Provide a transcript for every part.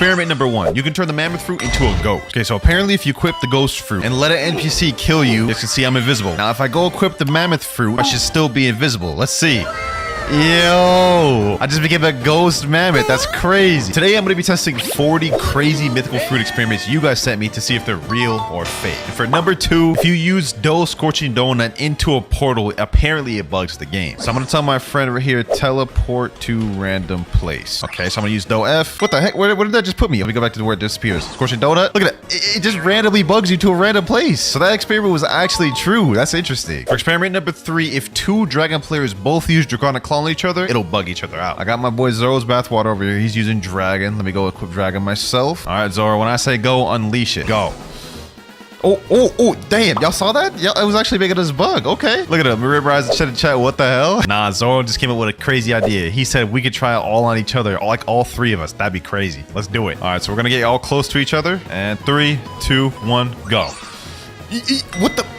Experiment number 1. You can turn the mammoth fruit into a ghost. Okay, so apparently if you equip the ghost fruit and let an NPC kill you, you can see I'm invisible. Now, if I go equip the mammoth fruit, I should still be invisible. Let's see. Yo, I just became a ghost mammoth. That's crazy. Today, I'm going to be testing 40 crazy mythical fruit experiments you guys sent me to see if they're real or fake. And for number 2, if you use dough scorching donut into a portal, apparently it bugs the game. So I'm going to tell my friend right here, teleport to random place. Okay, so I'm going to use dough F. What the heck? Where did that just put me? Let me go back to where it disappears. Scorching donut. Look at that. It just randomly bugs you to a random place. So that experiment was actually true. That's interesting. For experiment number 3, if 2 dragon players both use draconic claw on each other, it'll bug each other out. I got my boy Zoro's bathwater over here. He's using dragon. Let me go equip dragon myself. All right, Zoro, when I say go, unleash it. Go. Oh, damn. Y'all saw that? Yeah, it was actually making us bug. Okay. Look at him. Ribrise and chat. What the hell? Nah, Zoro just came up with a crazy idea. He said we could try it all on each other, like all 3 of us. That'd be crazy. Let's do it. All right, so we're going to get all close to each other. And 3, 2, 1, go. What the?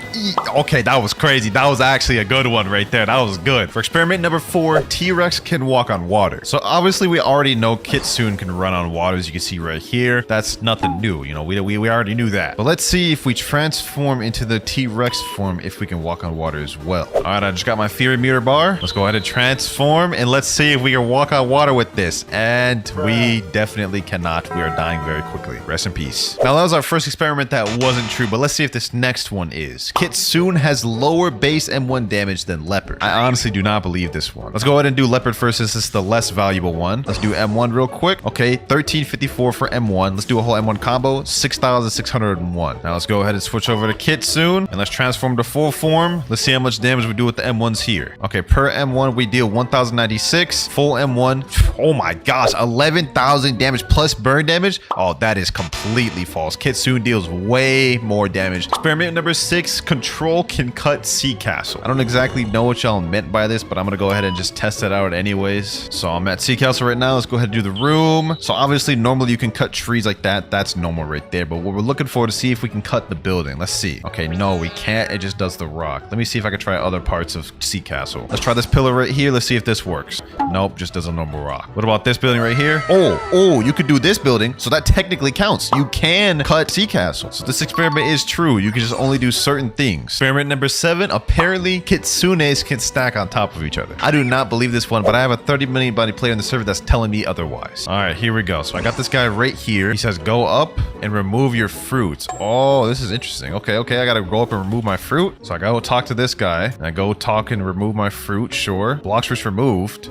Okay, that was crazy. That was actually a good one right there. That was good. For experiment number 4, T-Rex can walk on water. So obviously we already know Kitsune can run on water, as you can see right here. That's nothing new. You know, we already knew that. But let's see if we transform into the T-Rex form, if we can walk on water as well. All right, I just got my theory meter bar. Let's go ahead and transform, and let's see if we can walk on water with this. And we definitely cannot. We are dying very quickly. Rest in peace. Now, that was our first experiment that wasn't true, but let's see if this next one is. Kitsune has lower base M1 damage than Leopard. I honestly do not believe this one. Let's go ahead and do Leopard first, since this is the less valuable one. Let's do M1 real quick. Okay, 1354 for M1. Let's do a whole M1 combo, 6,601. Now let's go ahead and switch over to Kitsune, and let's transform to full form. Let's see how much damage we do with the M1s here. Okay, per M1, we deal 1,096. Full M1, oh my gosh, 11,000 damage plus burn damage. Oh, that is completely false. Kitsune deals way more damage. Experiment number 6, control can cut sea castle. I don't exactly know what y'all meant by this, but I'm gonna go ahead and just test it out anyways. So I'm at sea castle right now. Let's go ahead and do the room. So obviously normally you can cut trees like that. That's normal right there. But what we're looking for to see if we can cut the building. Let's see. Okay, no, we can't. It just does the rock. Let me see if I can try other parts of sea castle. Let's try this pillar right here. Let's see if this works. Nope, just does a normal rock. What about this building right here? Oh, you could do this building. So that technically counts. You can cut sea castle. So this experiment is true. You can just only do certain things. Experiment number 7, apparently Kitsunes can stack on top of each other. I do not believe this one, but I have a 30 million body player in the server that's telling me otherwise. All right, here we go. So I got this guy right here. He says go up and remove your fruits. Oh, this is interesting. Okay, I gotta go up and remove my fruit. So I go talk to this guy. I go talk and remove my fruit. Sure. Blox fruit's removed.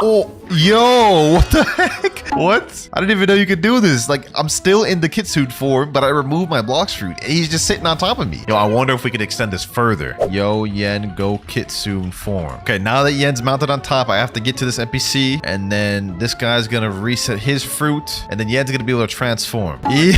Oh, yo, what the heck? What? I didn't even know you could do this. Like, I'm still in the Kitsune form, but I removed my Blox fruit. He's just sitting on top of me. Yo, I wonder if we could extend this further. Yo, Yen, go Kitsune form. Okay, now that Yen's mounted on top, I have to get to this NPC, and then this guy's gonna reset his fruit, and then Yen's gonna be able to transform. Yo,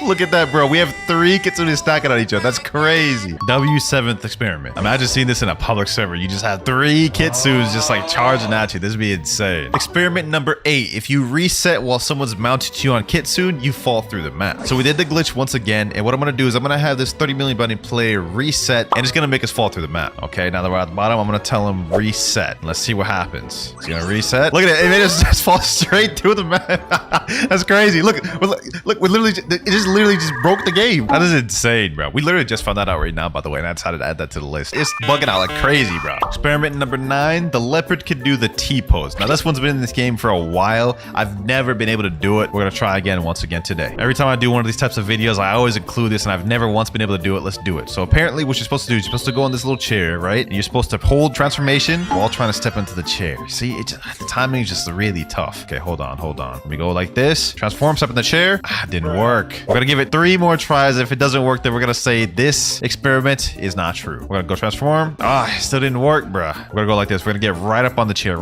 look at that, bro. We have 3 Kitsune stacking on each other. That's crazy. W7th experiment. Imagine seeing this in a public server. You just have 3 Kitsunes just like charging at you. This would be insane. Experiment number 8. If you reset while someone's mounted to you on Kitsune, you fall through the map. So we did the glitch once again, and what I'm gonna do is I'm gonna have this 30 million body player reset, and it's gonna make us fall through the map. Okay, now that we're at the bottom, I'm gonna tell him reset. Let's see what happens. It's gonna reset. Look at it. It made us just fall straight through the map. That's crazy. Look, we literally, it just literally just broke the game. That is insane, bro. We literally just found that out right now, by the way, and I decided to add that to the list. It's bugging out like crazy, bro. Experiment number 9. The leopard can do the T-pose. Now, this one's been in this game for a while. I've never been able to do it. We're gonna try again once again today. Every time I do one of these types of videos, I always include this, and I've never once been able to do it. Let's do it. So apparently what you're supposed to do is you're supposed to go on this little chair, right? And you're supposed to hold transformation while trying to step into the chair. See, the timing is just really tough. Okay, hold on. Let me go like this. Transform, step in the chair. Didn't work. We're gonna give it 3 more tries. If it doesn't work, then we're gonna say this experiment is not true. We're gonna go transform. It still didn't work, bruh. We're gonna go like this. We're gonna get right up on the chair,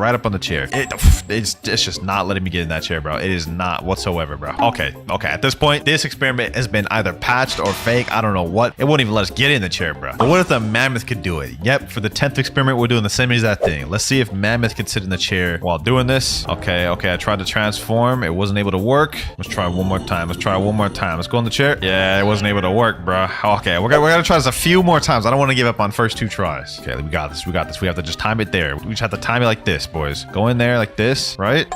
It's just not letting me get in that chair, bro. It is not whatsoever, bro. Okay. At this point, this experiment has been either patched or fake. I don't know what. It won't even let us get in the chair, bro. But what if the mammoth could do it? Yep, for the 10th experiment, we're doing the same exact thing. Let's see if mammoth can sit in the chair while doing this. Okay. I tried to transform. It wasn't able to work. Let's try one more time. Let's go in the chair. Yeah, it wasn't able to work, bro. Okay, we're gonna try this a few more times. I don't want to give up on first 2 tries. Okay, we got this. We have to just time it there. We just have to time it like this, boys. Go in there like this, right?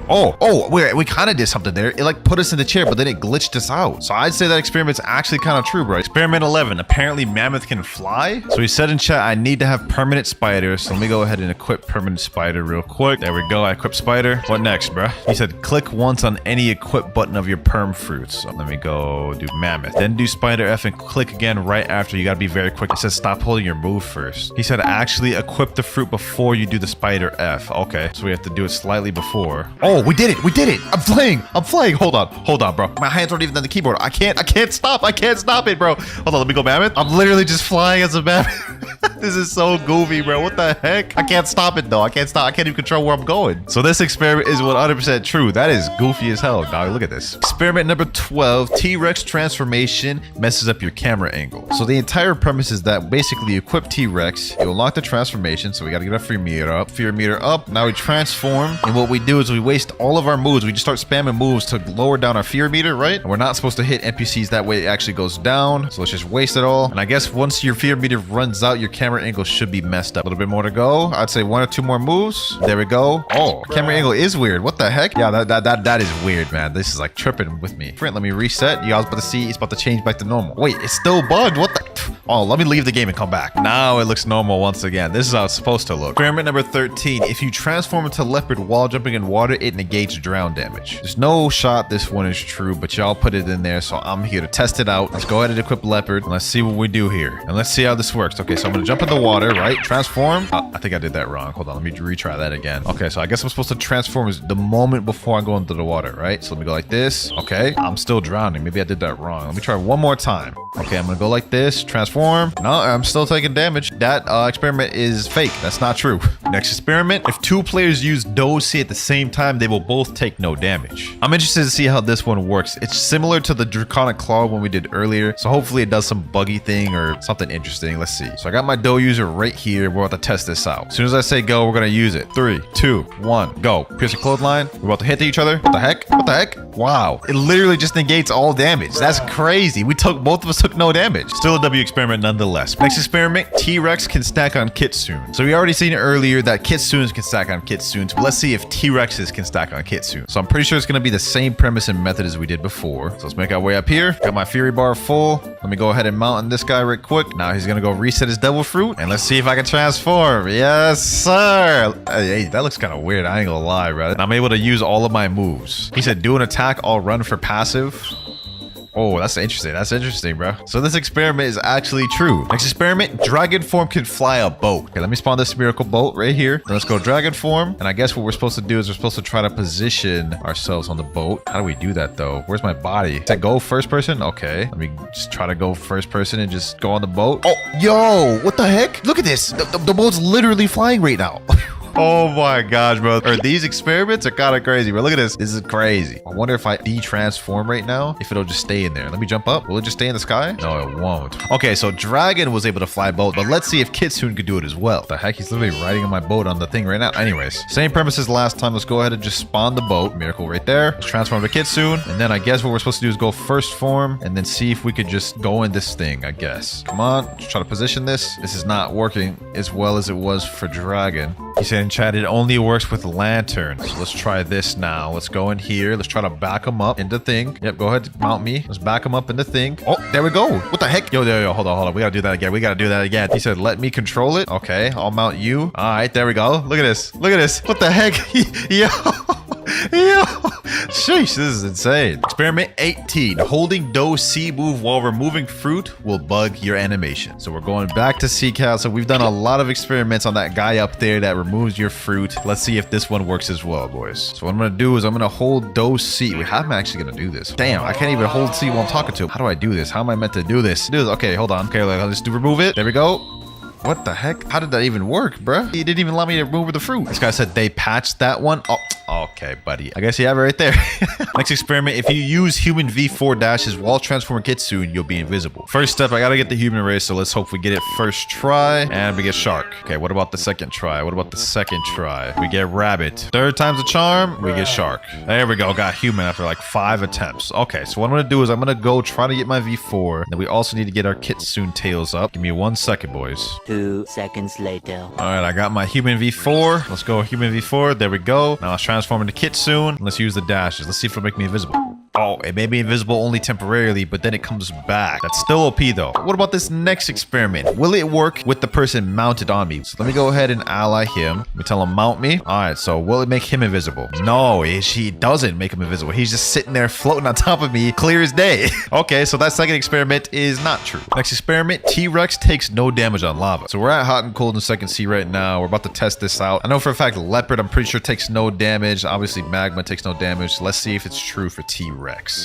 Oh, we kind of did something there. It like put us in the chair, but then it glitched us out. So I'd say that experiment's actually kind of true, bro. Experiment 11. Apparently Mammoth can fly. So he said in chat, I need to have permanent spider. So let me go ahead and equip permanent spider real quick. There we go. I equip spider. What next, bro? He said click once on any equip button of your perm fruits. So let me go do Mammoth. Then do spider F and click again right after. You got to be very quick. It says stop holding your move first. He said actually equip the fruit before you do the spider F. Okay. So we have to do it slightly before. Oh, we did it. We did it. I'm flying. Hold on, bro. My hands aren't even on the keyboard. I can't stop. I can't stop it, bro. Hold on. Let me go Mammoth. I'm literally just flying as a Mammoth. This is so goofy, bro. What the heck? I can't stop it, though. I can't even control where I'm going. So this experiment is 100% true. That is goofy as hell, dog. Look at this. Experiment number 12. T-Rex transformation messes up your camera angle. So the entire premise is that basically you equip T-Rex, you unlock the transformation. So we got to get our fear meter up. Now we transform. And what we do is we waste all of our moves. We just start spamming moves to lower down our fear meter, right? And we're not supposed to hit NPCs. That way it actually goes down. So let's just waste it all. And I guess once your fear meter runs out, your camera angle should be messed up. A little bit more to go. I'd say 1 or 2 more moves. There we go. Oh, camera angle is weird. What the heck? Yeah, that is weird, man. This is like tripping with me. Friend, let me reset. You guys about to see it's about to change back to normal. Wait, it's still bugged. What the? Oh, let me leave the game and come back. Now it looks normal once again. This is how it's supposed to look. Experiment number 13. If you transform into leopard while jumping in water, it negates drown damage. There's no shot this one is true, but y'all put it in there, so I'm here to test it out. Let's go ahead and equip leopard, and let's see what we do here. And let's see how this works. Okay, so I'm gonna jump in the water, right? Transform. I think I did that wrong. Hold on, let me retry that again. Okay, so I guess I'm supposed to transform the moment before I go into the water, right? So let me go like this. Okay, I'm still drowning. Maybe I did that wrong. Let me try one more time. Okay, I'm gonna go like this. Transform. No, I'm still taking damage. That experiment is fake. That's not true. Next experiment. If 2 players use Dosi at the same time, they will both take no damage. I'm interested to see how this one works. It's similar to the Draconic Claw one we did earlier. So hopefully it does some buggy thing or something interesting. Let's see. So I got my dough user right here. We're about to test this out. As soon as I say go, we're gonna use it. 3, 2, 1, go. Pierce a clothesline. We're about to hit each other. What the heck? What the heck? Wow. It literally just negates all damage. That's crazy. Both of us took no damage. Still a W experiment nonetheless. Next experiment, T-Rex can stack on Kitsune. So we already seen earlier that Kitsunes can stack on Kitsunes, but let's see if T-Rexes can stack on Kitsune. So I'm pretty sure it's gonna be the same premise and method as we did before. So let's make our way up here. Got my Fury Bar full. Let me go ahead and mount on this guy real quick. Now he's gonna go reset his Devil Fruit, and let's see if I can transform. Yes, sir. Hey, that looks kind of weird. I ain't gonna lie, bro. I'm able to use all of my moves. He said, do an attack, I'll run for passive. Oh, that's interesting. That's interesting, bro. So this experiment is actually true. Next experiment, dragon form can fly a boat. Okay, let me spawn this miracle boat right here. Then let's go dragon form. And I guess what we're supposed to do is we're supposed to try to position ourselves on the boat. How do we do that though? Where's my body? Did I go first person? Okay, let me just try to go first person and just go on the boat. Oh, yo, what the heck? Look at this. The boat's literally flying right now. Oh my gosh, bro. These experiments are kind of crazy, bro. Look at this. This is crazy. I wonder if I de-transform right now, if it'll just stay in there. Let me jump up. Will it just stay in the sky? No, it won't. Okay, so Dragon was able to fly boat, but let's see if Kitsune could do it as well. The heck? He's literally riding on my boat on the thing right now. Anyways, same premise as last time. Let's go ahead and just spawn the boat. Miracle right there. Let's transform to Kitsune. And then I guess what we're supposed to do is go first form and then see if we could just go in this thing, I guess. Come on. Let's try to position this. This is not working as well as it was for Dragon. He said in chat, it only works with lanterns. So let's try this now. Let's go in here. Let's try to back him up in the thing. Yep, go ahead, mount me. Let's back him up in the thing. Oh, there we go. What the heck? Yo, hold on. We gotta do that again. We gotta do that again. He said, let me control it. Okay, I'll mount you. All right, there we go. Look at this. Look at this. What the heck? Yo. Yo. Sheesh, this is insane. Experiment 18. Holding dough C move while removing fruit will bug your animation. So we're going back to C-Cal. So we've done a lot of experiments on that guy up there that removes your fruit. Let's see if this one works as well, boys. So what I'm gonna do is I'm gonna hold dough C. Wait, how am I actually gonna do this? Damn, I can't even hold C while I'm talking to him. How do I do this? How am I meant to do this? Okay, hold on. Okay, let's do remove it. There we go. What the heck? How did that even work, bruh? He didn't even allow me to remove the fruit. This guy said they patched that one. Oh, okay, buddy. I guess you have it right there. Next experiment. If you use human V4 dashes while transforming Kitsune, you'll be invisible. First step, I gotta get the human race, so let's hope we get it first try. And we get shark. Okay, what about the second try? What about the second try? We get rabbit. Third time's a charm, we get shark. There we go. Got human after like 5 attempts. Okay, so what I'm gonna do is I'm gonna go try to get my V4. Then we also need to get our Kitsune tails up. Give me 1 second, boys. 2 seconds later. All right, I got my human V4. Let's go human V4. There we go. Now let's try transform into Kitsune. Let's use the dashes. Let's see if it'll make me invisible. Oh, it may be invisible only temporarily, but then it comes back. That's still OP though. What about this next experiment? Will it work with the person mounted on me? So let me go ahead and ally him. Let me tell him mount me. All right, so will it make him invisible? No, she doesn't make him invisible. He's just sitting there floating on top of me, clear as day. Okay, so that second experiment is not true. Next experiment, T-Rex takes no damage on lava. So we're at hot and cold in second sea right now. We're about to test this out. I know for a fact Leopard, I'm pretty sure, takes no damage. Obviously, Magma takes no damage. Let's see if it's true for T-Rex.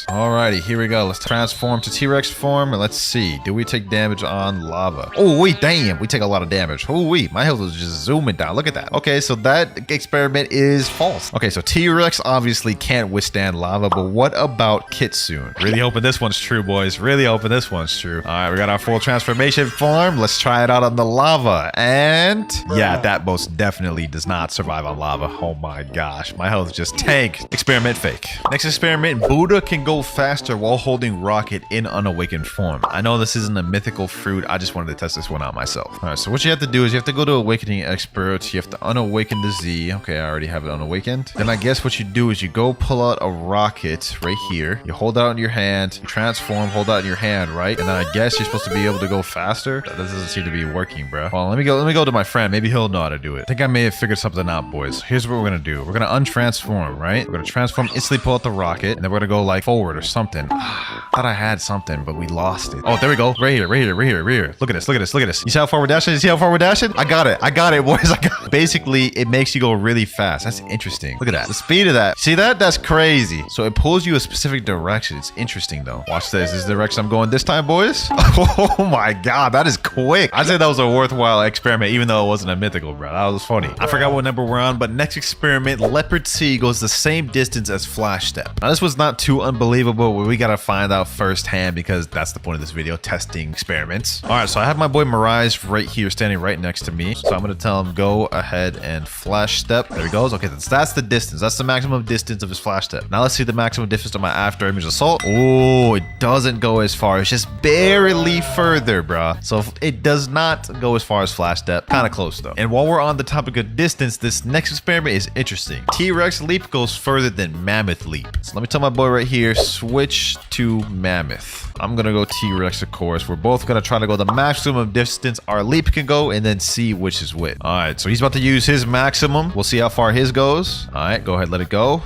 Alrighty, here we go. Let's transform to T-Rex form and let's see. Do we take damage on lava? Oh, wait, damn. We take a lot of damage. Oh, wait. My health is just zooming down. Look at that. Okay, so that experiment is false. Okay, so T-Rex obviously can't withstand lava, but what about Kitsune? Really hoping this one's true, boys. Really hoping this one's true. Alright, we got our full transformation form. Let's try it out on the lava. And yeah, that most definitely does not survive on lava. Oh my gosh. My health just tanked. Experiment fake. Next experiment, Buddha can go faster while holding rocket in unawakened form. I know this isn't a mythical fruit. I just wanted to test this one out myself. All right, so what you have to do is you have to go to awakening expert. You have to unawaken the Z. Okay, I already have it unawakened. Then I guess what you do is you go pull out a rocket right here. You hold it out in your hand. You transform, hold out in your hand, right? And then I guess you're supposed to be able to go faster. That doesn't seem to be working, bro. Well, let me go to my friend. Maybe he'll know how to do it. I think I may have figured something out, boys. Here's what we're gonna do. We're gonna untransform, right? We're gonna transform, instantly pull out the rocket, and then we're gonna go like forward or something. Thought I had something, but we lost it. Oh, there we go. Right here, right here, right here, right here. Look at this, look at this, look at this. You see how far we're dashing? You see how far we're dashing? I got it, boys. I got it. Basically, it makes you go really fast. That's interesting. Look at that. The speed of that. See that? That's crazy. So it pulls you a specific direction. It's interesting though. Watch this. This is the direction I'm going this time, boys. Oh my god, that is quick. I'd say that was a worthwhile experiment, even though it wasn't a mythical, bro. That was funny. I forgot what number we're on, but next experiment, Leopard C goes the same distance as Flash Step. Now this was not too unbelievable, but we gotta find out firsthand because that's the point of this video, testing experiments. All right, so I have my boy Mirage right here, standing right next to me. So I'm gonna tell him go ahead and Flash Step. There he goes. Okay, that's the distance. That's the maximum distance of his Flash Step. Now let's see the maximum distance of my after image assault. Oh, it doesn't go as far. It's just barely further, bruh. So it does not go as far as Flash Step. Kind of close though. And while we're on the topic of distance, this next experiment is interesting. T-Rex leap goes further than Mammoth leap. So let me tell my boy right here, switch to Mammoth. I'm gonna go T-Rex, of course. We're both gonna try to go the maximum distance our leap can go and then see which is which. All right, so he's about to use his maximum. We'll see how far his goes. All right, go ahead, let it go.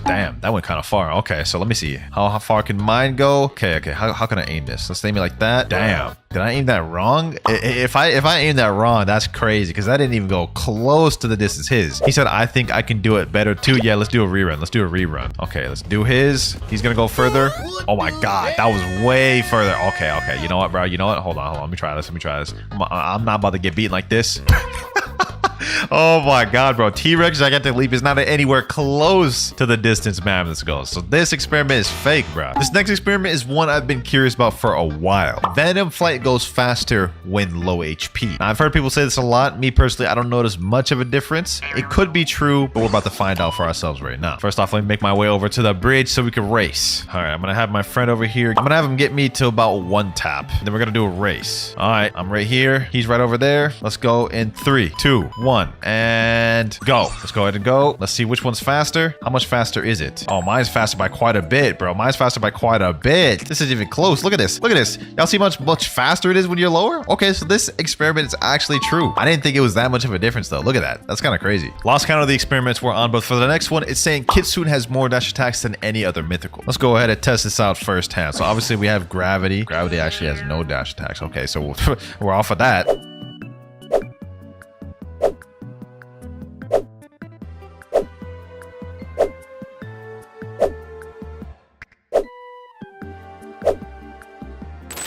Damn, that went kind of far. Okay, so let me see. How far can mine go? Okay. How can I aim this? Let's aim it like that. Damn. Did I aim that wrong? If I aim that wrong, that's crazy because that didn't even go close to the distance his. He said, I think I can do it better too. Yeah, let's do a rerun. Let's do a rerun. Okay, let's do his. He's gonna go further. Oh my god, that was way further. Okay. You know what, bro? You know what? Hold on. Let me try this. I'm not about to get beaten like this. Oh my god, bro. T-Rex gigantic leap is not anywhere close to the distance Mammoth goes. So this experiment is fake, bro. This next experiment is one I've been curious about for a while. Venom flight goes faster when low HP. Now, I've heard people say this a lot. Me personally, I don't notice much of a difference. It could be true, but we're about to find out for ourselves right now. First off, let me make my way over to the bridge so we can race. All right, I'm gonna have my friend over here. I'm gonna have him get me to about 1 tap. Then we're gonna do a race. All right, I'm right here. He's right over there. Let's go in 3, 2, 1. And go. Let's go ahead and go. Let's see which one's faster. How much faster is it? Oh, mine's faster by quite a bit, bro. Mine's faster by quite a bit. This isn't even close. Look at this. Look at this. Y'all see much faster it is when you're lower? Okay, so this experiment is actually true. I didn't think it was that much of a difference though. Look at that. That's kind of crazy. Lost count of the experiments we're on, but for the next one, it's saying Kitsune has more dash attacks than any other mythical. Let's go ahead and test this out firsthand. So obviously we have gravity. Gravity actually has no dash attacks. Okay, so we're off of that.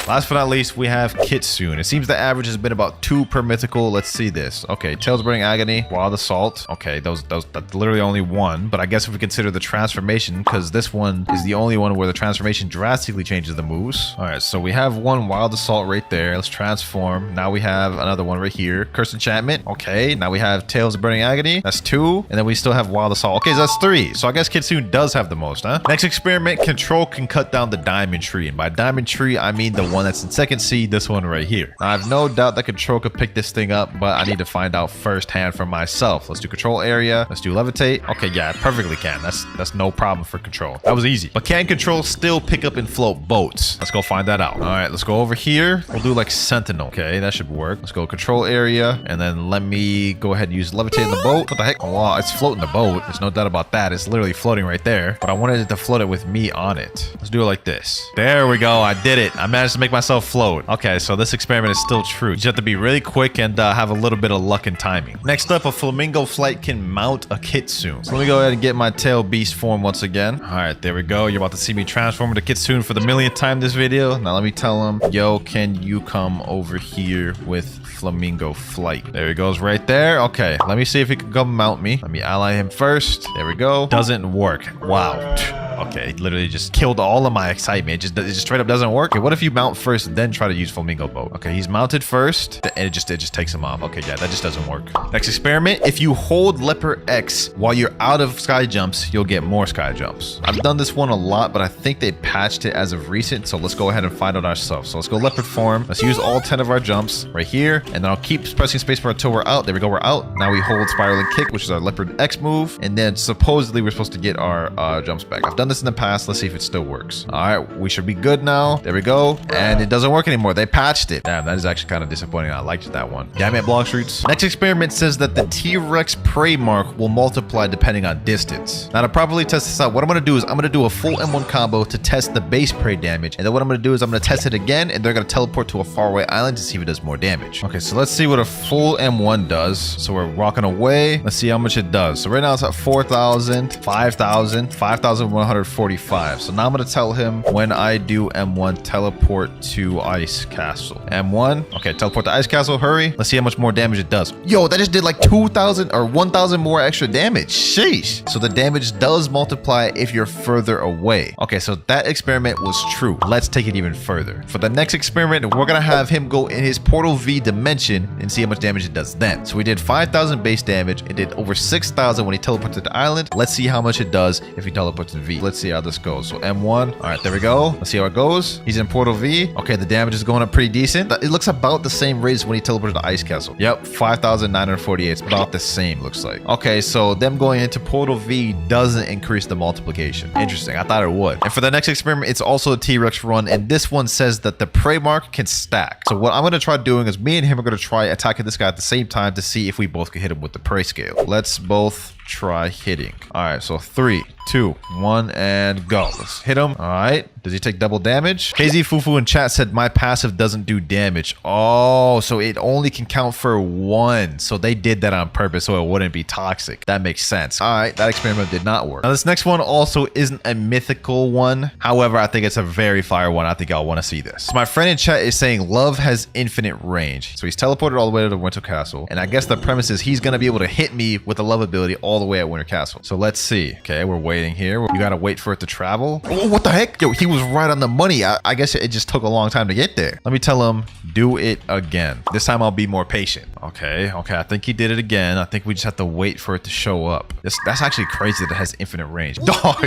Last but not least, we have Kitsune. It seems the average has been about 2 per mythical. Let's see this. Okay, Tails Burning Agony, Wild Assault. Okay, that's literally only 1. But I guess if we consider the transformation, because this one is the only one where the transformation drastically changes the moves. All right, so we have 1 Wild Assault right there. Let's transform. Now we have another one right here. Curse Enchantment. Okay, now we have Tails Burning Agony. That's 2. And then we still have Wild Assault. Okay, so that's 3. So I guess Kitsune does have the most, huh? Next experiment, Control can cut down the Diamond Tree. And by Diamond Tree, I mean the one one that's in second seed, this one right here. Now, I have no doubt that Control could pick this thing up, but I need to find out firsthand for myself. Let's do Control area. Let's do Levitate. Okay, yeah, it perfectly can. That's no problem for Control. That was easy. But can Control still pick up and float boats? Let's go find that out. All right, let's go over here. We'll do like Sentinel. Okay, that should work. Let's go Control area, and then let me go ahead and use Levitate in the boat. What the heck? Oh, wow, it's floating the boat. There's no doubt about that. It's literally floating right there, but I wanted it to float it with me on it. Let's do it like this. There we go. I did it. I managed to make myself float. Okay, so this experiment is still true. You just have to be really quick and have a little bit of luck and timing. Next up, a Flamingo flight can mount a Kitsune. So let me go ahead and get my tail beast form once again. All right, there we go. You're about to see me transform into Kitsune for the millionth time this video. Now let me tell him, yo, can you come over here with Flamingo flight? There he goes right there. Okay, let me see if he can come mount me. Let me ally him first. There we go. Doesn't work. Wow. Okay, it literally just killed all of my excitement. It just straight up doesn't work. Okay, what if you mount first and then try to use Flamingo boat? Okay, he's mounted first, and it just takes him off. Okay, yeah, that just doesn't work. Next experiment, if you hold Leopard X while you're out of sky jumps, you'll get more sky jumps. I've done this one a lot, but I think they patched it as of recent, so let's go ahead and find out ourselves. So let's go Leopard form. Let's use all 10 of our jumps right here, and then I'll keep pressing spacebar until we're out. There we go, we're out. Now we hold Spiral and Kick, which is our Leopard X move, and then supposedly we're supposed to get our jumps back. I've done this in the past. Let's see if it still works. All right, we should be good now. There we go. And it doesn't work anymore. They patched it. Damn, that is actually kind of disappointing. I liked that one. Damn it, Blox Roots. Next experiment says that the T-Rex prey mark will multiply depending on distance. Now, to properly test this out, what I'm going to do is I'm going to do a full M1 combo to test the base prey damage. And then what I'm going to do is I'm going to test it again, and they're going to teleport to a faraway island to see if it does more damage. Okay, so let's see what a full M1 does. So we're walking away. Let's see how much it does. So right now it's at 4,000, 5,000, 5,145. So now I'm going to tell him when I do M1, teleport to Ice Castle. M1. Okay, teleport to Ice Castle. Hurry. Let's see how much more damage it does. Yo, that just did like 2,000 or 1,000 more extra damage. Sheesh. So the damage does multiply if you're further away. Okay, so that experiment was true. Let's take it even further. For the next experiment, we're going to have him go in his Portal V dimension and see how much damage it does then. So we did 5,000 base damage. It did over 6,000 when he teleported to the island. Let's see how much it does if he teleports in V. Let's see how this goes. So M1. All right, there we go. Let's see how it goes. He's in Portal V. Okay, the damage is going up pretty decent. It looks about the same rate as when he teleported to Ice Castle. Yep, 5,948. It's about the same, looks like. Okay, so them going into Portal V doesn't increase the multiplication. Interesting. I thought it would. And for the next experiment, it's also a T-Rex run, and this one says that the prey mark can stack. So what I'm going to try doing is me and him are going to try attacking this guy at the same time to see if we both can hit him with the prey scale. Let's both try hitting. All right, so 3, 2, 1, and go. Let's hit him. All right. Does he take double damage? KZ Fufu in chat said my passive doesn't do damage. Oh, so it only can count for 1. So they did that on purpose so it wouldn't be toxic. That makes sense. All right, that experiment did not work. Now this next one also isn't a mythical one. However, I think it's a very fire one. I think y'all want to see this. So my friend in chat is saying love has infinite range. So he's teleported all the way to the Winter Castle. And I guess the premise is he's going to be able to hit me with the love ability all the way at Winter Castle. So let's see. Okay, we're waiting here. You got to wait for it to travel. Oh, what the heck? Yo, he was right on the money. I guess it just took a long time to get there. Let me tell him, do it again. This time I'll be more patient. Okay, I think he did it again. I think we just have to wait for it to show up. That's actually crazy that it has infinite range. Dog,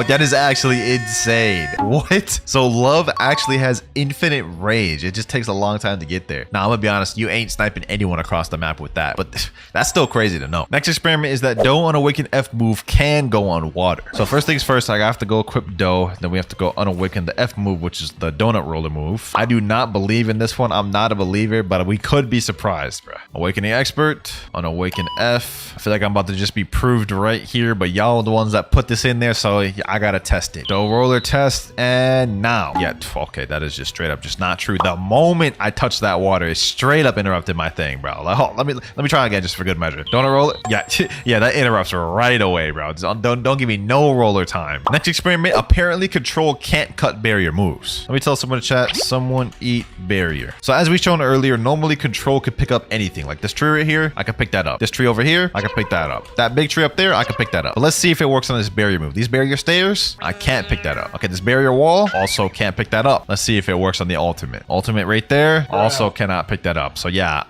that is actually insane. What? So love actually has infinite range. It just takes a long time to get there. Now, I'm gonna be honest, you ain't sniping anyone across the map with that, but that's still crazy to know. Next experiment is that Doe on Awaken F move can go on water. So first things first, I have to go equip Doe. Then we have to go unawaken the F move, which is the donut roller move. I do not believe in this one. I'm not a believer, but we could be surprised, bro. Awakening Expert, unawaken F. I feel like I'm about to just be proved right here, but y'all are the ones that put this in there, so I gotta test it. Doe roller test, and now. Yeah, okay, that is just straight up just not true. The moment I touch that water, it straight up interrupted my thing, bro. Like, oh, let me try again just for good measure. Donut roller, yeah, yeah, that interrupts right away, bro. Don't give me no roller time. Next experiment, apparently Control can't cut barrier moves. Let me tell someone in chat, someone eat barrier. So as we shown earlier, normally Control could pick up anything. Like this tree right here, I can pick that up. This tree over here, I can pick that up. That big tree up there, I can pick that up. But let's see if it works on this barrier move. These barrier stairs, I can't pick that up. Okay, this barrier wall, also can't pick that up. Let's see if it works on the ultimate. Ultimate right there, also cannot pick that up. So yeah,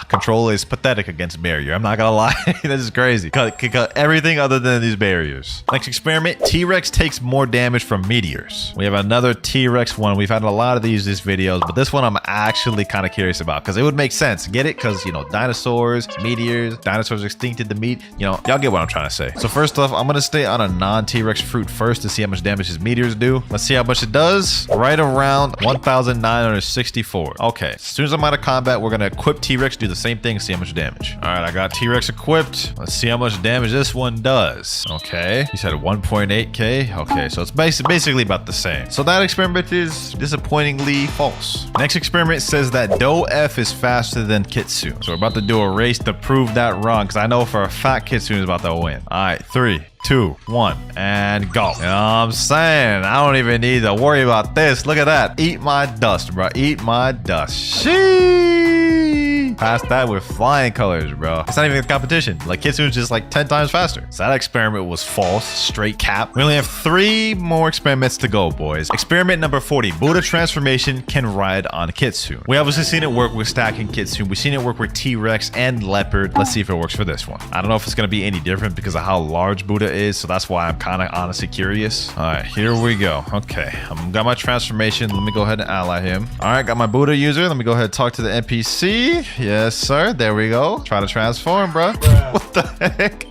Control is pathetic against barrier. I'm not gonna lie. This is crazy. Cause can cut everything other than these barriers. Next experiment, T-Rex takes more damage from meteors. We have another T-Rex one. We've had a lot of these videos, but this one I'm actually kind of curious about because it would make sense. Get it? Because, you know, dinosaurs, meteors, dinosaurs extincted the meat. You know, y'all get what I'm trying to say. So first off, I'm going to stay on a non-T-Rex fruit first to see how much damage his meteors do. Let's see how much it does. Right around 1,964. Okay, as soon as I'm out of combat, we're going to equip T-Rex, do the same thing, see how much damage. All right, I got T-Rex equipped. Let's see how much damage this one does. Okay, he said 1.8k. Okay, so it's basically about the same. So that experiment is disappointingly false. Next experiment says that Doe F is faster than Kitsune. So we're about to do a race to prove that wrong because I know for a fact Kitsune is about to win. All right, 3, 2, 1, and go. You know what I'm saying? I don't even need to worry about this. Look at that. Eat my dust, bro. Eat my dust. Sheesh. Past that with flying colors, bro. It's not even a competition. Like, Kitsune's just like 10 times faster. So that experiment was false. Straight cap. We only have 3 more experiments to go, boys. Experiment number 40. Buddha transformation can ride on Kitsune. We obviously seen it work with stacking Kitsune. We've seen it work with T-Rex and Leopard. Let's see if it works for this one. I don't know if it's going to be any different because of how large Buddha is. So that's why I'm kind of honestly curious. All right, here we go. Okay, I've got my transformation. Let me go ahead and ally him. All right, got my Buddha user. Let me go ahead and talk to the NPC. Yes, sir. There we go. Try to transform, bro. What the heck?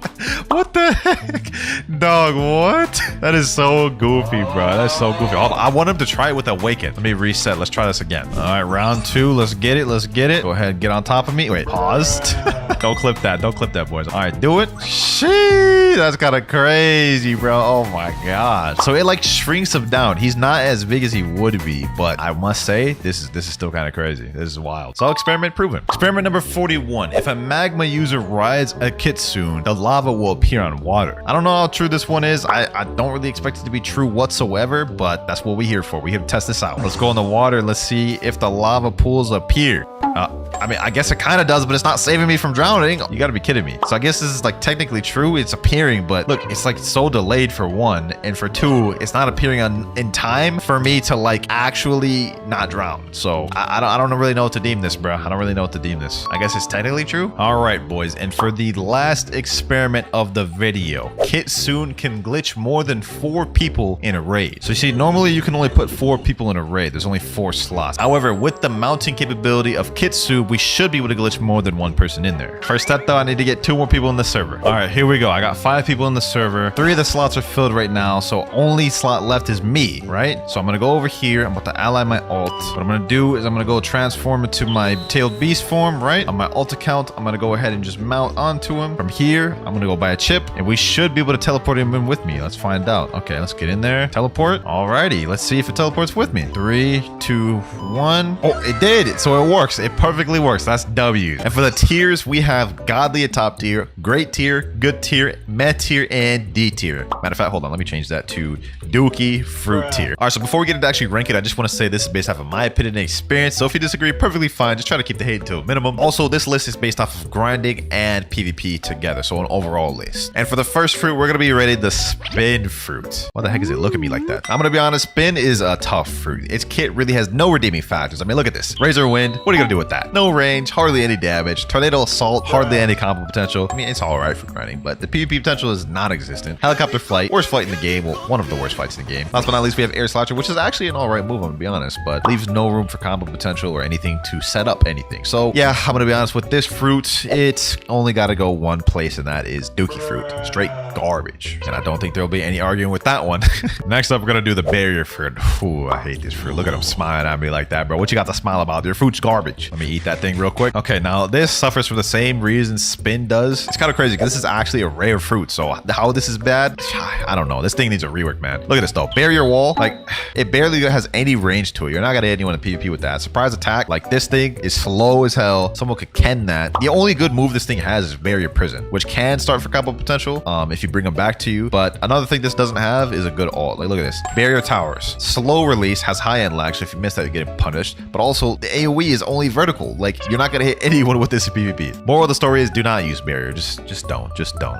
What the heck? Dog, what? That is so goofy, bro. That's so goofy. I want him to try it with Awaken. Let me reset. Let's try this again. All right, round 2. Let's get it. Let's get it. Go ahead and get on top of me. Wait, paused. Don't clip that. Don't clip that, boys. All right, do it. Sheesh, that's kind of crazy, bro. Oh my god. So it like shrinks him down. He's not as big as he would be, but I must say this is still kind of crazy. This is wild. So experiment proven. Experiment number 41. If a Magma user rides a Kitsune, the lava will appear on water. I don't know how true this one is. I don't really expect it to be true whatsoever, but that's what we're here for. We have to test this out. Let's go in the water and let's see if the lava pools appear. I mean, I guess it kind of does, but it's not saving me from drowning. You gotta be kidding me. So I guess this is like technically true. It's appearing, but look, it's like so delayed for 1. And for 2, it's not appearing in time for me to like actually not drown. So I don't really know what to deem this, bro. I don't really know what to deem this. I guess it's technically true. All right, boys. And for the last experiment of the video, Kitsune can glitch more than 4 people in a raid. So you see, normally you can only put 4 people in a raid. There's only 4 slots. However, with the mounting capability of Kitsune, we should be able to glitch more than 1 person in there. First step though, I need to get 2 more people in the server. All right, here we go. I got 5 people in the server. 3 of the slots are filled right now, so only slot left is me, right? So I'm gonna go over here. I'm about to ally my ult. What I'm gonna do is I'm gonna go transform into my tailed beast form, right? On my ult account, I'm gonna go ahead and just mount onto him. From here, I'm gonna go buy a chip, and we should be able to teleport him in with me. Let's find out. Okay, let's get in there. Teleport. Alrighty, let's see if it teleports with me. 3, 2, 1. Oh, it did. So it works. It perfectly works. That's W. And for the tiers, we have Godly at top tier, Great tier, Good tier, Meh tier, and D tier. Matter of fact, hold on. Let me change that to Dookie Fruit tier. All right, so before we get into actually rank it, I just want to say this is based off of my opinion and experience. So if you disagree, perfectly fine. Just try to keep the hate to a minimum. Also, this list is based off of grinding and PvP together. So an overall list. And for the first fruit, we're going to be rated the Spin fruit. Why the heck is it looking at me like that? I'm going to be honest. Spin is a tough fruit. Its kit really has no redeeming factors. I mean, look at this. Razor Wind. What are you going to do with that? No range, hardly any damage. Tornado Assault, hardly any combo potential. I mean, it's all right for grinding, but the PvP potential is non-existent. Helicopter Flight, worst flight in the game. Well, one of the worst fights in the game. Last but not least, we have Air Slasher, which is actually an all right move, I'm going to be honest, but leaves no room for combo potential or anything to set up anything. So yeah, I'm going to be honest with this fruit. It's only got to go one place, and that is Dookie Fruit. Straight garbage. And I don't think there'll be any arguing with that one. Next up, we're going to do the Barrier Fruit. Ooh, I hate this fruit. Look at him smiling at me like that, bro. What you got to smile about? Your fruit's garbage. Let me eat that thing real quick. Okay, now this suffers from the same reason Spin does. It's kind of crazy because this is actually a rare fruit. So how this is bad, I don't know. This thing needs a rework, man. Look at this though. Barrier Wall, like it barely has any range to it. You're not gonna hit anyone in PvP with that. Surprise attack, like this thing is slow as hell. Someone could ken that. The only good move this thing has is Barrier Prison, which can start for combo potential if you bring them back to you. But another thing this doesn't have is a good ult. Like look at this. Barrier Towers, slow release, has high end lag, so if you miss that, you're getting punished. But also the AoE is only vertical. Like, you're not gonna hit anyone with this in PvP. Moral of the story is do not use barrier. Just don't.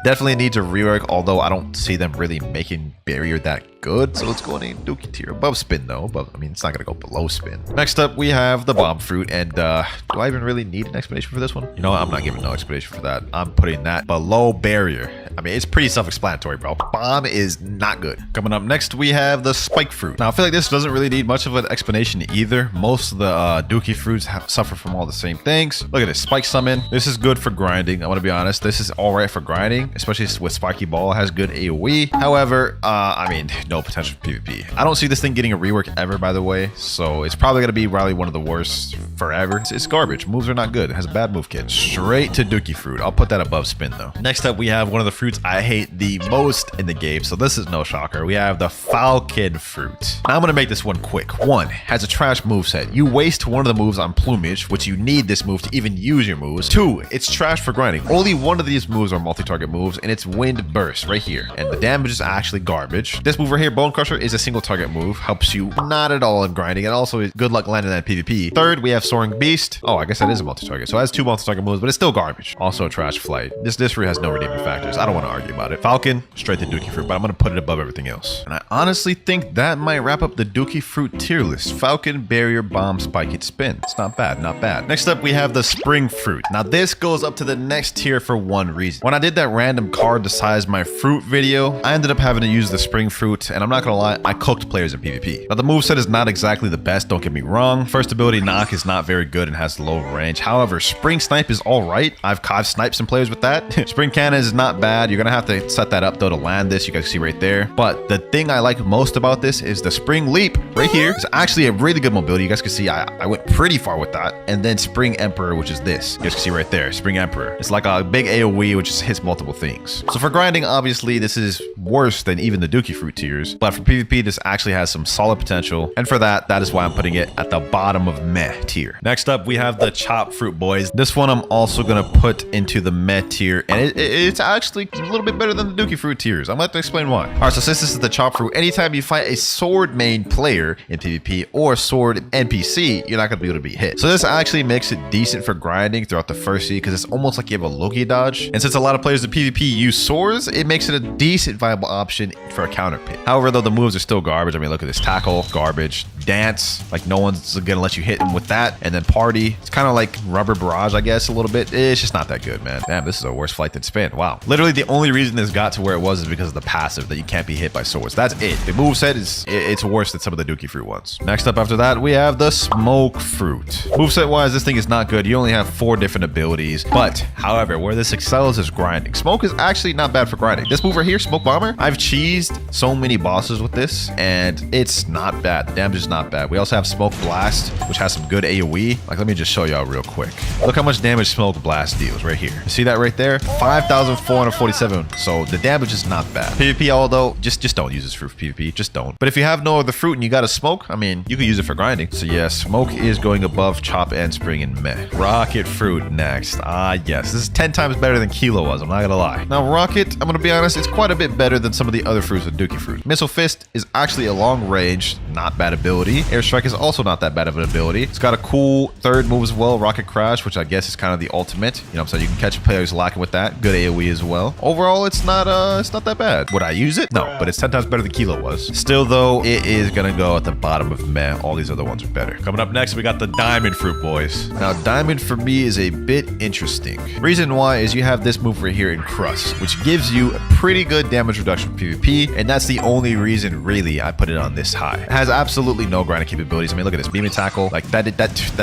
Definitely need to rework, although I don't see them really making barrier that good. So let's go in a Dookie tier. Above spin though, but I mean, it's not gonna go below spin. Next up, we have the bomb fruit. And do I even really need an explanation for this one? You know what? I'm not giving no explanation for that. I'm putting that below barrier. I mean, it's pretty self-explanatory, bro. Bomb is not good. Coming up next, we have the spike fruit. Now, I feel like this doesn't really need much of an explanation either. Most of the Dookie fruits suffer from all the same things. Look at this, spike summon. This is good for grinding. I'm gonna be honest. This is all right for grinding, especially with spiky ball. It has good AoE. However, I mean, no potential for PvP. I don't see this thing getting a rework ever, by the way. So it's probably gonna be probably one of the worst forever. It's garbage. Moves are not good. It has a bad move kit. Straight to Dookie fruit. I'll put that above spin though. Next up, we have one of the fruits I hate the most in the game, so this is no shocker. We have the falcon fruit. Now I'm gonna make this one quick. One, has a trash moveset. You waste one of the moves on plumage, which you need this move to even use your moves. Two, it's trash for grinding. Only one of these moves are multi-target moves, and it's wind burst right here. And the damage is actually garbage. This move right here, bone crusher, is a single target move. Helps you not at all in grinding, and also good luck landing that PvP. Third, we have soaring beast. Oh, I guess that is a multi-target. So it has two multi-target moves, but it's still garbage. Also a trash flight. This fruit has no redeeming factors. I don't want to argue about it. Falcon, straight to Dookie fruit, but I'm gonna put it above everything else. And I honestly think that might wrap up the Dookie fruit tier list. Falcon, barrier, bomb, spike, it spin. It's not bad, not bad. Next up, we have the spring fruit. Now this goes up to the next tier for one reason. When I did that random card the size my fruit video, I ended up having to use the spring fruit, and I'm not gonna lie, I cooked players in PvP. Now the moveset is not exactly the best, don't get me wrong. First ability knock is not very good and has low range. However, spring snipe is all right. I've sniped some players with that. Spring cannon is not bad. You're gonna have to set that up though to land this. You guys see right there. But the thing I like most about this is the spring leap right here. It's actually a really good mobility. You guys can see I went pretty far with that. And then spring emperor, which is this. You guys can see right there, spring emperor. It's like a big AoE which just hits multiple things. So for grinding, obviously this is worse than even the Dookie fruit tiers. But for PvP, this actually has some solid potential. And for that is why I'm putting it at the bottom of meh tier. Next up, we have the chop fruit, boys. This one I'm also gonna put into the meh tier, and it's actually a little bit better than the Dookie fruit tiers. I'm gonna have to explain why. All right, so since this is the chop fruit, anytime you fight a sword main player in PvP or sword NPC, you're not gonna be able to be hit. So this actually makes it decent for grinding throughout the first seed, because it's almost like you have a Loki dodge. And since a lot of players in PvP use swords, it makes it a decent viable option for a counter pick. However, though, the moves are still garbage. I mean, look at this tackle, garbage. Dance, like no one's gonna let you hit him with that. And then party, it's kind of like rubber barrage, I guess, a little bit. It's just not that good, man. Damn, this is a worse flight than spin. Wow. Literally the only reason this got to where it was is because of the passive, that you can't be hit by swords. That's it. The moveset is, it's worse than some of the Dookie fruit ones. Next up after that, we have the smoke fruit. Moveset wise, this thing is not good. You only have 4 different abilities, but however, where this excels is grinding. Smoke is actually not bad for grinding. This move right here, smoke bomber, I've cheesed so many bosses with this, and it's not bad. The damage is not bad. We also have smoke blast, which has some good AoE. Like, let me just show y'all real quick. Look how much damage smoke blast deals right here. You see that right there? 5,447. So the damage is not bad. PvP, although, just don't use this fruit for PvP. Just don't. But if you have no other fruit and you got a smoke, I mean, you can use it for grinding. So yeah, smoke is going above chop and spring and meh. Rocket fruit next. Ah, yes. This is 10 times better than Kilo was. I'm not gonna lie. Now, rocket, I'm gonna be honest, it's quite a bit better than some of the other fruits with Dookie fruit. Missile fist is actually a long range, not bad ability. Airstrike is also not that bad of an ability. It's got a cool third move as well, rocket crash, which I guess is kind of the ultimate. You know what I'm saying? You can catch a player who's lacking with that. Good AoE as well. Overall, it's not that bad. Would I use it? No, but it's 10 times better than Kilo was. Still though, it is gonna go at the bottom of meh. All these other ones are better. Coming up next, we got the diamond fruit, boys. Now, diamond for me is a bit interesting. Reason why is you have this move right here in crust, which gives you a pretty good damage reduction for PvP, and that's the only reason really I put it on this high. It has absolutely no grinding capabilities. I mean, look at this beam and tackle. Like that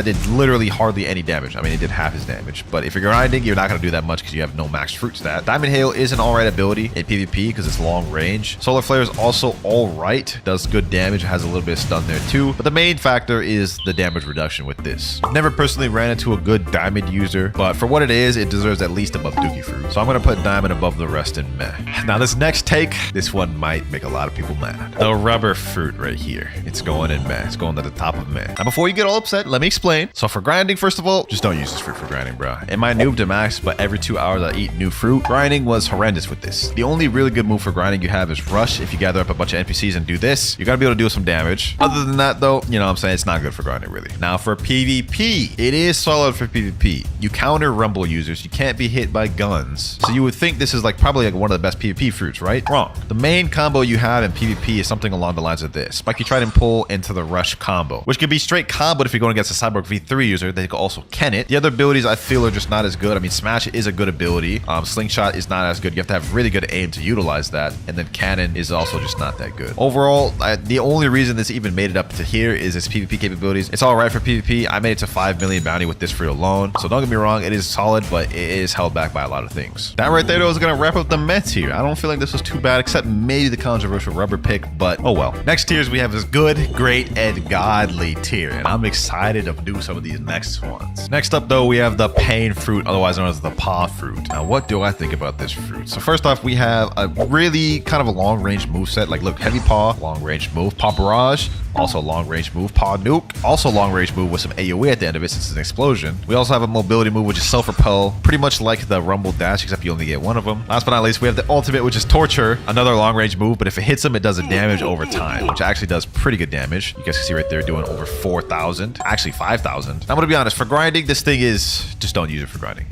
did literally hardly any damage. I mean, it did half his damage, but if you're grinding, you're not gonna do that much because you have no maxed fruit stat. Diamond hail is an alright ability in PvP because it's long range. Solar flare is also alright, does good damage, has a little bit of stun there too, but the main factor is the damage reduction with this. Never personally ran into a good diamond user, but for what it is, it deserves at least above Dookie fruit. So I'm gonna put diamond above the rest in meh. Now this next take, this one might make a lot of people mad. The rubber fruit right here. tier. It's going in meh. It's going to the top of meh. Now, before you get all upset, let me explain. So for grinding, first of all, just don't use this fruit for grinding, bro. It might noob to max, but every 2 hours I eat new fruit. Grinding was horrendous with this. The only really good move for grinding you have is rush. If you gather up a bunch of NPCs and do this, you're gonna be able to do some damage. Other than that, though, you know what I'm saying? It's not good for grinding, really. Now, for PvP, it is solid for PvP. You counter rumble users. You can't be hit by guns. So you would think this is like probably like one of the best PvP fruits, right? Wrong. The main combo you have in PvP is something along the lines of this. Spiky Trident pull into the rush combo, which could be straight comboed if you're going against a Cyborg V3 user. They could also Ken it. The other abilities I feel are just not as good. I mean, Smash is a good ability. Slingshot is not as good. You have to have really good aim to utilize that. And then Cannon is also just not that good. Overall, the only reason this even made it up to here is its PvP capabilities. It's all right for PvP. I made it to 5 million bounty with this fruit alone. So don't get me wrong, it is solid, but it is held back by a lot of things. That right there, though, is going to wrap up the Mets here. I don't feel like this was too bad, except maybe the controversial rubber pick, but oh well. Next tiers, we have this good, great, and godly tier, and I'm excited to do some of these next ones. Next up, though, we have the pain fruit, otherwise known as the paw fruit. Now, what do I think about this fruit? So first off, we have a really kind of a long-range moveset. Like, look, heavy paw, long-range move, paw barrage, also long-range move, paw nuke, also long-range move with some AoE at the end of it since it's an explosion. We also have a mobility move, which is self-repel, pretty much like the rumble dash, except you only get one of them. Last but not least, we have the ultimate, which is torture, another long-range move, but if it hits him, it does a damage over time, which actually does pretty good damage. You guys can see right there doing over 4,000, actually 5,000. I'm gonna be honest, for grinding, this thing is, just don't use it for grinding.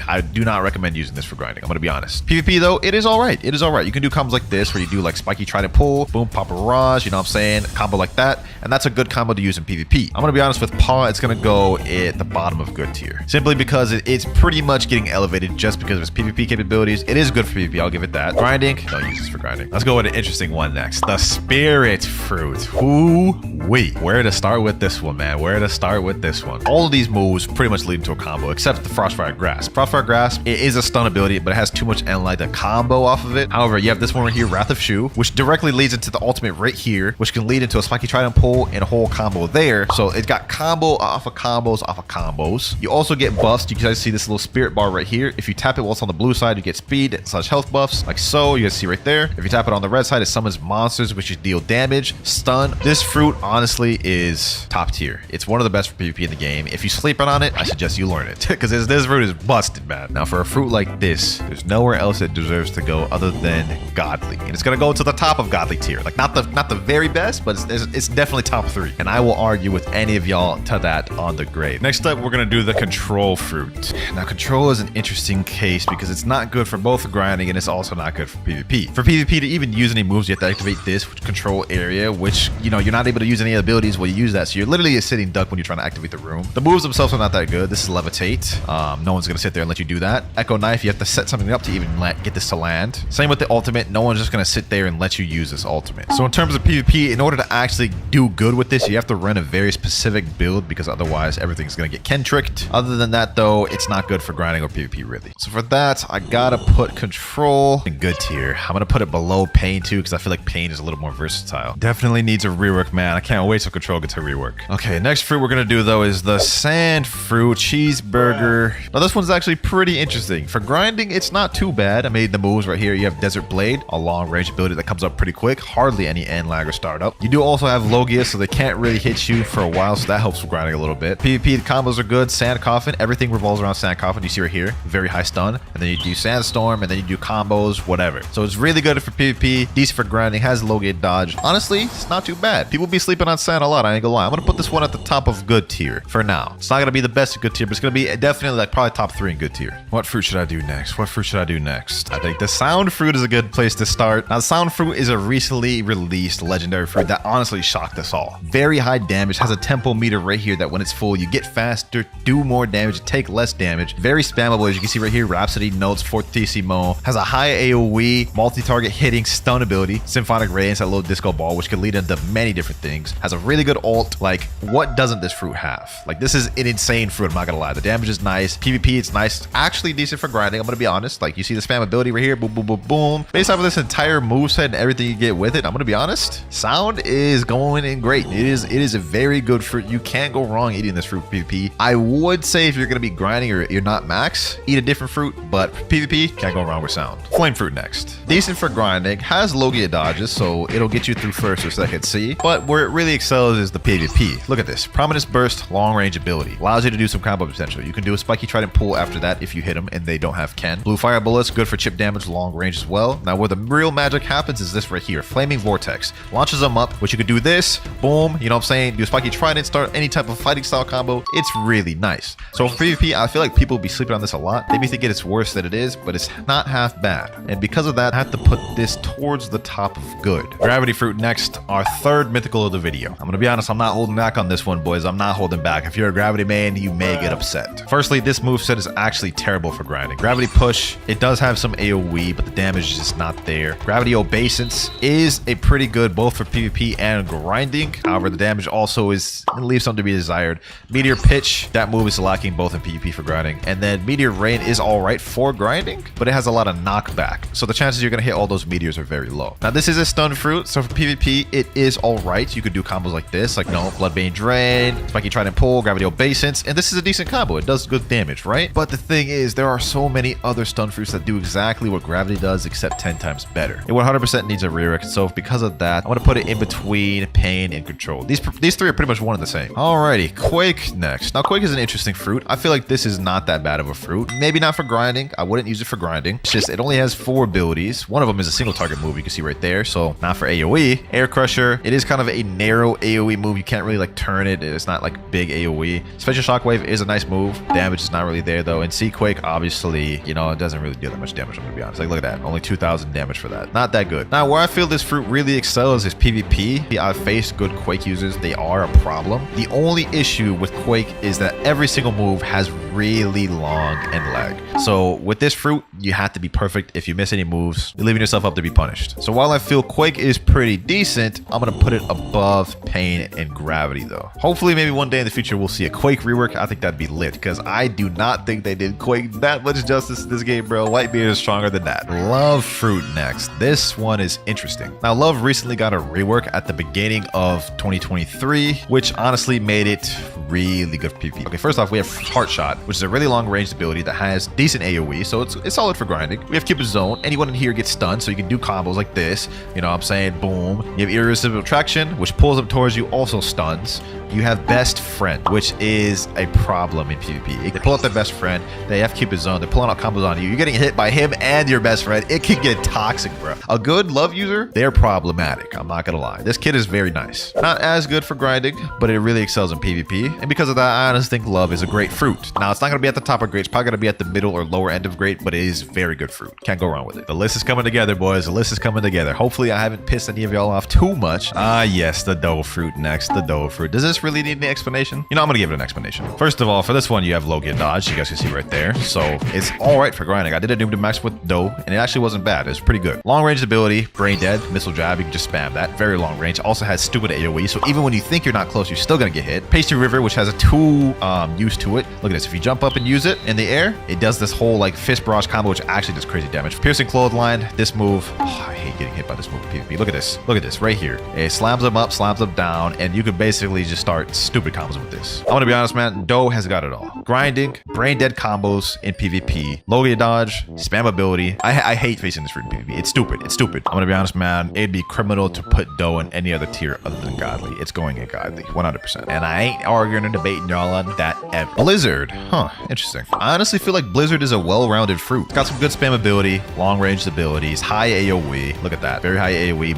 I do not recommend using this for grinding. I'm gonna be honest. PvP though, it is all right. It is all right. You can do combos like this where you do like spiky trident pull, boom, pop barrage, you know what I'm saying? A combo like that, and that's a good combo to use in PvP. I'm gonna be honest, with paw, it's gonna go at the bottom of good tier, simply because it's pretty much getting elevated just because of its PvP capabilities. It is good for PvP, I'll give it that. Grinding, don't use this for grinding. Let's go with an interesting one next. The spirit fruit. Ooh-wee. Where to start with this one, man? Where to start with this one? All of these moves pretty much lead into a combo, except the Frostfire Grasp. Frostfire Grasp, it is a stun ability, but it has too much Enlight to combo off of it. However, you have this one right here, Wrath of Shu, which directly leads into the ultimate right here, which can lead into a Spiky Trident pull and a whole combo there. So it's got combo off of combos off of combos. You also get buffs. You guys see this little spirit bar right here. If you tap it while it's on the blue side, you get speed / health buffs, like so. You guys see right there. If you tap it on the red side, it summons monsters, which deal damage, stun. This fruit honestly is top tier. It's one of the best for PvP in the game. If you sleep on it, I suggest you learn it because this fruit is busted, man. Now for a fruit like this, there's nowhere else it deserves to go other than godly, and it's gonna go to the top of godly tier. Like not the very best, but it's definitely top 3, and I will argue with any of y'all to that on the grade. Next up, we're gonna do the control fruit. Now control is an interesting case because it's not good for both grinding and it's also not good for PvP. For PvP to even use any moves, you have to activate this control area, which, you know, you're not able to use any abilities while you use that, so you're literally a sitting duck when you're trying to activate the room. The moves themselves are not that good. This is levitate. No one's gonna sit there and let you do that. Echo knife, you have to set something up to even get this to land. Same with the ultimate. No one's just gonna sit there and let you use this ultimate. So in terms of PvP, in order to actually do good with this, you have to run a very specific build because otherwise everything's gonna get Ken tricked. Other than that though, it's not good for grinding or PvP really. So for that, I gotta put control in good tier. I'm gonna put it below pain too because I feel like pain is a little more versatile. Definitely needs a rework, man. I can't wait till control gets a rework. Okay, next fruit we're gonna do though is the sand fruit cheeseburger. Now this one's actually pretty interesting. For grinding, it's not too bad. I made the moves right here. You have Desert Blade, a long range ability that comes up pretty quick. Hardly any end lag or startup. You do also have Logia, so they can't really hit you for a while, so that helps with grinding a little bit. PvP, the combos are good. Sand Coffin, everything revolves around Sand Coffin. You see right here, very high stun. And then you do Sandstorm, and then you do combos, whatever. So it's really good for PvP, decent for grinding, has Logia dodge. Honestly, it's not too bad. People be sleeping on Sand a lot, I ain't gonna lie. I'm gonna put this one at the top of good tier for now. It's not gonna be the best of good tier, but it's gonna be definitely like probably top 3 in good tier. What fruit should I do next? What fruit should I do next? I think the sound fruit is a good place to start. Now, the sound fruit is a recently released legendary fruit that honestly shocked us all. Very high damage, has a tempo meter right here that when it's full, you get faster, do more damage, take less damage. Very spammable, as you can see right here. Rhapsody notes, fortissimo, has a high AoE, multi-target hitting, stun ability, symphonic radiance, that little disco ball, which can lead into many different things. Has a really good ult. Like, what doesn't this fruit have? Like, this is an insane fruit, I'm not gonna lie. The damage is nice. PvP, it's nice. Actually decent for grinding, I'm gonna be honest. Like, you see the spam ability right here, boom, boom, boom, boom. Based off of this entire moveset and everything you get with it, I'm gonna be honest, sound is going in great. It is a very good fruit. You can't go wrong eating this fruit for PvP. I would say if you're gonna be grinding or you're not max, eat a different fruit, but for PvP, can't go wrong with sound. Flame fruit next. Decent for grinding, has Logia dodges, so it'll get you through first or second could see. But where it really excels is the PvP. Look at this. Prominence Burst, long range ability. Allows you to do some combo potential. You can do a spiky trident pull after that if you hit them and they don't have Ken. Blue fire bullets, good for chip damage, long range as well. Now where the real magic happens is this right here. Flaming Vortex. Launches them up, which you could do this, boom, you know what I'm saying? Do a spiky trident, start any type of fighting style combo. It's really nice. So for PvP, I feel like people will be sleeping on this a lot. They may think it's worse than it is, but it's not half bad. And because of that, I have to put this towards the top of good. Gravity Fruit next, our third mythical of the video. I'm gonna be honest, I'm not holding back on this one, boys. I'm not holding back. If you're a gravity main, you may get upset. Firstly, this moveset is actually terrible for grinding. Gravity Push, it does have some AoE, but the damage is just not there. Gravity Obeisance is a pretty good both for PvP and grinding. However, the damage also leaves something to be desired. Meteor Pitch, that move is lacking both in PvP for grinding. And then Meteor Rain is alright for grinding, but it has a lot of knockback. So the chances you're gonna hit all those meteors are very low. Now this is a stun fruit, so for PvP, it is alright. You could do combos like this, like Bloodbane Drain, Spiky Trident Pull, Gravity Obeisance, and this is a decent combo. It does good damage, right? But the thing is, there are so many other stun fruits that do exactly what Gravity does, except 10 times better. It 100% needs a rework, so because of that, I'm gonna put it in between Pain and Control. These three are pretty much one and the same. Alrighty, Quake next. Now Quake is an interesting fruit. I feel like this is not that bad of a fruit. Maybe not for grinding. I wouldn't use it for grinding. It's just, it only has 4 abilities. One of them is a single target move, you can see right there, so not for AoE. Air Crusher, it is kind of a narrow AoE move. You can't really like turn it. It's not like big AoE. Special Shockwave is a nice move. Damage is not really there though. And Sea Quake, obviously, you know, it doesn't really do that much damage, I'm gonna be honest. Like, look at that. Only 2,000 damage for that. Not that good. Now, where I feel this fruit really excels is PvP. I've faced good Quake users. They are a problem. The only issue with Quake is that every single move has really long end lag. So with this fruit, you have to be perfect. If you miss any moves, you're leaving yourself up to be punished. So while I feel Quake is pretty decent, I'm gonna put it above Pain and Gravity though. Hopefully maybe one day in the future we'll see a Quake rework. I think that'd be lit because I do not think they did Quake that much justice in this game, bro. Whitebeard is stronger than that. Love Fruit next. This one is interesting. Now Love recently got a rework at the beginning of 2023, which honestly made it really good for PvP. Okay, first off, we have Heart Shot, which is a really long range ability that has decent AoE, so it's solid for grinding. We have Cupid Zone. Anyone in here gets stunned, so you can do combos like this. You know what I'm saying? Boom. You have Irresistible Attraction, which pulls them towards you, also stuns. You have Best Friend, which is a problem in PvP. They pull out their best friend, they have Cupid Zone, they're pulling out combos on you. You're getting hit by him and your best friend. It can get toxic, bro. A good Love user, they're problematic. I'm not gonna lie. This kid is very nice. Not as good for grinding, but it really excels in PvP. And because of that, I honestly think Love is a great fruit. Now, it's not gonna be at the top of great. It's probably gonna be at the middle or lower end of great, but it is very good fruit. Can't go wrong with it. The list is coming together, boys. The list is coming together. Hopefully, I haven't pissed any of y'all off too much. Yes, the Doe Fruit next. The Doe Fruit. Does this really need an explanation? You know, I'm gonna give it an explanation. First of all, for this one, you have Logia Dodge. You guys can see right there. So it's all right for grinding. I did a Doom to Max with Doe, and it actually wasn't bad. It was pretty good. Long range ability, Brain Dead, Missile Jab. You can just spam that. Very long range. Also has stupid AoE. So even when you think you're not close, you're still gonna get hit. Pasty River, which has a 2 use to it. Look at this. If you jump up and use it in the air, it does this whole like fist barrage combo, which actually does crazy damage. Piercing Clothesline. This move. Oh, I hate getting hit by this move in PvP. Look at this. Look at this right here. It slams them up, slams them down, and you can basically just start stupid combos with this. I'm gonna be honest, man. Doe has got it all. Grinding, brain dead combos in PvP, Logia Dodge, spam ability. I hate facing this fruit in PvP. It's stupid. It's stupid. I'm gonna be honest, man. It'd be criminal to put Doe in any other tier other than Godly. It's going in Godly, 100%. And I ain't arguing or debating y'all on that ever. Blizzard. Huh. Interesting. I honestly feel like Blizzard is a well-rounded fruit. It's got some good spam ability, long-range abilities, high AoE. Look at that. Very high AoE.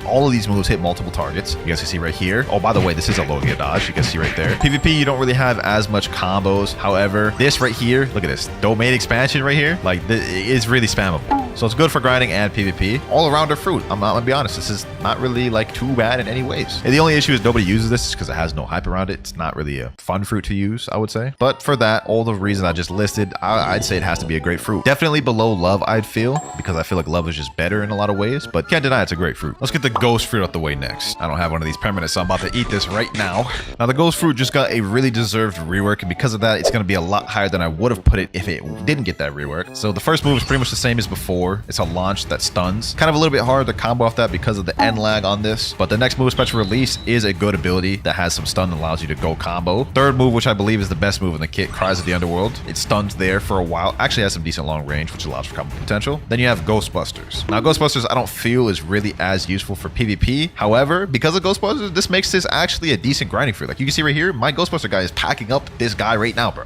All of these moves hit multiple targets. You guys can see right here. Oh, by the way, this is a Logia Dodge. You can see right there. PvP, you don't really have as much combos. However, this right here, look at this. Domain expansion right here. Like, it is really spammable. So it's good for grinding and PvP. All-arounder fruit. I'm gonna be honest. This is not really like too bad in any ways. And the only issue is nobody uses this because it has no hype around it. It's not really a fun fruit to use, I would say. But for that, all the reasons I just listed, I'd say it has to be a great fruit. Definitely below Love, I'd feel, because I feel like Love is just better in a lot of ways. But can't deny it's a great fruit. Let's get the Ghost Fruit out the way next. I don't have one of these permanents, so I'm about to eat this right now. Now, the Ghost Fruit just got a really deserved rework, and because of that, it's going to be a lot higher than I would have put it if it didn't get that rework. So the first move is pretty much the same as before. meteor. It's a launch that stuns. Kind of a little bit hard to combo off that because of the end lag on this. But the next move, special release, is a good ability that has some stun and allows you to go combo. Third move, which I believe is the best move in the kit, Cries of the Underworld. It stuns there for a while. Actually has some decent long range, which allows for combo potential. Then you have Ghostbusters. Now, Ghostbusters I don't feel is really as useful for PvP. However, because of Ghostbusters, this makes this actually a decent grinding fruit. Like you can see right here, my Ghostbuster guy is packing up this guy right now, bro.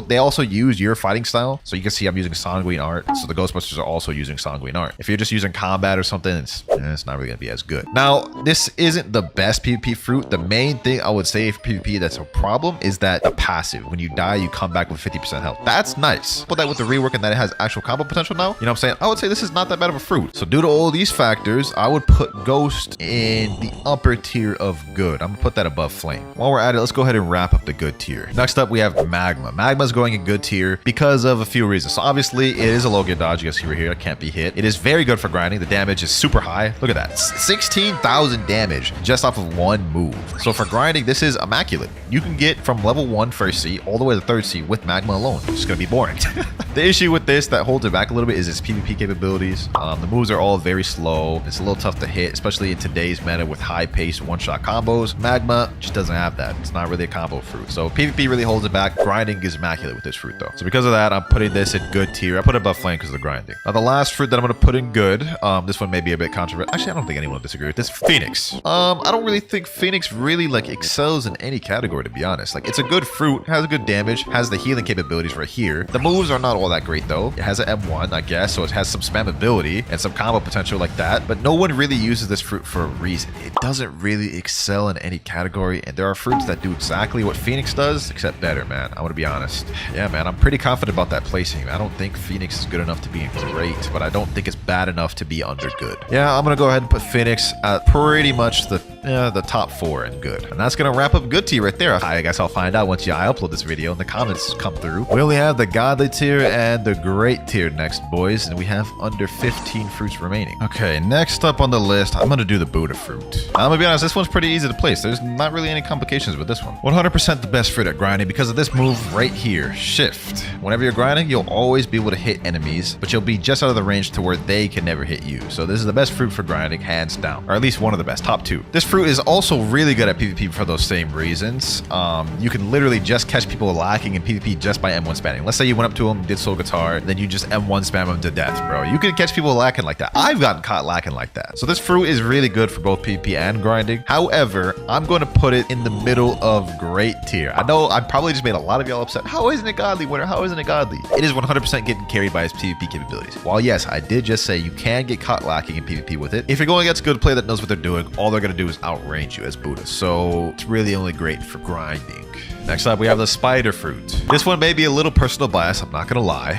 They also use your fighting style. So you can see I'm using Sanguine Art. So the Ghostbusters are also using Sanguine Art. If you're just using combat or something, it's not really gonna be as good. Now, this isn't the best PvP fruit. The main thing I would say for PvP that's a problem is that the passive. When you die, you come back with 50% health. That's nice. Put that with the rework and that it has actual combo potential now. You know what I'm saying? I would say this is not that bad of a fruit. So due to all these factors, I would put Ghost in the upper tier of good. I'm gonna put that above Flame. While we're at it, let's go ahead and wrap up the good tier. Next up, we have Magma. Magma's going in good tier because of a few reasons. So obviously, it is a low get dodge. You guys see right here, it can't be hit. It is very good for grinding. The damage is super high. Look at that. 16,000 damage just off of one move. So for grinding, this is immaculate. You can get from level 1 first C all the way to third C with Magma alone. It's just gonna be boring. The issue with this that holds it back a little bit is its PvP capabilities. The moves are all very slow. It's a little tough to hit, especially in today's meta with high-paced one-shot combos. Magma just doesn't have that. It's not really a combo fruit. So PvP really holds it back. Grinding is immaculate with this fruit though. So because of that, I'm putting this in good tier. I put it above Flame because of the grinding. Now the last fruit that I'm going to put in good, this one may be a bit controversial. Actually, I don't think anyone will disagree with this. Phoenix. I don't really think Phoenix really like excels in any category, to be honest. Like it's a good fruit, has good damage, has the healing capabilities right here. The moves are not all that great though. It has an M1, I guess, so it has some spammability and some combo potential like that. But no one really uses this fruit for a reason. It doesn't really excel in any category, and there are fruits that do exactly what Phoenix does, except better, man. I want to be honest. Yeah, man, I'm pretty confident about that placing. I don't think Phoenix is good enough to be great, but I don't think it's bad enough to be under good. Yeah, I'm gonna go ahead and put Phoenix at pretty much the top 4 in good. And that's gonna wrap up good tier right there. I guess I'll find out once I upload this video and the comments come through. We only have the godly tier and the great tier next, boys, and we have under 15 fruits remaining. Okay, next up on the list, I'm gonna do the Buddha fruit. I'm gonna be honest, this one's pretty easy to place. There's not really any complications with this one. 100% the best fruit at grinding because of this move right here, shift. Whenever you're grinding, you'll always be able to hit enemies, but you'll be just out of the range to where they can never hit you. So this is the best fruit for grinding, hands down, or at least one of the best, top 2. This fruit is also really good at PvP for those same reasons. You can literally just catch people lacking in PvP just by M1 spamming. Let's say you went up to them, did soul guitar, then you just M1 spam them to death, bro. You can catch people lacking like that. I've gotten caught lacking like that. So this fruit is really good for both PvP and grinding. However, I'm going to put it in the middle of great tier. I know I probably just made a lot of y'all upset. How isn't it godly, Winter? How isn't it godly? It is 100% getting carried by its PvP capabilities. While yes, I did just say you can get caught lacking in PvP with it. If you're going against a good player that knows what they're doing, all they're going to do is outrange you as Buddha. So it's really only great for grinding. Next up, we have the spider fruit. This one may be a little personal bias, I'm not gonna lie.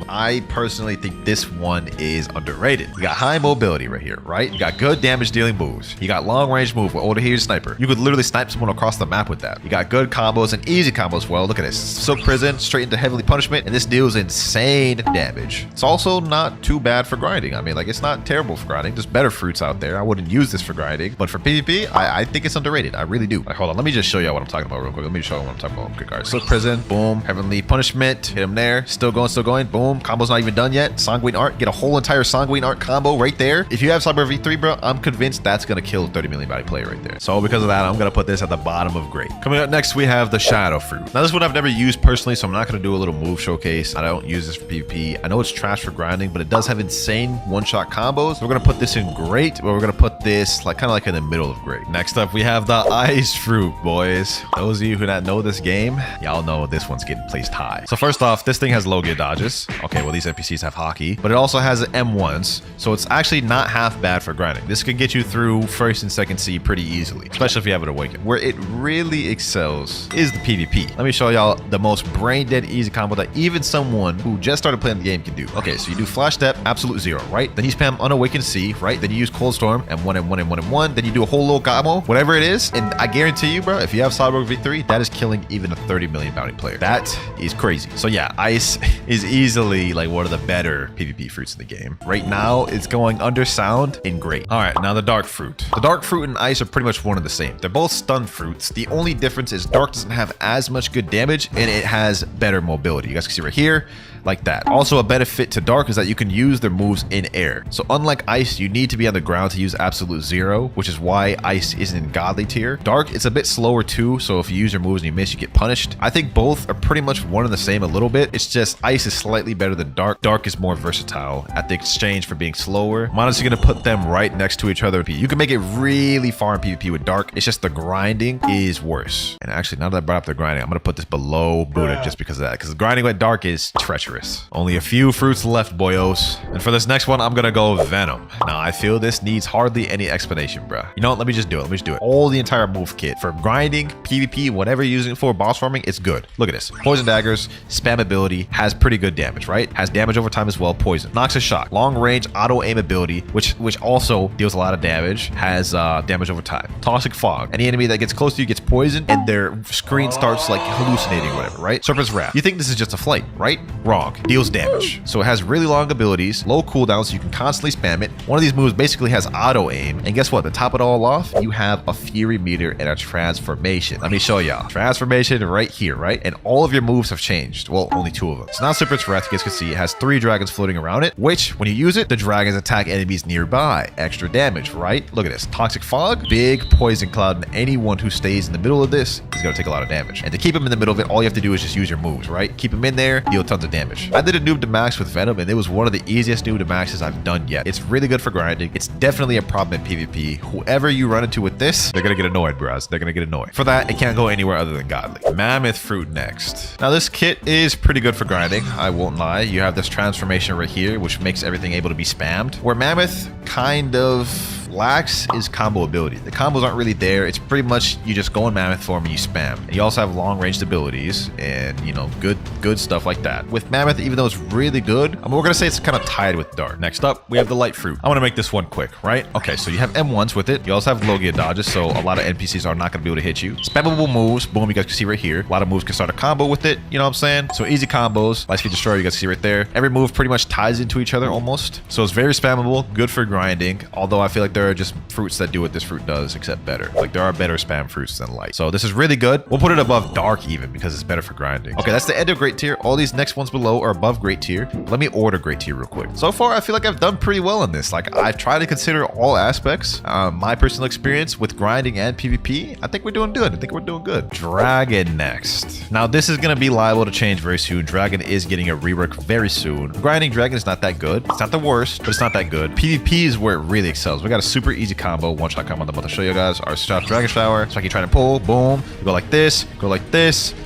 I personally think this one is underrated. You got high mobility right here, right? You got good damage dealing moves. You got long range move with older here sniper. You could literally snipe someone across the map with that. You got good combos and easy combos. Well, look at this. Silk Prison, straight into Heavenly Punishment, and this deals insane damage. It's also not too bad for grinding. I mean, like, it's not terrible for grinding. There's better fruits out there. I wouldn't use this for grinding, but for PvP, I think it's underrated. I really do. Like, hold on, let me just show you what I'm talking about real quick. Let me show you what I'm talking about. Okay, guys. Silk Prison, boom. Heavenly Punishment, hit him there. Still going, boom. Combo's not even done yet. Sanguine Art, get a whole entire Sanguine Art combo right there. If you have Cyber V3, bro, I'm convinced that's gonna kill 30 million body player right there. So because of that, I'm gonna put this at the bottom of great. Coming up next, we have the Shadow Fruit. Now this one I've never used personally, so I'm not gonna do a little move showcase. I don't use this for PvP. I know it's trash for grinding, but it does have insane one-shot combos. We're gonna put this in great, but we're gonna put this like kind of like in the middle of great. Next up, we have the Ice Fruit, boys. Those of you who not know this game, y'all know this one's getting placed high. So first off, this thing has low gear dodges. Okay, well these NPCs have hockey, but it also has M1s, so it's actually not half bad for grinding. This can get you through first and second C pretty easily, especially if you have it awakened. Where it really excels is the PvP. Let me show y'all the most brain dead easy combo that even someone who just started playing the game can do. Okay, so you do Flash Step, absolute 0, right? Then you spam Unawakened C, right? Then you use Cold Storm, M1, M1, M1, M1. Then you do a whole little combo, whatever it is. And I guarantee you, bro, if you have Cyborg V3, that is killing even a 30 million bounty player. That is crazy. So yeah, Ice is easily like one of the better PvP fruits in the game. Right now, it's going under sound and great. All right, now the Dark Fruit. The Dark Fruit and Ice are pretty much one and the same. They're both stun fruits. The only difference is Dark doesn't have as much good damage and it has better mobility. You guys can see right here, like that. Also, a benefit to Dark is that you can use their moves in air. So unlike Ice, you need to be on the ground to use absolute zero, which is why Ice isn't in godly tier. Dark, it's a bit slower too, so if you use your moves and you miss, you get punished. I think both are pretty much one and the same a little bit. It's just Ice is slightly better than Dark. Dark is more versatile at the exchange for being slower. I'm honestly gonna put them right next to each other. You can make it really far in PvP with Dark. It's just the grinding is worse. And actually, now that I brought up the grinding, I'm gonna put this below Buddha just because of that, because grinding with Dark is treacherous. Only a few fruits left, boyos. And for this next one, I'm gonna go Venom. Now, I feel this needs hardly any explanation, bruh. You know what? Let me just do it. Let me just do it. All the entire move kit for grinding, PvP, whatever you're using it for, boss farming, it's good. Look at this. Poison daggers, spam ability, has pretty good damage, right? Has damage over time as well. Poison. Noxious shock. Long range auto aim ability, which also deals a lot of damage. Has damage over time. Toxic fog. Any enemy that gets close to you gets poisoned and their screen starts like hallucinating or whatever, right? Serpent's Wrath. You think this is just a flight, right? Wrong. Deals damage. So it has really long abilities, low cooldown, so you can constantly spam it. One of these moves basically has auto aim. And guess what? To top it all off, you have a Fury Meteor and a Transformation. Let me show y'all. Transformation right here, right? And all of your moves have changed. Well, only 2 of them. So now Serpent's Wrath, you guys can see, it has 3 dragons floating around it, which when you use it, the dragons attack enemies nearby. Extra damage, right? Look at this. Toxic fog, big poison cloud, and anyone who stays in the middle of this is going to take a lot of damage. And to keep him in the middle of it, all you have to do is just use your moves, right? Keep him in there, deal tons of damage. I did a noob to max with Venom, and it was one of the easiest noob to maxes I've done yet. It's really good for grinding. It's definitely a problem in PvP. Whoever you run into with this, they're going to get annoyed, bros. They're going to get annoyed. For that, it can't go anywhere other than godly. Mammoth fruit next. Now, this kit is pretty good for grinding. I won't lie. You have this transformation right here, which makes everything able to be spammed. Where Mammoth kind of lacks is combo ability. The combos aren't really there. It's pretty much you just go in Mammoth form and you spam. And you also have long ranged abilities and, you know, good stuff like that. With Mammoth, even though it's really good, I mean, we're gonna say it's kind of tied with Dark. Next up, we have the light fruit. I want to make this one quick, right? Okay, so you have M1s with it. You also have Logia dodges, so a lot of NPCs are not gonna be able to hit you. Spammable moves, boom, you guys can see right here. A lot of moves can start a combo with it, you know what I'm saying? So easy combos. Light Speed Destroyer, you guys can see right there. Every move pretty much ties into each other almost. So it's very spammable, good for grinding, although I feel like there are just fruits that do what this fruit does, except better. Like, there are better spam fruits than light. So this is really good. We'll put it above Dark even because it's better for grinding. Okay, that's the end of Great Tier. All these next ones below are above Great Tier. Let me order Great Tier real quick. So far, I feel like I've done pretty well in this. Like, I've tried to consider all aspects. My personal experience with grinding and PvP, I think we're doing good. I think we're doing good. Dragon next. Now, this is going to be liable to change very soon. Dragon is getting a rework very soon. Grinding Dragon is not that good. It's not the worst, but it's not that good. PvP is where it really excels. We got a super easy combo, one-shot combo I'm about to show you guys. Our Dragon Shower. So like you try to pull, boom. You go like this,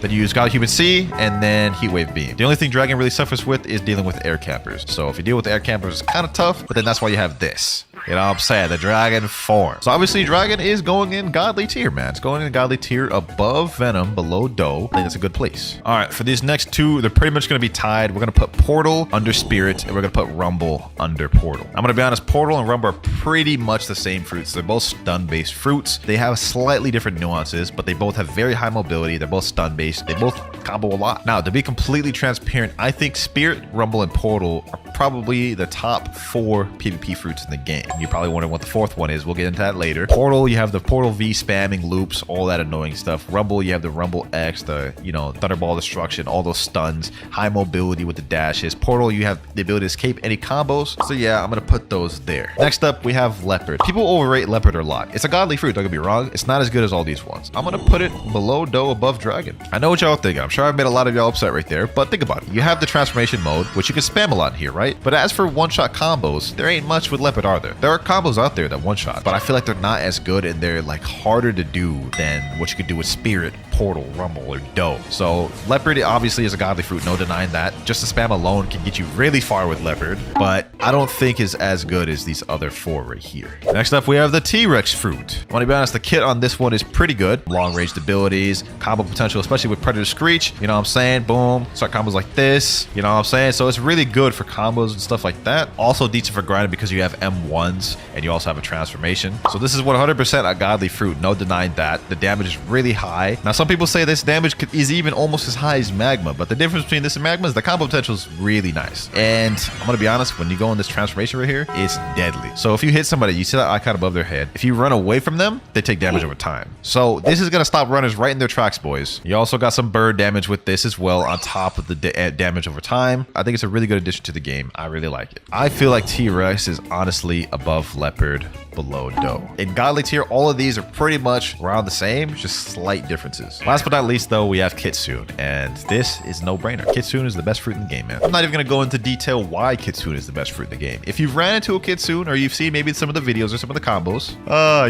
then you use God Human C, and then Heat Wave Beam. The only thing Dragon really suffers with is dealing with air campers. So if you deal with air campers, it's kind of tough, but then that's why you have this. You know what I'm saying? The Dragon form. So obviously Dragon is going in godly tier, man. It's going in godly tier above Venom, below Doe. I think that's a good place. All right, for these next two, they're pretty much going to be tied. We're going to put Portal under Spirit, and we're going to put Rumble under Portal. I'm going to be honest, Portal and Rumble are pretty much the same fruits. They're both stun-based fruits. They have slightly different nuances, but they both have very high mobility. They're both stun-based. They both combo a lot. Now, to be completely transparent, I think Spirit, Rumble, and Portal are probably the top 4 PvP fruits in the game. You probably wondering what the 4th one is. We'll get into that later. Portal, you have the Portal V spamming loops, all that annoying stuff. Rumble, you have the Rumble X, the, you know, Thunderball Destruction, all those stuns, high mobility with the dashes. Portal, you have the ability to escape any combos. So yeah, I'm gonna put those there. Next up, we have Leopard. People overrate Leopard a lot. It's a godly fruit, don't get me wrong. It's not as good as all these ones. I'm gonna put it below Doe, above Dragon. I know what y'all thinking. I'm sure I've made a lot of y'all upset right there, but think about it. You have the transformation mode, which you can spam a lot here, right? But as for one-shot combos, there ain't much with Leopard, are there? There are combos out there that one-shot, but I feel like they're not as good and they're like harder to do than what you could do with Spirit, Portal, Rumble, or Doe. So Leopard obviously is a godly fruit, no denying that. Just the spam alone can get you really far with Leopard, but I don't think is as good as these other 4 right here. Next up, we have the T-Rex fruit. I want to be honest, the kit on this one is pretty good. Long-ranged abilities, combo potential, especially with Predator Screech. You know what I'm saying? Boom. Start combos like this. You know what I'm saying? So it's really good for combos and stuff like that. Also decent for grinding because you have M1s runs, and you also have a transformation. So this is 100% a godly fruit, no denying that. The damage is really high. Now, some people say this damage is even almost as high as Magma, but the difference between this and Magma is the combo potential is really nice. And I'm gonna be honest, when you go in this transformation right here, it's deadly. So if you hit somebody, you see that icon above their head. If you run away from them, they take damage over time. So this is gonna stop runners right in their tracks, boys. You also got some bird damage with this as well on top of the damage over time. I think it's a really good addition to the game. I really like it. I feel like T-Rex is honestly above Leopard, below Doe. In godly tier, all of these are pretty much around the same, just slight differences. Last but not least though, we have Kitsune, and this is no brainer. Kitsune is the best fruit in the game, man. I'm not even gonna go into detail why Kitsune is the best fruit in the game. If you've ran into a Kitsune or you've seen maybe some of the videos or some of the combos,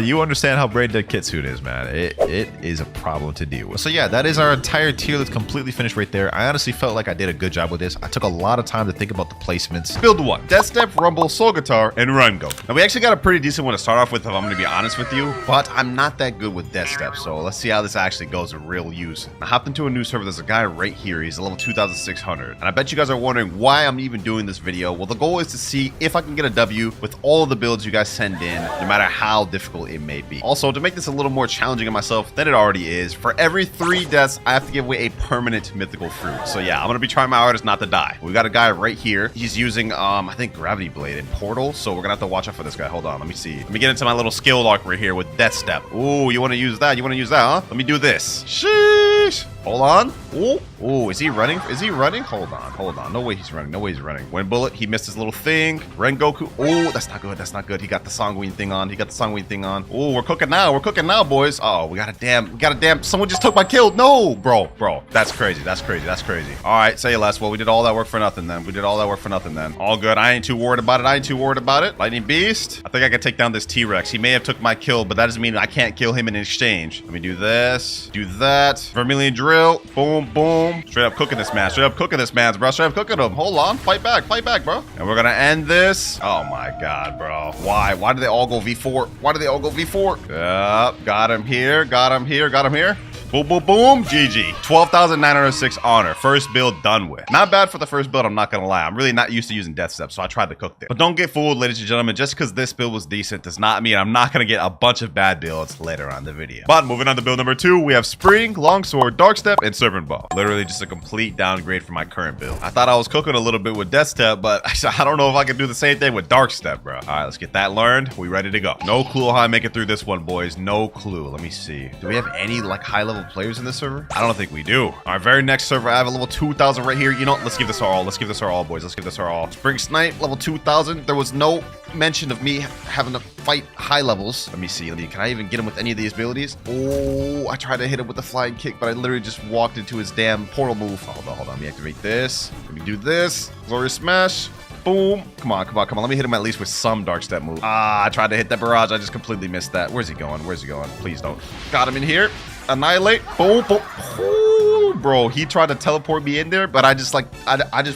you understand how brain dead Kitsune is, man. It is a problem to deal with. So yeah, that is our entire tier list completely finished right there. I honestly felt like I did a good job with this. I took a lot of time to think about the placements. Build 1, Death Step, Rumble, Soul Guitar, and Run Go. Now we actually got a pretty decent one to start off with, if I'm gonna be honest with you, but I'm not that good with Death Step, so let's see how this actually goes in real use. I hopped into a new server. There's a guy right here. He's a level 2600, and I bet you guys are wondering why I'm even doing this video. Well, the goal is to see if I can get a W with all of the builds you guys send in, no matter how difficult it may be. Also, to make this a little more challenging on myself than it already is, for every 3 deaths, I have to give away a permanent mythical fruit. So yeah, I'm gonna be trying my hardest not to die. We got a guy right here. He's using, I think Gravity Blade and Portal, so we're gonna have to watch out for this guy. Hold on, let me see. Let me get into my little skill log right here with Death Step. Ooh, you wanna use that? You wanna use that, huh? Let me do this. Sheesh. Hold on. Ooh. Ooh, is he running? Is he running? Hold on. Hold on. No way he's running. No way he's running. Wind Bullet. He missed his little thing. Rengoku. Oh, that's not good. That's not good. He got the Songwing thing on. He got the Songwing thing on. Oh, we're cooking now. We're cooking now, boys. Oh, we got a damn. Someone just took my kill. No, bro. That's crazy. That's crazy. That's crazy. All right, say less. Well, we did all that work for nothing then. We did all that work for nothing then. All good. I ain't too worried about it. I ain't too worried about it. Lightning Beast. I think I can take down this T-Rex. He may have took my kill, but that doesn't mean I can't kill him in exchange. Let me do this. Do that. Vermilion Drill. Boom, boom. Straight up cooking this man. Straight up cooking this man, bro. Straight up cooking him. Hold on. Fight back, bro. And we're gonna end this. Oh my god, bro. Why? Why do they all go V4? Why do they all go V4? Yep. Got him here. Got him here. Got him here. Boom, boom, boom. GG. 12,906 honor. First build done with. Not bad for the first build, I'm not gonna lie. I'm really not used to using Death Step, so I tried to cook there. But don't get fooled, ladies and gentlemen. Just because this build was decent does not mean I'm not gonna get a bunch of bad builds later on in the video. But moving on to build number 2, we have Spring, Longsword, Dark Step, and Serpent Ball. Literally just a complete downgrade from my current build. I thought I was cooking a little bit with Death Step, but I don't know if I can do the same thing with Dark Step, bro. All right, let's get that learned. We ready to go. No clue how I make it through this one, boys. No clue. Let me see. Do we have any like high-level players in this server? I don't think we do. Our very next server, I have a level 2000 right here. You know, let's give this our all. Let's give this our all, boys. Let's give this our all. Spring Snipe, level 2000. There was no mention of me having to fight high levels. Let me see. Can I even get him with any of these abilities? Oh, I tried to hit him with the flying kick, but I literally just walked into his damn portal move. Hold on. Let me activate this. Let me do this. Glorious Smash. Boom. Come on. Let me hit him at least with some Dark Step move. I tried to hit that barrage. I just completely missed that. Where's he going? Please don't. Got him in here. Annihilate. Boom, boom. Ooh, bro, he tried to teleport me in there, but I just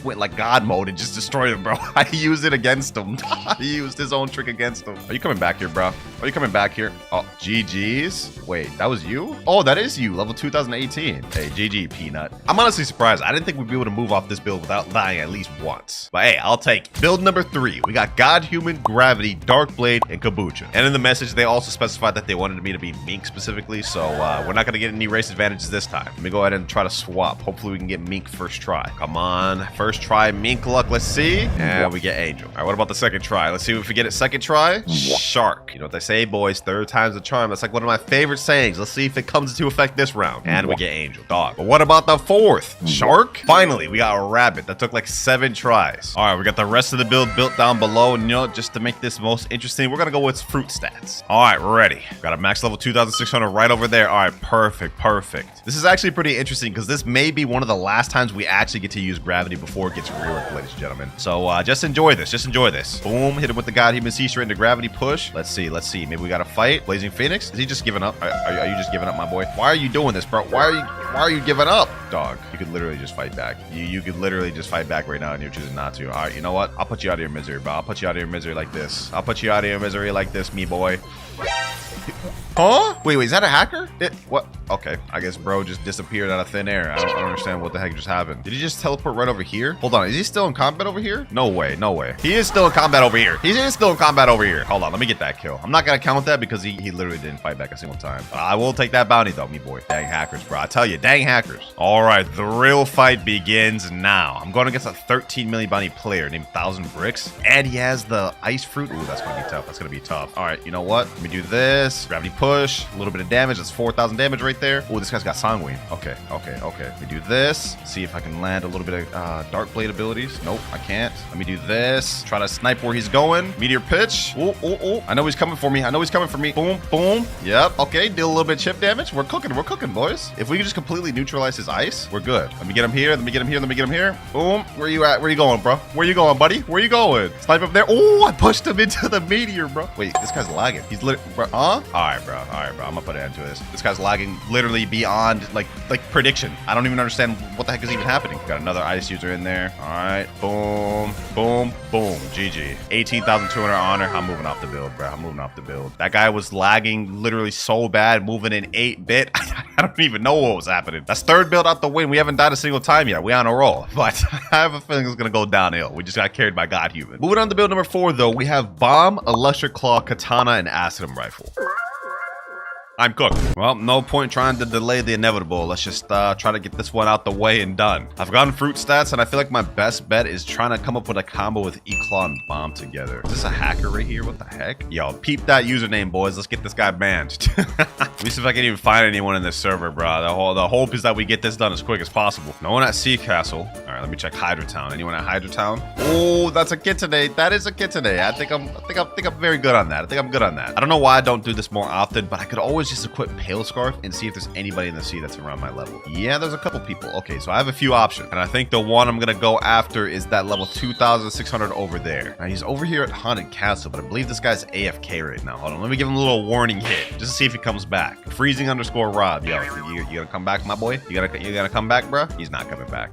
went like God mode and just destroyed him, bro. I used it against him. He used his own trick against him. Are you coming back here, bro? Are you coming back here? Oh, GG's. Wait, that was you? Oh, that is you. Level 2018. Hey, GG, Peanut. I'm honestly surprised. I didn't think we'd be able to move off this build without dying at least once. But hey, I'll take it. Build number 3. We got God, Human, Gravity, Dark Blade, and Kabucha. And in the message, they also specified that they wanted me to be Mink specifically, so we're not gonna get any race advantages this time. Let me go ahead and try to swap. Hopefully we can get Mink first try. Come on, first try Mink luck. Let's see. And we get Angel. All right, what about the second try? Let's see if we get it second try. Shark. You know what they say, boys? Third time's a charm. That's like one of my favorite sayings. Let's see if it comes into effect this round. And we get Angel. Dog. But what about the fourth? Shark? Finally, we got a rabbit. That took like 7 tries. All right, we got the rest of the build built down below. And you know, just to make this most interesting, we're gonna go with fruit stats. All right, we're ready. Got a max level 2600 right over there. All right, perfect. This is actually pretty interesting because this may be one of the last times we actually get to use gravity before it gets reworked, ladies and gentlemen. So just enjoy this. Boom, hit him with the God Human Sea straight into gravity push. Let's see. Maybe we got to fight. Blazing Phoenix. Is he just giving up? Are you just giving up, my boy? Why are you doing this, bro? Why are you giving up? Dog, you could literally just fight back. You could literally just fight back right now and you're choosing not to. All right, you know what? I'll put you out of your misery, bro. I'll put you out of your misery like this. I'll put you out of your misery like this, me boy. Huh? Wait, is that a hacker? What? Okay, I guess bro just disappeared out of thin air. I don't understand what the heck just happened. Did he just teleport right over here? Hold on, is he still in combat over here? No way, no way. He is still in combat over here. He is still in combat over here. Hold on, let me get that kill. I'm not gonna count that because he literally didn't fight back a single time. I will take that bounty though, me boy. Dang hackers, bro. I tell you, dang hackers. All right, the real fight begins now. I'm going against a 13 million bounty player named 1,000 Bricks, and he has the ice fruit. Ooh, that's gonna be tough. That's gonna be tough. All right, you know what? Let me do this. Gravity push. A little bit of damage. That's 4,000 damage right there. Oh, this guy's got Sanguine. Okay. Let me do this. See if I can land a little bit of Dark Blade abilities. Nope, I can't. Let me do this. Try to snipe where he's going. Meteor pitch. Oh. I know he's coming for me. Boom, boom. Yep. Okay, deal a little bit of chip damage. We're cooking, boys. If we can just completely neutralize his ice, we're good. Let me get him here. Let me get him here. Boom. Where you at? Where you going, bro? Where you going, buddy? Where you going? Snipe up there. Oh, I pushed him into the meteor, bro. Wait, this guy's lagging. He's literally, bro. Huh? All right, bro. I'm gonna put an end to this. This guy's lagging literally beyond like prediction. I don't even understand what the heck is even happening. Got another ice user in there. All right, boom, boom, boom. GG. 18,200 honor. I'm moving off the build, bro. I'm moving off the build. That guy was lagging literally so bad, moving in 8-bit. I don't even know what was happening. That's third build out the win. We haven't died a single time yet. We on a roll, but I have a feeling it's gonna go downhill. We just got carried by God human. Moving on to build number 4 though, we have bomb, electric claw, katana, and acidum rifle. I'm cooked. Well, no point trying to delay the inevitable. Let's just try to get this one out the way and done. I've gotten fruit stats, and I feel like my best bet is trying to come up with a combo with E-Claw and Bomb together. Is this a hacker right here? What the heck? Yo, peep that username, boys. Let's get this guy banned. Let me see if I can even find anyone in this server, bro. The hope is that we get this done as quick as possible. No one at Sea Castle. All right, let me check Hydra Town. Anyone at Hydra Town? Oh, that's a Kitsune. That is a Kitsune. I think I'm very good on that. I think I'm good on that. I don't know why I don't do this more often, but I could always just equip Pale Scarf and see if there's anybody in the sea that's around my level. Yeah, there's a couple people. Okay, so I have a few options, and I think the one I'm gonna go after is that level 2,600 over there. Now he's over here at Haunted Castle, but I believe this guy's AFK right now. Hold on, let me give him a little warning hit just to see if he comes back. Freezing underscore Rob. Yo, you gonna come back, my boy? You gonna come back, bro? He's not coming back.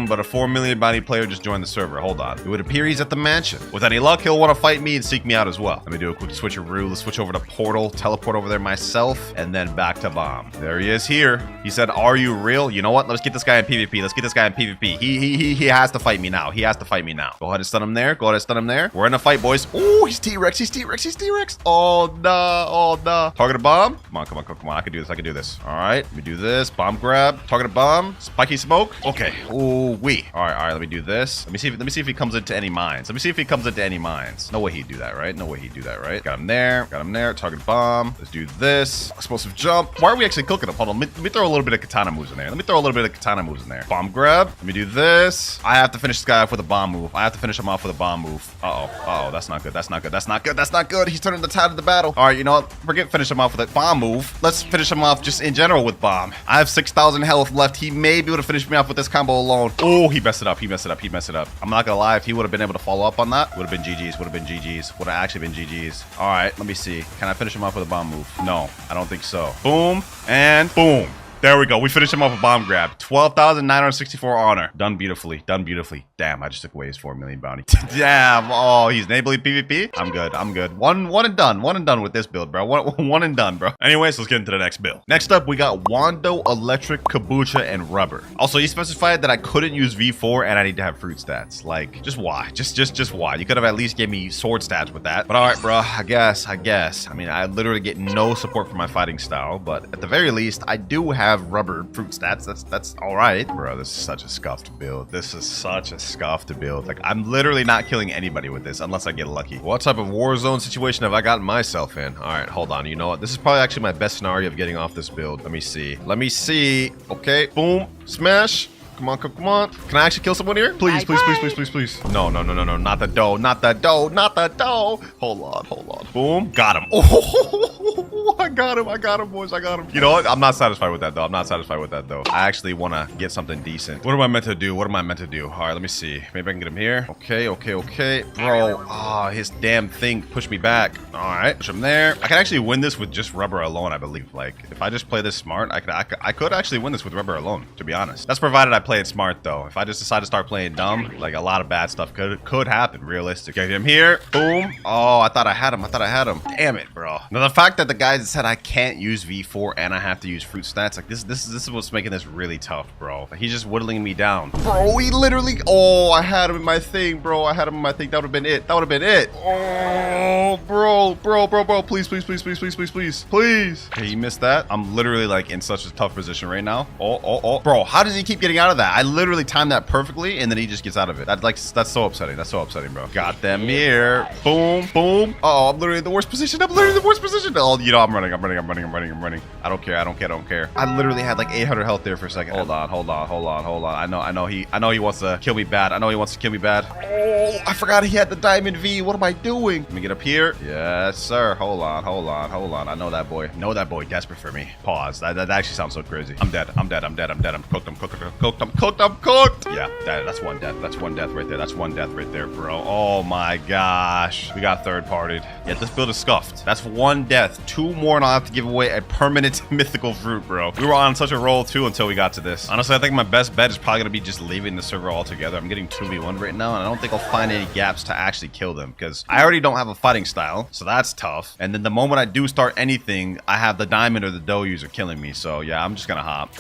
But a 4 million bounty player just joined the server. Hold on. It would appear he's at the mansion. With any luck, he'll want to fight me and seek me out as well. Let me do a quick switcheroo. Let's switch over to Portal, teleport over there myself, and then back to Bomb. There he is here. He said, "Are you real?" You know what? Let's get this guy in PvP. Let's get this guy in PvP. He has to fight me now. He has to fight me now. Go ahead and stun him there. Go ahead and stun him there. We're in a fight, boys. Oh, he's T-Rex. He's T-Rex. He's T-Rex. Oh, no. Oh, no. Targeted bomb. Come on, come on, come on. I can do this. I can do this. All right. Let me do this. Bomb grab. Targeted bomb. Spiky smoke. Okay. Ooh, wee. All right. All right. Let me do this. Let me see if he comes into any mines. Let me see if he comes into any mines. No way he'd do that, right? No way he'd do that, right? Got him there. Got him there. Target bomb. Let's do this. Explosive jump. Why are we actually cooking him? Hold on. Let me throw a little bit of katana moves in there. Bomb grab. Let me do this. I have to finish this guy off with a bomb move. I have to finish him off with a bomb move. Uh-oh. That's not good. That's not good. That's not good. That's not good. He's turning the tide of the battle. All right. You know what? Forget finish him off with a bomb move. Let's finish him off just in general with bomb. I have 6,000 health left. He may be able to finish me off with this combo alone. Oh, he messed it up. He messed it up. He messed it up. I'm not gonna lie. If he would have been able to follow up on that, would have been GG's. Would have been GG's. Would have actually been GG's. All right. Let me see. Can I finish him off with a bomb move? No, I don't think so. Boom and boom. There we go. We finished him off a bomb grab. 12,964 honor. Done beautifully. Done beautifully. Damn, I just took away his 4 million bounty. Damn. Oh, he's enabling PvP. I'm good. I'm good. One and done. One and done with this build, bro. One and done, bro. Anyways, let's get into the next build. Next up, we got Wando, Electric, Kabucha, and Rubber. Also, he specified that I couldn't use V4 and I need to have fruit stats. Like, just why? Just why? You could have at least gave me sword stats with that. But all right, bro. I guess. I mean, I literally get no support for my fighting style, but at the very least, I do have rubber fruit stats. That's all right, bro. This is such a scuffed build. Like, I'm literally not killing anybody with this unless I get lucky. What type of war zone situation have I gotten myself in? All right, hold on. You know what? This is probably actually my best scenario of getting off this build. Let me see. Okay, boom, smash. Come on. Can I actually kill someone here? Please. No. Not the dough. Hold on. Boom. Got him. Oh, I got him, boys. I got him. You know what? I'm not satisfied with that, though. I'm not satisfied with that, though. I actually want to get something decent. What am I meant to do? What am I meant to do? All right, let me see. Maybe I can get him here. Okay. Bro, his damn thing pushed me back. All right, push him there. I can actually win this with just rubber alone, I believe. Like, if I just play this smart, I could actually win this with rubber alone, to be honest. That's provided I play it smart, though. If I just decide to start playing dumb, like, a lot of bad stuff could happen, realistic. Okay, him here. Boom. Oh, I thought I had him. Damn it, bro. Now, the fact that the guys said I can't use V4 and I have to use fruit stats, like, this is what's making this really tough, bro. Like, he's just whittling me down. Bro, he literally... Oh, I had him in my thing, bro. That would have been it. Oh, bro. Please. Okay, he missed that. I'm literally, like, in such a tough position right now. Oh. Bro, how does he keep getting out of that? I literally timed that perfectly, and then he just gets out of it. That's so upsetting. Bro. Got them here. Boom. Oh, I'm literally in the worst position. Oh, you know, I'm running. I don't care. I literally had like 800 health there for a second. Hold on. I know he wants to kill me bad. Oh, I forgot he had the diamond V. What am I doing? Let me get up here. Yes, sir. Hold on. I know that boy desperate for me. Pause. That actually sounds so crazy. I'm dead. I'm cooked. Yeah, that's one death. That's one death right there, bro. Oh my gosh. We got third partied. Yeah, this build is scuffed. That's one death. 2 more and I'll have to give away a permanent mythical fruit, bro. We were on such a roll too until we got to this. Honestly, I think my best bet is probably gonna be just leaving the server altogether. I'm getting 2v1 right now, and I don't think I'll find any gaps to actually kill them because I already don't have a fighting style, so that's tough. And then the moment I do start anything, I have the diamond or the dough user killing me. So yeah, I'm just gonna hop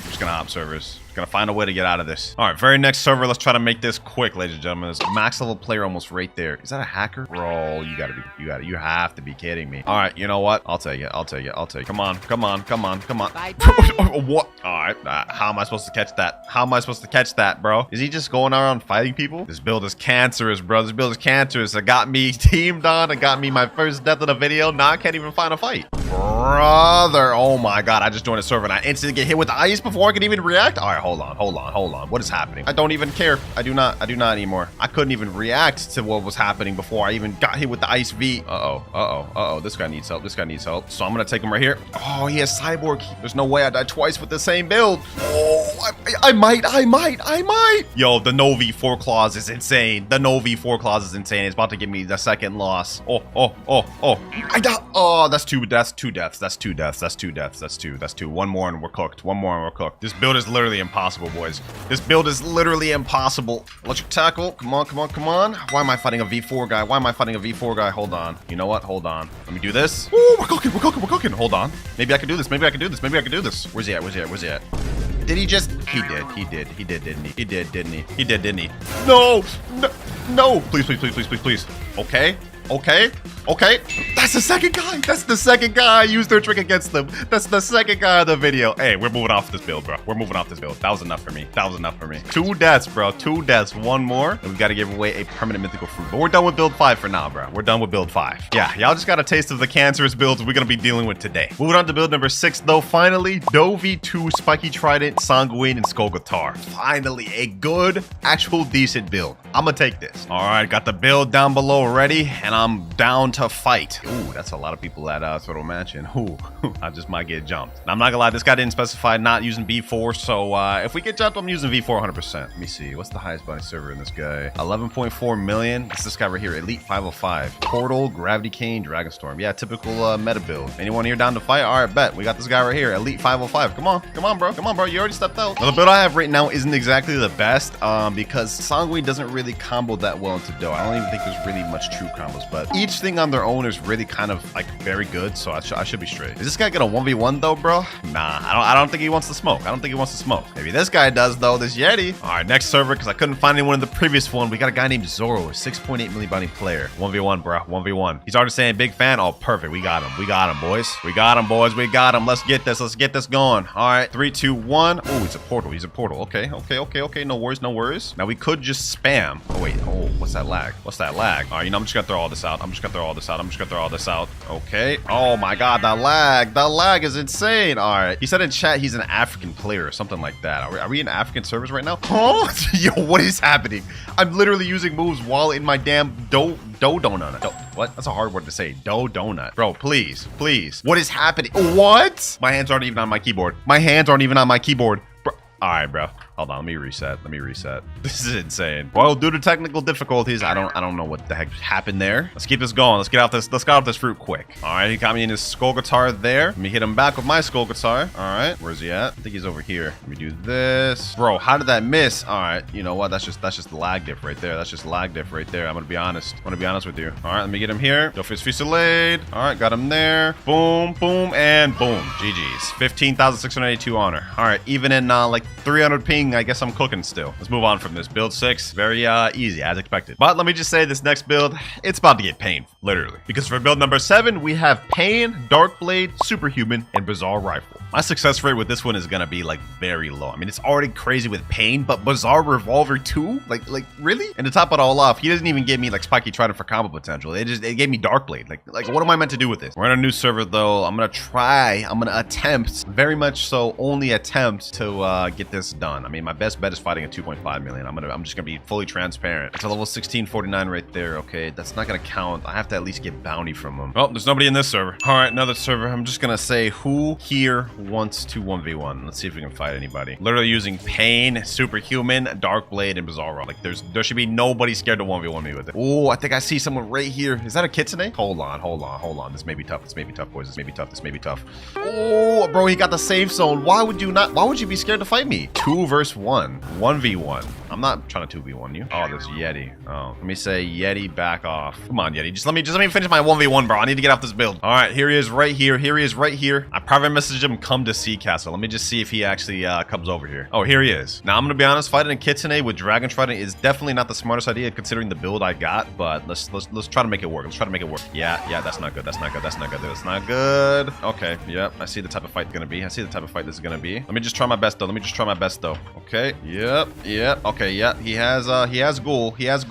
servers. Gonna find a way to get out of this. All right, very next server. Let's try to make this quick, ladies and gentlemen. There's a max level player almost right there. Is that a hacker? Bro, you have to be kidding me. All right, you know what? I'll take it. Come on. Bye. What? All right, how am I supposed to catch that? Bro? Is he just going around fighting people? This build is cancerous, bro. It got me teamed on. It got me my first death in a video. Now I can't even find a fight. Brother, oh my god, I just joined a server and I instantly get hit with the ice before I can even react. All right, hold on. What is happening? I don't even care. I do not anymore. I couldn't even react to what was happening before I even got hit with the ice V. Uh-oh. This guy needs help. So I'm gonna take him right here. Oh, he has cyborg. There's no way I died twice with the same build. Oh, I might. Yo, the no V4 clause is insane. It's about to give me the second loss. I got. Oh, that's two deaths. That's two. One more and we're cooked. This build is literally impossible, boys. Let you tackle. Come on. Why am I fighting a V4 guy? Hold on. You know what? Hold on. Let me do this. Oh, we're cooking. Hold on. Maybe I can do this. Where's he at? Did he just? He did, didn't he? No. Please. Okay. That's the second guy. I used their trick against them. That's the second guy of the video. Hey, we're moving off this build, bro. That was enough for me. 2 deaths, bro. 2 deaths. 1 more. And we've got to give away a permanent mythical fruit. But we're done with build 5 for now, bro. Yeah, y'all just got a taste of the cancerous builds we're going to be dealing with today. Moving on to build number 6, though. Finally, Dovey 2, Spiky Trident, Sanguine, and Skull Guitar. Finally, a good, actual decent build. I'm going to take this. All right, got the build down below ready, and I'm down to fight. Ooh, that's a lot of people at Throttle Mansion. Ooh, I just might get jumped. Now, I'm not gonna lie, this guy didn't specify not using V4, so if we get jumped, I'm using V4 100%. Let me see, what's the highest body server in this guy? 11.4 million. It's this guy right here, Elite 505. Portal, Gravity Cane, Dragonstorm. Yeah, typical meta build. Anyone here down to fight? All right, bet. We got this guy right here, Elite 505. Come on, bro. You already stepped out. Now, the build I have right now isn't exactly the best because Sanguine doesn't really combo that well into Dough. I don't even think there's really much true combos, but each thing on their own is really kind of like very good, so I should be straight. Is this guy gonna 1v1 though, bro? Nah, I don't think he wants to smoke. Maybe this guy does though, this Yeti. All right, next server, because I couldn't find anyone in the previous one. We got a guy named Zoro, a 6.8 million body player. 1v1, bro. 1v1. He's already saying big fan. Oh, perfect. We got him, boys. Let's get this going. All right, 3, 2, 1. Oh, he's a portal. Okay. No worries. Now we could just spam. Oh wait. Oh, what's that lag? All right, you know, I'm just gonna throw all this out. Okay. Oh my god, that lag is insane. All right. He said in chat he's an African player or something like that. Are we in African servers right now? Huh? Yo, what is happening? I'm literally using moves while in my damn dough donut. What? That's a hard word to say. Donut. Bro, please. Please. What is happening? What? My hands aren't even on my keyboard. My hands aren't even on my keyboard. Bro. All right, bro. Hold on, let me reset. This is insane. Well, due to technical difficulties, I don't know what the heck happened there. Let's keep this going. Let's get off this fruit quick. All right, he got me in his skull guitar there. Let me hit him back with my skull guitar. All right, where's he at? I think he's over here. Let me do this. Bro, how did that miss? All right, you know what? That's just the lag diff right there. That's just lag diff right there. I'm gonna be honest. With you. All right, let me get him here. Go for his fusillade. All right, got him there. Boom, boom, and boom. GG's. 15,682 honor. All right, even in like 300 ping, I guess I'm cooking still. Let's move on from this. Build 6, very easy as expected. But let me just say this next build, it's about to get pain, literally. Because for build number 7, we have Pain, Dark Blade, Superhuman, and Bizarre Rifle. My success rate with this one is gonna be like very low. I mean, it's already crazy with Pain, but Bizarre Revolver too? Like really? And to top it all off, he doesn't even give me like Spiky Trident for combo potential. It gave me Dark Blade. Like what am I meant to do with this? We're on a new server though. I'm gonna attempt, very much so, only attempt to get this done. I mean, my best bet is fighting at 2.5 million. I'm just gonna be fully transparent. It's a level 1649 right there. Okay, that's not gonna count. I have to at least get bounty from him. Oh, there's nobody in this server. All right, another server. I'm just gonna say who here wants to 1v1. Let's see if we can fight anybody. Literally using Pain, Superhuman, Dark Blade, and Bizarre. Like there should be nobody scared to 1v1 me with it. Oh, I think I see someone right here. Is that a Kitsune? Hold on. This may be tough. Boys. This may be tough. Oh, bro, he got the safe zone. Why would you be scared to fight me? 2 versus 1. 1v1. I'm not trying to 2v1 you. Oh, there's Yeti. Oh, let me say Yeti, back off. Come on, Yeti. Just let me finish my 1v1, bro. I need to get off this build. All right, here he is right here. I private messaged him, come to Sea Castle. Let me just see if he actually comes over here. Oh, here he is. Now, I'm going to be honest. Fighting a Kitsune with Dragon Trident is definitely not the smartest idea considering the build I got, but let's try to make it work. Yeah, that's not good. That's not good. Okay, yep. I see the type of fight this is going to be. Let me just try my best, though. Okay, yep. Okay, yeah. He has ghoul. That's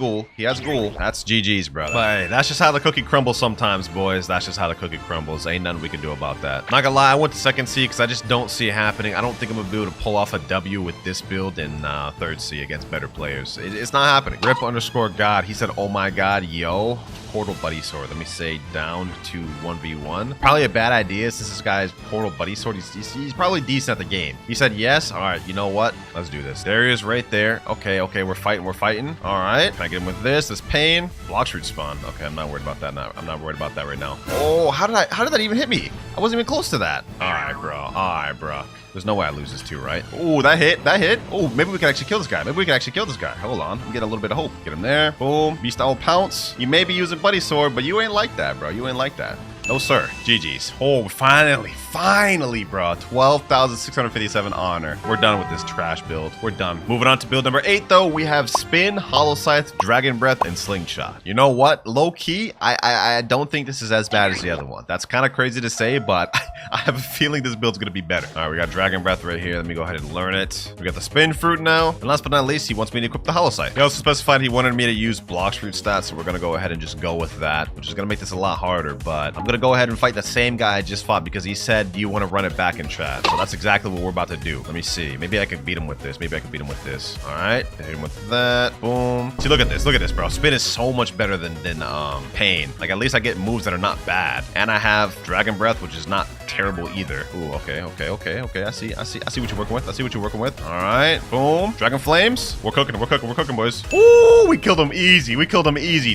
GG's, brother. But hey, that's just how the cookie crumbles sometimes, boys. That's just how the cookie crumbles. Ain't nothing we can do about that. Not gonna lie, I went to second C because I just don't see it happening. I don't think I'm gonna be able to pull off a W with this build in third C against better players. It's not happening. Rip_God. He said, oh my god, yo. Portal Buddy Sword. Let me say down to 1v1. Probably a bad idea since this guy's Portal Buddy Sword. He's probably decent at the game. He said yes. All right, you know what? Let's do this. There he is right there. Okay, we're fighting. All right. Can I get him with this? This Pain. Blox Root spawn. Okay, I'm not worried about that now. I'm not worried about that right now. Oh, how did that even hit me? I wasn't even close to that. All right, bro. There's no way I lose this too, right? Oh, that hit. Oh, maybe we can actually kill this guy. Hold on. I'm getting a little bit of hope. Get him there. Boom. Beast Owl Pounce. You may be using Buddy Sword, but you ain't like that, bro. No, sir. GG's. Oh, finally, bro. 12,657 honor. We're done with this trash build. We're done. Moving on to build number 8, though. We have Spin, Hollow Scythe, Dragon Breath, and Slingshot. You know what? Low key, I don't think this is as bad as the other one. That's kind of crazy to say, but I have a feeling this build's gonna be better. All right, we got Dragon Breath right here. Let me go ahead and learn it. We got the Spin Fruit now. And last but not least, he wants me to equip the Hollow Scythe. He also specified he wanted me to use Blox Fruit stats, so we're gonna go ahead and just go with that, which is gonna make this a lot harder, but I'm gonna go ahead and fight the same guy I just fought because he said, do you want to run it back in chat? So that's exactly what we're about to do. Let me see. Maybe I can beat him with this. All right. Hit him with that. Boom. See, look at this, bro. Spin is so much better than Pain. Like, at least I get moves that are not bad. And I have Dragon Breath, which is not terrible either. Ooh, okay. I see what you're working with. All right. Boom. Dragon Flames. We're cooking, boys. Ooh, we killed him easy.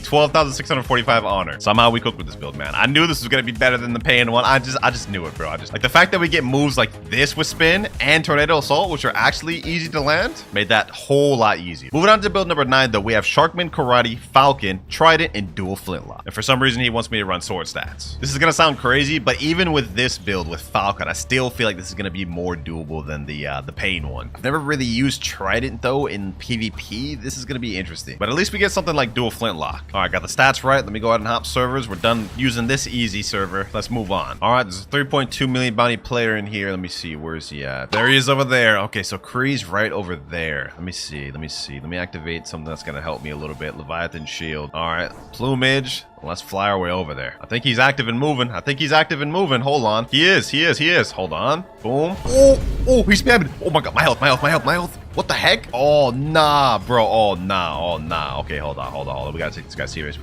12,645 honor. Somehow we cooked with this build, man. I knew this was going to be better than the Pain one. I just knew it, bro. Like the fact that we get moves like this with Spin and Tornado Assault, which are actually easy to land, made that whole lot easier. Moving on to build number 9, though, we have Sharkman, Karate, Falcon, Trident, and Dual Flintlock. And for some reason, he wants me to run sword stats. This is gonna sound crazy, but even with this build with Falcon, I still feel like this is gonna be more doable than the Pain one. I've never really used Trident though in PvP. This is gonna be interesting, but at least we get something like Dual Flintlock. All right, got the stats right. Let me go ahead and hop servers. We're done using this easy server. Let's move on. All right, there's a 3.2 million bounty player in here. Let me see. Where is he at? There he is over there. Okay, so Kree's right over there. Let me see. Let me activate something that's going to help me a little bit. Leviathan Shield. All right. Plumage. Let's fly our way over there. I think he's active and moving. Hold on. He is. Hold on. Boom. Oh, he's spamming. Oh my god. My health. What the heck? Oh, nah, bro. Oh, nah. Oh, nah. Okay, hold on. We gotta take this guy serious.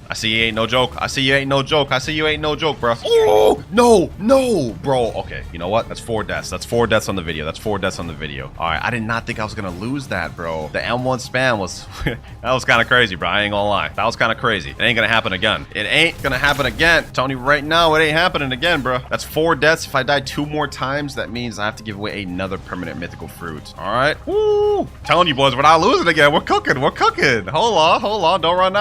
I see you ain't no joke. I see you ain't no joke, bro. Oh, no, bro. Okay, you know what? That's 4 deaths. That's 4 deaths on the video. All right, I did not think I was gonna lose that, bro. The M1 spam was, that was kind of crazy, bro. I ain't gonna lie. That was kind of crazy. It ain't gonna happen again. I'm telling you right now, it ain't happening again, bro. That's 4 deaths. If I die 2 more times, that means I have to give away another permanent mythical fruit. All right. Woo. Telling you boys, we're not losing again. We're cooking. Hold on. Don't run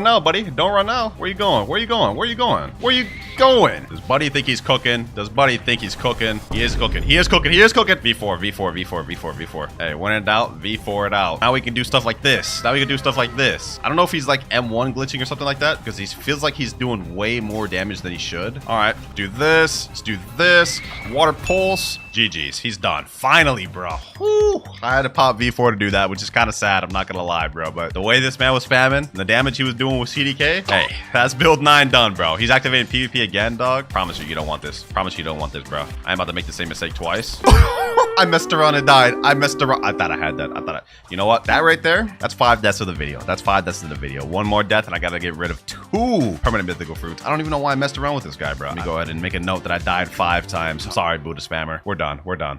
now, buddy. Don't run now. Where you going? Does buddy think he's cooking? He is cooking. V4. Hey, when in doubt, V4 it out. Now we can do stuff like this. I don't know if he's like M1 glitching or something like that, because he feels like he's doing way more damage than he should. All right, do this. Let's do this. Water pulse. GG's. He's done. Finally, bro. Whew. I had to pop V4 to do that, which is kind of sad. I'm not going to lie, bro. But the way this man was spamming, the damage he was doing with CDK, hey, that's build 9 done, bro. He's activating PvP again, dog. Promise you don't want this. Bro. I'm about to make the same mistake twice. I messed around and died. I thought I had that. You know what? That right there, that's 5 deaths of the video. 1 more death, and I got to get rid of 2 permanent mythical fruits. I don't even know why I messed around with this guy, bro. Let me go ahead and make a note that I died 5 times. Sorry, Buddha spammer. We're done.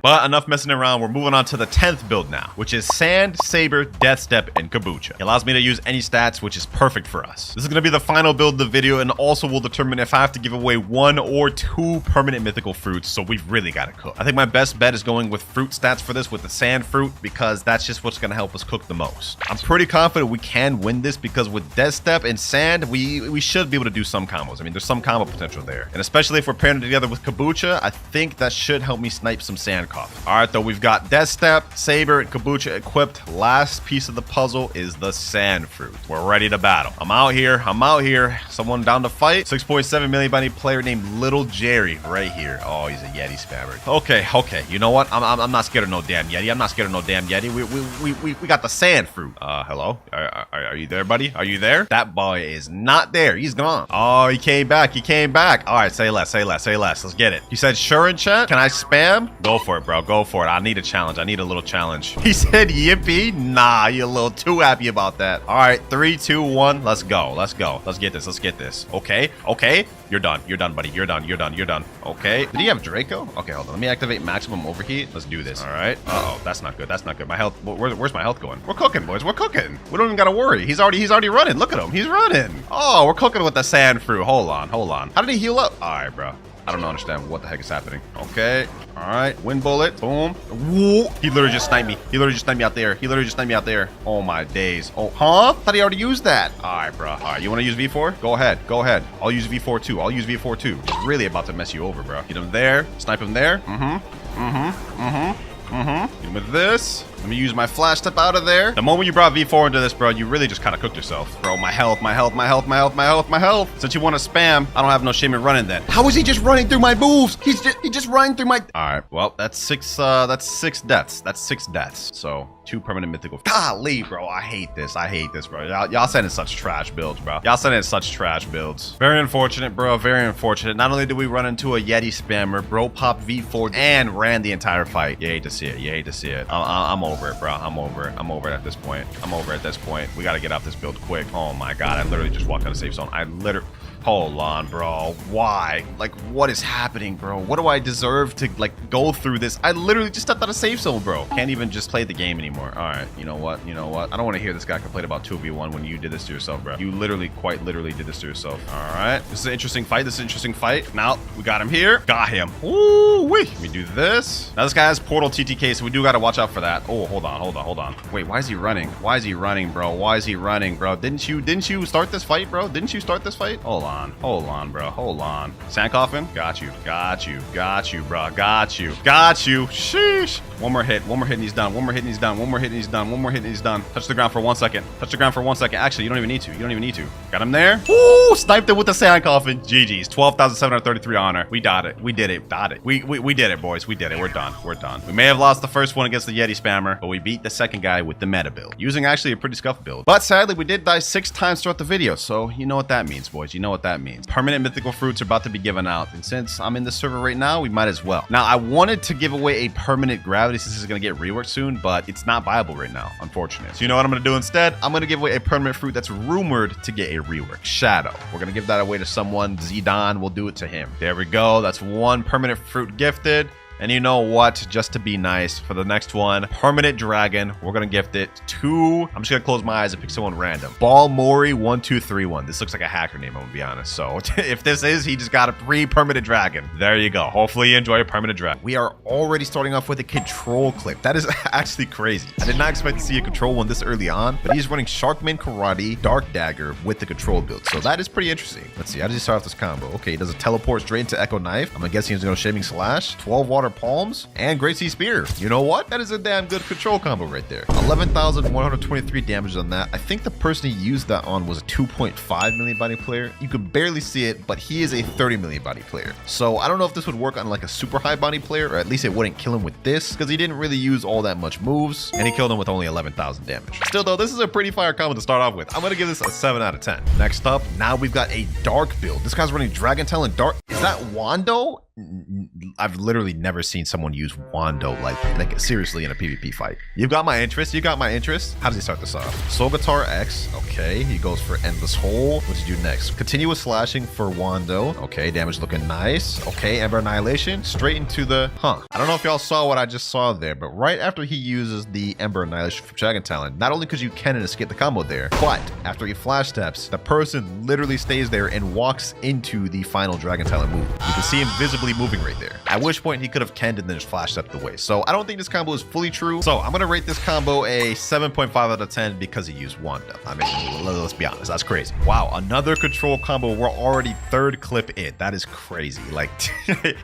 But enough messing around. We're moving on to the 10th build now, which is Sand, Saber, Death Step, and Kabucha. It allows me to use any stats, which is perfect for us. This is going to be the final build of the video, and also will determine if I have to give away 1 or 2 permanent mythical fruits, so we've really got to cook. I think my best bet is going with fruit stats for this, with the sand fruit, because that's just what's going to help us cook the most. I'm pretty confident we can win this, because with Death Step and Sand, we should be able to do some combos. I mean, there's some combo potential there, and especially if we're pairing it together with Kabucha, I think that should help me snipe some sand cough. All right, though, we've got Death Step, Saber, and Kabucha equipped. Last piece of the puzzle is the sand fruit. We're ready to battle. I'm out here. Someone down to fight. 6.7 million by any player named Little Jerry right here. Oh, he's a Yeti spammer. Okay. You know what? I'm not scared of no damn Yeti. We got the sand fruit. Hello? Are you there, buddy? Are you there? That boy is not there. He's gone. Oh, he came back. All right, say less. Let's get it. He said, sure in chat. Can I spam? Go for it, bro. Go for it. I need a challenge. I need a little challenge. He said, yippee. Nah, you're a little too happy about that. All right, 3, 2, 1. Let's go. Let's get this. Okay. You're done, buddy. You're done. Okay. Did he have Draco? Okay, hold on. Let me activate maximum overheat. Let's do this. All right. Uh-oh, that's not good. My health. Where's my health going? We're cooking, boys. We don't even gotta worry. He's already running. Look at him. He's running. Oh, we're cooking with the sand fruit. Hold on. How did he heal up? All right, bro. I don't understand what the heck is happening. Okay. All right. Wind bullet. Boom. Whoa. He literally just sniped me out there. Oh, my days. Oh, huh? Thought he already used that. All right, bro. All right. You want to use V4? Go ahead. I'll use V4 too. He's really about to mess you over, bro. Get him there. Snipe him there. Hit him with this. Let me use my flash step out of there. The moment you brought V4 into this, bro, you really just kind of cooked yourself. Bro, my health. Since you want to spam, I don't have no shame in running then. How is he just running through my moves? He's just running through my... All right, well, that's 6 deaths. So 2 permanent mythical. Golly, bro, I hate this, bro. Y'all sending such trash builds, bro. Very unfortunate, bro. Not only did we run into a Yeti spammer, bro popped V4 and ran the entire fight. You hate to see it. I'm over it, bro. I'm over it at this point. We gotta get off this build quick. Oh my god, I literally just walked out of safe zone. Hold on, bro. Why? Like, what is happening, bro? What do I deserve to, like, go through this? I literally just stepped out of safe zone, bro. Can't even just play the game anymore. All right, you know what? I don't want to hear this guy complain about 2v1 when you did this to yourself, bro. You quite literally did this to yourself. All right. This is an interesting fight. Now, we got him here. Got him. Ooh-wee. Let me do this. Now, this guy has portal TTK, so we do got to watch out for that. Oh, hold on. Wait, why is he running? Bro? Didn't you start this fight, bro? Hold on, bro. Sand coffin. Got you, bro. Got you. Sheesh. One more hit and he's done. Touch the ground for 1 second. Actually, you don't even need to. Got him there. Woo! Sniped it with the sand coffin. GG's. 12,733 honor. We did it. We did it, boys. We're done. We may have lost the first one against the Yeti spammer, but we beat the second guy with the meta build, using actually a pretty scuffed build. But sadly, we did die 6 times throughout the video, so you know what that means, boys. that means. Permanent mythical fruits are about to be given out, and since I'm in the server right now, we might as well. Now, I wanted to give away a permanent gravity since it's going to get reworked soon, but it's not viable right now, unfortunately. So you know what I'm going to do instead? I'm going to give away a permanent fruit that's rumored to get a rework. Shadow. We're going to give that away to someone. Zidane will do it to him. There we go. That's one permanent fruit gifted. And you know what? Just to be nice, for the next one, permanent dragon, we're gonna gift it to, I'm just gonna close my eyes and pick someone random. Balmori1231. This looks like a hacker name, I'm gonna be honest. So if this is, he just got a pre-permanent dragon. There you go. Hopefully you enjoy a permanent dragon. We are already starting off with a control clip. That is actually crazy. I did not expect to see a control one this early on, but he's running Sharkman Karate, Dark Dagger with the control build. So that is pretty interesting. Let's see, how does he start off this combo? Okay, he does a teleport straight into Echo Knife. I'm guessing he's gonna Shaving Slash, 12 Water Palms, and Great Sea Spear. You know what? That is a damn good control combo right there. 11,123 damage on that. I think the person he used that on was a 2.5 million body player. You could barely see it, but he is a 30 million body player. So I don't know if this would work on like a super high body player, or at least it wouldn't kill him with this, because he didn't really use all that much moves, and he killed him with only 11,000 damage. Still though, this is a pretty fire combo to start off with. I'm gonna give this a 7 out of 10. Next up, now we've got a dark build. This guy's running Dragon Tail and Dark. Is that Wando? I've literally never seen someone use Wando like seriously in a PvP fight. You've got my interest. You got my interest. How does he start this off? Soul Guitar X. Okay, he goes for Endless Hole. What does he do next? Continuous slashing for Wando. Okay, damage looking nice. Okay, Ember Annihilation. Straight into the... I don't know if y'all saw what I just saw there, but right after he uses the Ember Annihilation from Dragon Talon, not only because you can escape the combo there, but after he flash steps, the person literally stays there and walks into the final Dragon Talon move. You can see him visibly moving right there, at which point he could have canned and then just flashed up the way. So I don't think this combo is fully true. So I'm gonna rate this combo a 7.5 out of 10 because he used Wanda. I mean, let's be honest, that's crazy. Wow, another control combo. We're already third clip in. That is crazy. Like,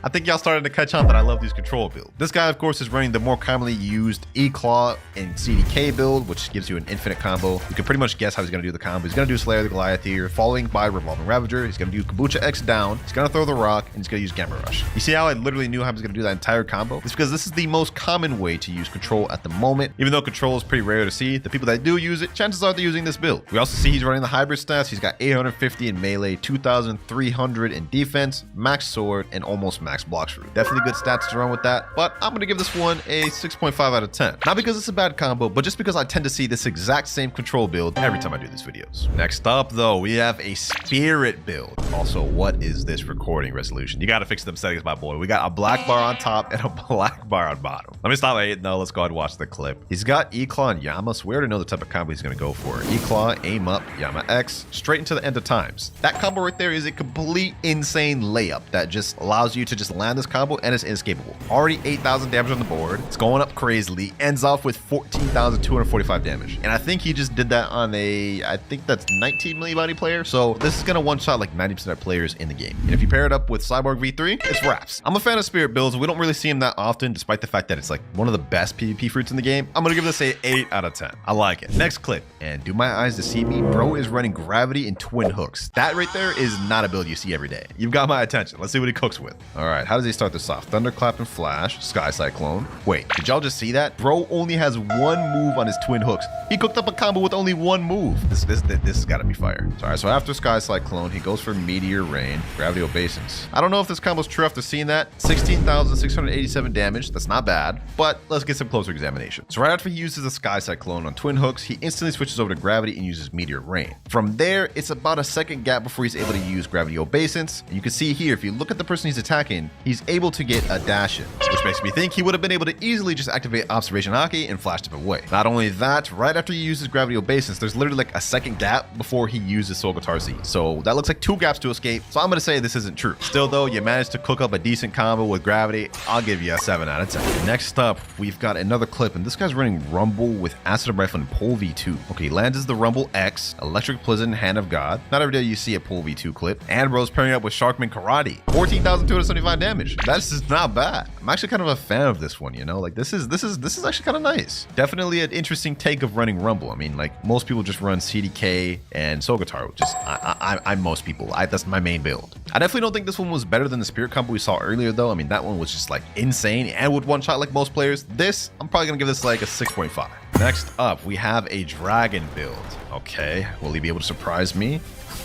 I think y'all started to catch on that I love these control builds. This guy, of course, is running the more commonly used E-Claw and CDK build, which gives you an infinite combo. You can pretty much guess how he's gonna do the combo. He's gonna do Slayer the Goliath here, following by Revolving Ravager. He's gonna do Kabucha X down. He's gonna throw the rock, and he's gonna use Gamma Rush. You see how I literally knew how I was going to do that entire combo? It's because this is the most common way to use control at the moment. Even though control is pretty rare to see, the people that do use it, chances are they're using this build. We also see he's running the hybrid stats. He's got 850 in melee, 2,300 in defense, max sword, and almost max blocks root. Definitely good stats to run with that, but I'm going to give this one a 6.5 out of 10. Not because it's a bad combo, but just because I tend to see this exact same control build every time I do these videos. Next up, though, we have a spirit build. Also, what is this recording resolution? You got to fix them settings, my boy. We got a black bar on top and a black bar on bottom. Let me stop hating though. Let's go ahead and watch the clip. He's got E-Claw and Yama, so we already know the type of combo he's going to go for. E-Claw, aim up, Yama X, straight into the end of times. That combo right there is a complete insane layup that just allows you to just land this combo, and it's inescapable. Already 8,000 damage on the board. It's going up crazily. Ends off with 14,245 damage. And I think he just did that on a, I think that's 19 million body player. So this is going to one-shot like 90% of players in the game. And if you pair it up with Cyborg V3, it's wraps. I'm a fan of spirit builds. We don't really see him that often, despite the fact that it's like one of the best PvP fruits in the game. I'm gonna give this a 8 out of 10. I like it. Next clip, and do my eyes deceive me? Bro is running gravity and twin hooks. That right there is not a build you see every day. You've got my attention. Let's see what he cooks with. All right, how does he start this off? Thunderclap and Flash, Sky Cyclone. Wait, did y'all just see that? Bro only has one move on his twin hooks. He cooked up a combo with only one move. This has got to be fire. All right, so after Sky Cyclone, he goes for Meteor Rain, Gravity Obeisance. I don't know if this combo's true after seeing that. 16,687 damage. That's not bad, but let's get some closer examination. So right after he uses a Sky Cyclone on twin hooks, he instantly switches over to Gravity and uses Meteor Rain. From there, it's about a second gap before he's able to use Gravity Obeisance. And you can see here, if you look at the person he's attacking, he's able to get a dash in, which makes me think he would have been able to easily just activate Observation Haki and flash him away. Not only that, right after he uses Gravity Obeisance, there's literally like a second gap before he uses Soul Guitar Z. So that looks like 2 gaps to escape. So I'm going to say this isn't true. Still though, you managed to cook up a decent combo with Gravity. I'll give you a 7 out of 10. Next up, we've got another clip, and this guy's running Rumble with Acid Rifle and Pole V2. Okay, he lands as the Rumble X, Electric Blizzard, Hand of God. Not every day you see a Pole V2 clip. And bro's pairing up with Sharkman Karate. 14,275 damage. That's just not bad. I'm actually kind of a fan of this one, you know? Like this is actually kind of nice. Definitely an interesting take of running Rumble. I mean, like most people just run CDK and Soul Guitar, which is I'm most people. That's my main build. I definitely don't think this one was better than the Spirit combo we saw earlier though. I mean, that one was just like insane and would one shot like most players. This, I'm probably gonna give this like a 6.5. Next up, we have a dragon build. Okay, will he be able to surprise me?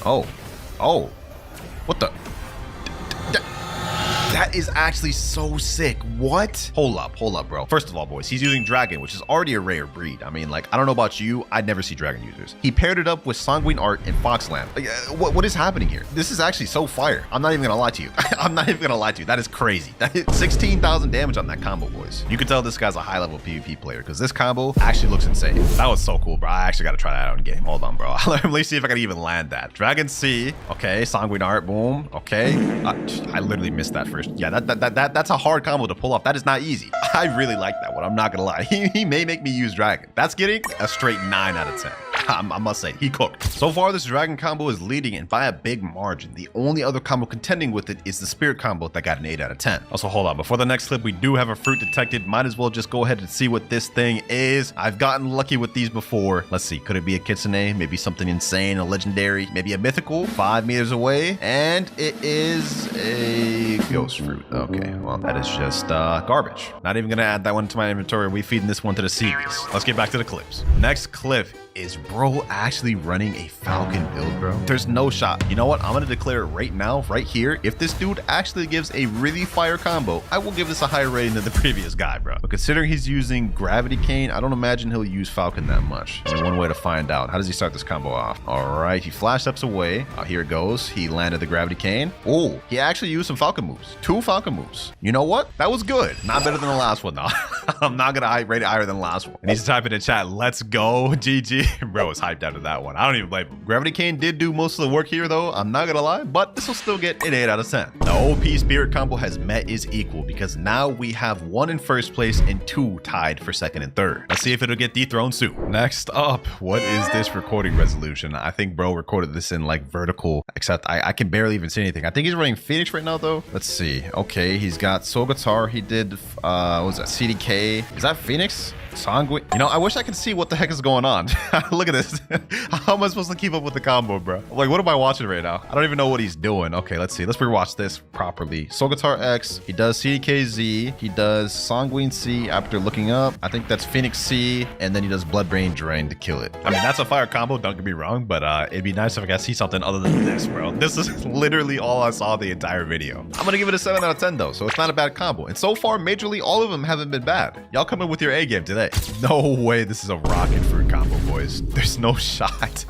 Oh, What the? That is actually so sick. What? Hold up, bro. First of all, boys, he's using dragon, which is already a rare breed. I mean, like, I don't know about you, I'd never see dragon users. He paired it up with sanguine art and foxland. Like, what is happening here? This is actually so fire. I'm not even gonna lie to you. I'm not even gonna lie to you. That is crazy. That is 16,000 damage on that combo, boys. You can tell this guy's a high level PvP player because this combo actually looks insane. That was so cool, bro. I actually gotta try that out in game. Hold on, bro. Let me see if I can even land that. Dragon C. Okay, sanguine art. Boom. Okay. I literally missed that first. Yeah, that's a hard combo to pull off. That is not easy. I really like that one. I'm not gonna lie. He may make me use dragon. That's getting a straight 9 out of 10. I must say, he cooked. So far, this dragon combo is leading and by a big margin. The only other combo contending with it is the spirit combo that got an 8 out of 10. Also, hold on. Before the next clip, we do have a fruit detected. Might as well just go ahead and see what this thing is. I've gotten lucky with these before. Let's see. Could it be a Kitsune? Maybe something insane, a legendary, maybe a mythical, 5 meters away. And it is a ghost fruit. Okay, well, that is just garbage. Not even gonna add that one to my inventory. We feeding this one to the seas. Let's get back to the clips. Next clip is bro actually running a falcon build, bro. There's no shot. You know what? I'm gonna declare it right now, right here. If this dude actually gives a really fire combo, I will give this a higher rating than the previous guy, bro. But considering he's using gravity cane, I don't imagine he'll use falcon that much. Only one way to find out. How does he start this combo off? All right, he flash steps away. Here it goes. He landed the gravity cane. Oh, he actually used some falcon moves. 2 falcon moves. You know what? That was good. Not better than the last one though. I'm not gonna rate it higher than the last one. And he's typing in chat, let's go, GG. Bro is hyped out of that one. I don't even blame him. Gravity cane did do most of the work here though. I'm not gonna lie, but this will still get an 8 out of 10. The OP spirit combo has met is equal because now we have 1 in first place and 2 tied for second and third. Let's see if it'll get dethroned soon. Next up, what is this recording resolution? I think bro recorded this in like vertical, except I can barely even see anything. I think he's running Phoenix right now though. Let's see. Okay, he's got Soul Guitar. He did, what was that? CDK. Is that Phoenix? Sanguine. You know, I wish I could see what the heck is going on. Look at this. How am I supposed to keep up with the combo, bro? Like, what am I watching right now? I don't even know what he's doing. Okay, let's see. Let's rewatch this properly. Soul Guitar X. He does CDKZ. He does Sanguine C after looking up. I think that's Phoenix C. And then he does Blood Brain Drain to kill it. I mean, that's a fire combo. Don't get me wrong. But it'd be nice if I could see something other than this, bro. This is literally all I saw the entire video. I'm going to give it a 7 out of 10, though. So it's not a bad combo. And so far, majorly, all of them haven't been bad. Y'all come in with your A game today. No way this is a rocket fruit combo, boys. There's no shot.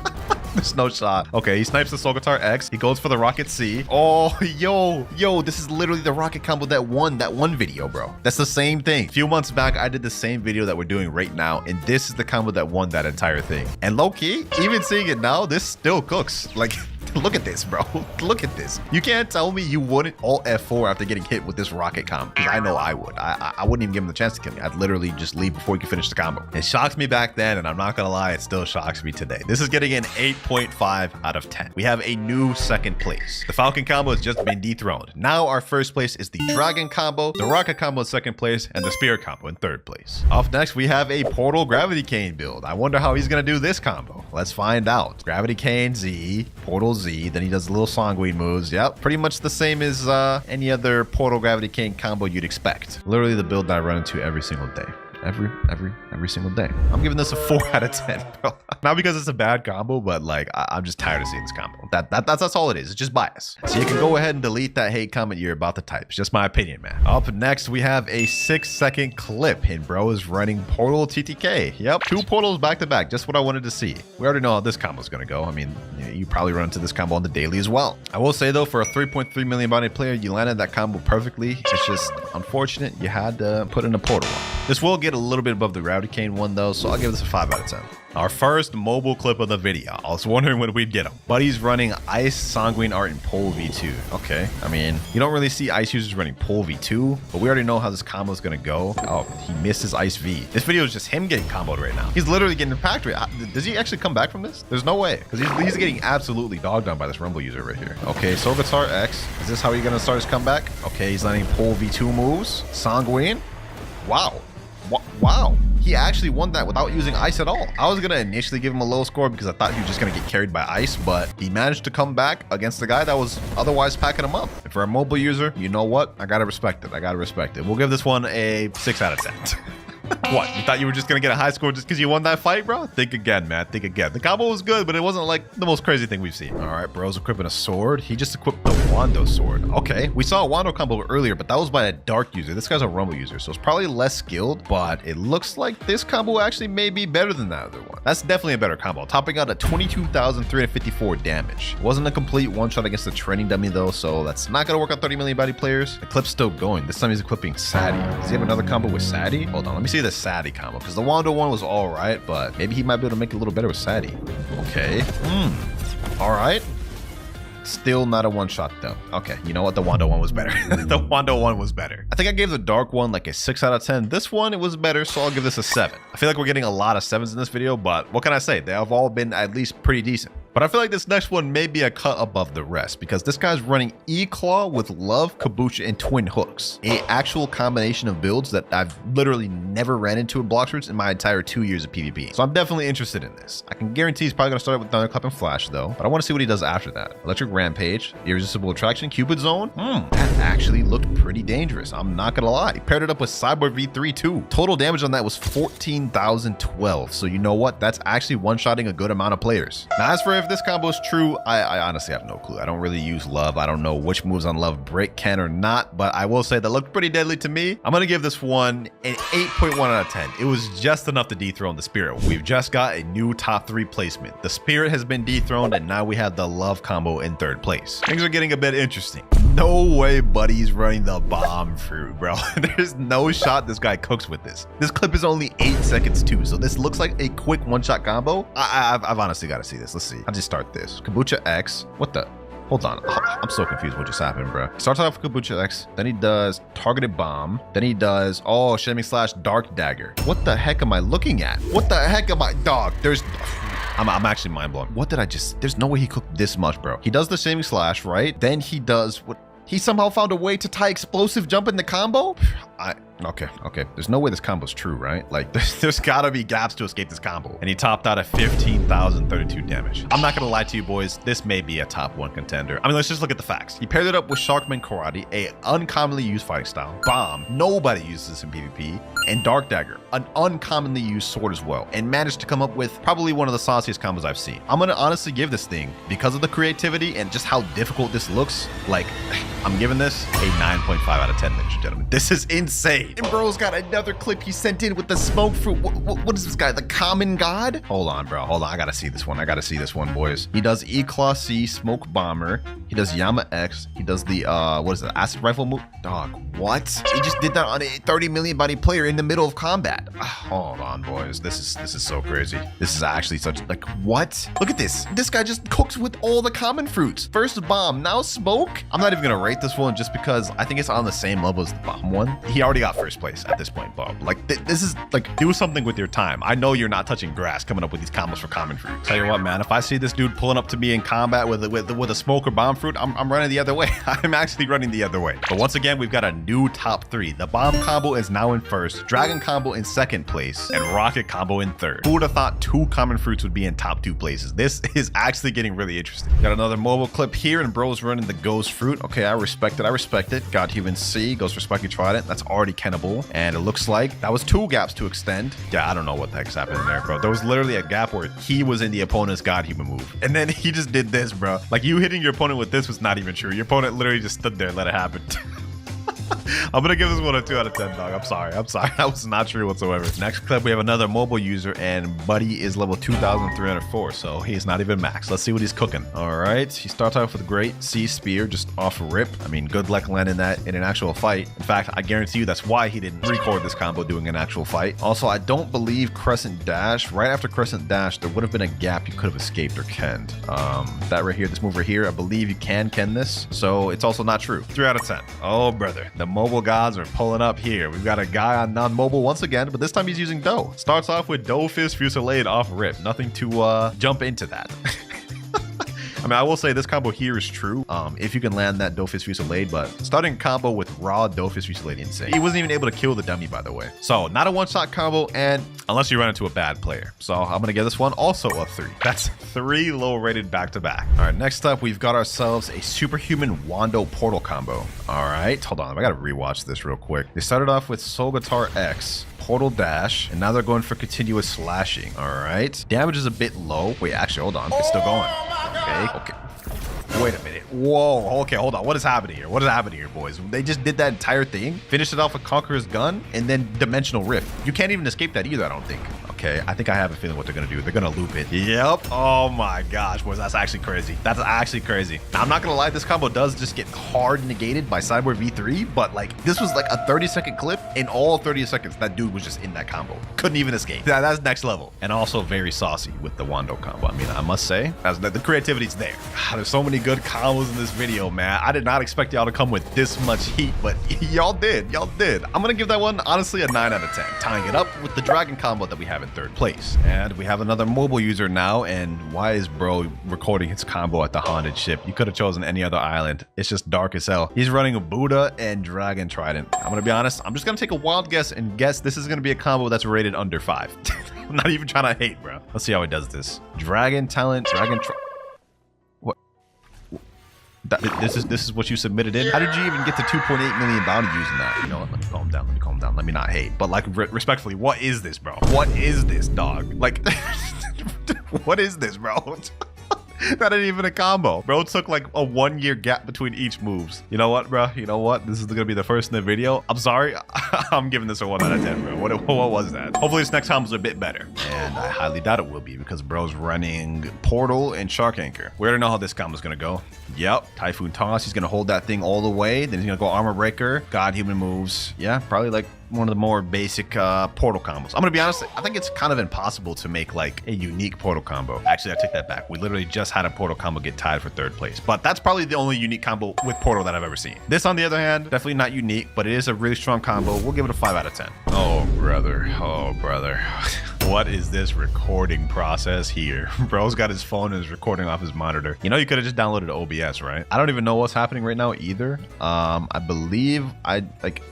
There's no shot. Okay, he snipes the Soul Guitar X. He goes for the Rocket C. Oh, yo, this is literally the rocket combo that won that one video, bro. That's the same thing. A few months back, I did the same video that we're doing right now, and this is the combo that won that entire thing. And low-key, even seeing it now, this still cooks. Like, look at this, bro. Look at this. You can't tell me you wouldn't alt F4 after getting hit with this rocket combo. Because I know I would. I wouldn't even give him the chance to kill me. I'd literally just leave before he could finish the combo. It shocked me back then, and I'm not gonna lie, it still shocks me today. This is getting an 8.5 out of 10. We have a new second place. The Falcon combo has just been dethroned. Now our first place is the Dragon combo, the Rocket combo in second place, and the Spirit combo in third place. Up next, we have a Portal Gravity Cane build. I wonder how he's gonna do this combo. Let's find out. Gravity Cane Z, Portal Z, then he does little sanguine moves. Yep, pretty much the same as any other Portal Gravity Cane combo you'd expect. Literally the build that I run into every single day. Every single day. I'm giving this a 4 out of 10, bro. Not because it's a bad combo, but like I'm just tired of seeing this combo. That's all it is. It's just bias. So you can go ahead and delete that hate comment you're about to type. It's just my opinion, man. Up next, we have a 6-second clip, and bro is running Portal TTK. Yep, 2 portals back to back. Just what I wanted to see. We already know how this combo is gonna go. I mean, you probably run into this combo on the daily as well. I will say though, for a 3.3 million bounty player, you landed that combo perfectly. It's just unfortunate you had to put in a portal. This will get a little bit above the Gravity Cane one though, so I'll give this a 5 out of 10. Our first mobile clip of the video. I was wondering when we'd get him. Buddy's running Ice, Sanguine Art, and Pole V2. Okay, I mean, you don't really see Ice users running Pole V2, but we already know how this combo is gonna go. Oh, he missed his Ice V. This video is just him getting comboed right now. He's literally getting packed right. Does he actually come back from this? There's no way, because he's getting absolutely dogged on by this Rumble user right here. Okay, Soul Guitar X. Is this how he's gonna start his comeback? Okay, he's landing Pole V2 moves. Sanguine. Wow. Wow, he actually won that without using ice at all. I was gonna initially give him a low score because I thought he was just gonna get carried by ice, but he managed to come back against the guy that was otherwise packing him up. And for a mobile user, you know what? I gotta respect it. We'll give this one a 6 out of 10. What, you thought you were just gonna get a high score just because you won that fight, bro? Think again, man. Think again. The combo was good, but it wasn't like the most crazy thing we've seen. All right, bro's equipping a sword. He just equipped the Wando sword. Okay, we saw a Wando combo earlier, but that was by a dark user. This guy's a rumble user, so it's probably less skilled, but it looks like this combo actually may be better than that other one. That's definitely a better combo, topping out at 22,354 damage. It wasn't a complete one-shot against the training dummy though, so that's not gonna work on 30 million body players. The clip's still going. This time he's equipping Sadie. Does he have another combo with Sadie? Hold on, let me see the Sadie combo, because the Wando one was all right, but maybe he might be able to make it a little better with Sadie. Okay. All right. Still not a one-shot though. Okay, you know what? The Wando one was better. The Wando one was better. I think I gave the dark one like a 6 out of 10. This one, it was better, so I'll give this a 7. I feel like we're getting a lot of 7s in this video, but what can I say? They have all been at least pretty decent. But I feel like this next one may be a cut above the rest because this guy's running E-Claw with Love, Kabucha, and Twin Hooks. A actual combination of builds that I've literally never ran into in Blox routes in my entire 2 years of PvP. So I'm definitely interested in this. I can guarantee he's probably going to start with Thunderclap and Flash though, but I want to see what he does after that. Electric Rampage, Irresistible Attraction, Cupid Zone. That actually looked pretty dangerous. I'm not going to lie. He paired it up with Cyborg V3 too. Total damage on that was 14,012. So you know what? That's actually one-shotting a good amount of players. Now as for if this combo is true, I honestly have no clue. I don't really use Love. I don't know which moves on Love break can or not, but I will say that looked pretty deadly to me. I'm gonna give this one an 8.1 out of 10. It was just enough to dethrone the Spirit. We've just got a new top 3 placement. The Spirit has been dethroned, and now we have the Love combo in 3rd place. Things are getting a bit interesting. No way Buddy's running the bomb fruit, bro. There's no shot this guy cooks with this. This clip is only 8 seconds too, so this looks like a quick one-shot combo. I've honestly got to see this. Let's see. I'll just start this. Kabucha X. What the? Hold on. I'm so confused what just happened, bro. Starts off with Kabucha X, then he does Targeted Bomb, then he does, Shaming Slash Dark Dagger. What the heck am I looking at? What the heck am I? Dog, there's... I'm actually mind blown. What did I just... There's no way he cooked this much, bro. He does the Shaming Slash, right? Then he does what... He somehow found a way to tie Explosive Jump in the combo? Okay. There's no way this combo's true, right? Like, there's gotta be gaps to escape this combo. And he topped out at 15,032 damage. I'm not gonna lie to you boys, this may be a top 1 contender. I mean, let's just look at the facts. He paired it up with Sharkman Karate, a uncommonly used fighting style. Bomb, nobody uses this in PvP. And Dark Dagger, an uncommonly used sword as well. And managed to come up with probably one of the sauciest combos I've seen. I'm gonna honestly give this thing, because of the creativity and just how difficult this looks, like, I'm giving this a 9.5 out of 10, ladies and gentlemen. This is insane. And bro's got another clip he sent in with the smoke fruit. What is this guy? The common god? Hold on, bro. Hold on. I gotta see this one. I gotta see this one, boys. He does E-Claw C, Smoke Bomber. He does Yama X. He does the, what is it? Acid Rifle move? Dog, what? He just did that on a 30 million body player in the middle of combat. Hold on, boys. This is so crazy. This is actually such, like, what? Look at this. This guy just cooks with all the common fruits. First bomb, now smoke. I'm not even gonna rate this one just because I think it's on the same level as the bomb one. He already got 1st place at this point, Bob. Like, this is, like, do something with your time. I know you're not touching grass coming up with these combos for common fruit. Tell you what, man, if I see this dude pulling up to me in combat with a smoke or bomb fruit, I'm running the other way. I'm actually running the other way. But once again, we've got a new top 3. The bomb combo is now in 1st, dragon combo in 2nd place, and rocket combo in 3rd. Who would have thought 2 common fruits would be in top 2 places? This is actually getting really interesting. Got another mobile clip here, and bro's running the ghost fruit. Okay, I respect it. God Human C goes for Spiky Trident. That's already cannibal. And it looks like that was 2 gaps to extend. Yeah, I don't know what the heck's happening there, bro. There was literally a gap where he was in the opponent's God Human move. And then he just did this, bro. Like, you hitting your opponent with this was not even true. Your opponent literally just stood there and let it happen. I'm gonna give this one a 2 out of 10, dog. I'm sorry. That was not true whatsoever. Next clip, we have another mobile user, and Buddy is level 2,304, so he's not even max. Let's see what he's cooking. All right, he starts off with a great C Spear, just off rip. I mean, good luck landing that in an actual fight. In fact, I guarantee you that's why he didn't record this combo doing an actual fight. Also, I don't believe Crescent Dash. Right after Crescent Dash, there would have been a gap you could have escaped or kenned. That right here, this move right here, I believe you can ken this, so it's also not true. 3 out of 10. Oh, brother. The mobile gods are pulling up here. We've got a guy on non-mobile once again, but this time he's using Dough. Starts off with Dough Fist Fusillade off rip. Nothing to jump into that. I mean, I will say this combo here is true if you can land that Dough Fist Fusillade, but starting combo with raw Dough Fist Fusillade, insane. He wasn't even able to kill the dummy, by the way. So not a one-shot combo, and unless you run into a bad player. So I'm gonna give this one also a 3. That's 3 low-rated back-to-back. All right, next up, we've got ourselves a Superhuman Wando Portal combo. All right, hold on, I gotta rewatch this real quick. They started off with Soul Guitar X, portal dash, and now they're going for continuous slashing. All right. Damage is a bit low. Wait, actually, hold on. It's still going. Okay. Wait a minute. Whoa. Okay, hold on. What is happening here? What is happening here, boys? They just did that entire thing, finished it off with Conqueror's Gun, and then Dimensional Rift. You can't even escape that either, I don't think. Okay, I think I have a feeling what they're gonna do. They're gonna loop it. Yep. Oh my gosh, boys, that's actually crazy. That's actually crazy. Now, I'm not gonna lie, this combo does just get hard negated by Cyborg V3, but like this was like a 30-second clip. In all 30 seconds, that dude was just in that combo. Couldn't even escape. That's next level. And also very saucy with the Wando combo. I mean, I must say, the creativity's there. There's so many good combos in this video, man. I did not expect y'all to come with this much heat, but y'all did. Y'all did. I'm gonna give that one, honestly, a 9 out of 10. Tying it up with the dragon combo that we have in third place. And we have another mobile user now. And why is bro recording his combo at the haunted ship? You could have chosen any other island. It's just dark as hell. He's running a Buddha and Dragon Trident. I'm gonna be honest. I'm just gonna take a wild guess and guess this is gonna be a combo that's rated under 5. I'm not even trying to hate, bro. Let's see how he does this. Dragon Talent, What? This is what you submitted in? How did you even get to 2.8 million bounty using that? You know what? Let me calm down. Let me calm down. Let me not hate. But like, respectfully, what is this, bro? What is this, dog? Like, what is this, bro? That ain't even a combo. Bro took like a 1-year gap between each moves. You know what, bro? You know what? This is gonna be the first in the video. I'm sorry. I'm giving this a 1 out of 10, bro. What was that? Hopefully this next combo's a bit better. And I highly doubt it will be because bro's running Portal and Shark Anchor. We already know how this combo's gonna go. Yep. Typhoon Toss. He's gonna hold that thing all the way. Then he's gonna go Armor Breaker. God Human moves. Yeah, probably like one of the more basic portal combos. I'm gonna be honest, I think it's kind of impossible to make like a unique portal combo. Actually, I take that back. We literally just had a portal combo get tied for 3rd place, but that's probably the only unique combo with portal that I've ever seen. This, on the other hand, definitely not unique, but it is a really strong combo. We'll give it a 5 out of 10. Oh, brother. Oh, brother. What is this recording process here? Bro's got his phone and is recording off his monitor. You know, you could have just downloaded OBS, right? I don't even know what's happening right now either. I believe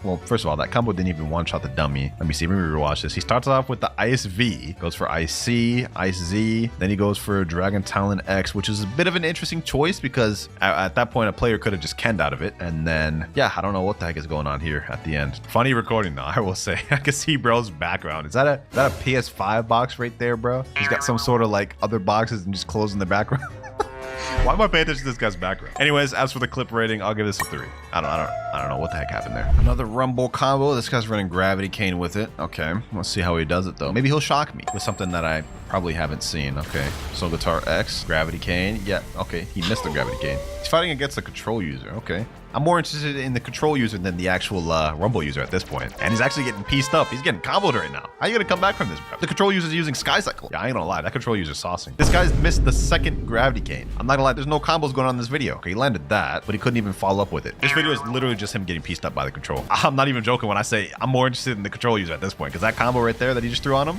well, first of all, that combo didn't even one-shot the dummy. Let me see, let me rewatch this. He starts off with the Ice V, goes for Ice C, Ice Z, then he goes for Dragon Talon X, which is a bit of an interesting choice because at that point, a player could have just canned out of it. And then, yeah, I don't know what the heck is going on here at the end. Funny recording though, I will say. I can see bro's background. Is that a PS5 box right there, bro? He's got some sort of like other boxes and just closing the background. Why am I paying attention to this guy's background? Anyways, as for the clip rating, I'll give this a 3. I don't know what the heck happened there. Another Rumble combo. This guy's running Gravity Cane with it. Okay, let's see how he does it though. Maybe he'll shock me with something that I probably haven't seen. Okay, Soul Guitar X, Gravity Cane. Yeah, okay, he missed the Gravity Cane. He's fighting against the control user. Okay. I'm more interested in the control user than the actual Rumble user at this point. And he's actually getting pieced up. He's getting comboed right now. How are you gonna come back from this, bro? The control user's using Sky Cycle. Yeah, I ain't gonna lie. That control user's saucing. This guy's missed the 2nd Gravity Cane. I'm not gonna lie. There's no combos going on in this video. Okay, he landed that, but he couldn't even follow up with it. This video is literally just him getting pieced up by the control. I'm not even joking when I say I'm more interested in the control user at this point, because that combo right there that he just threw on him,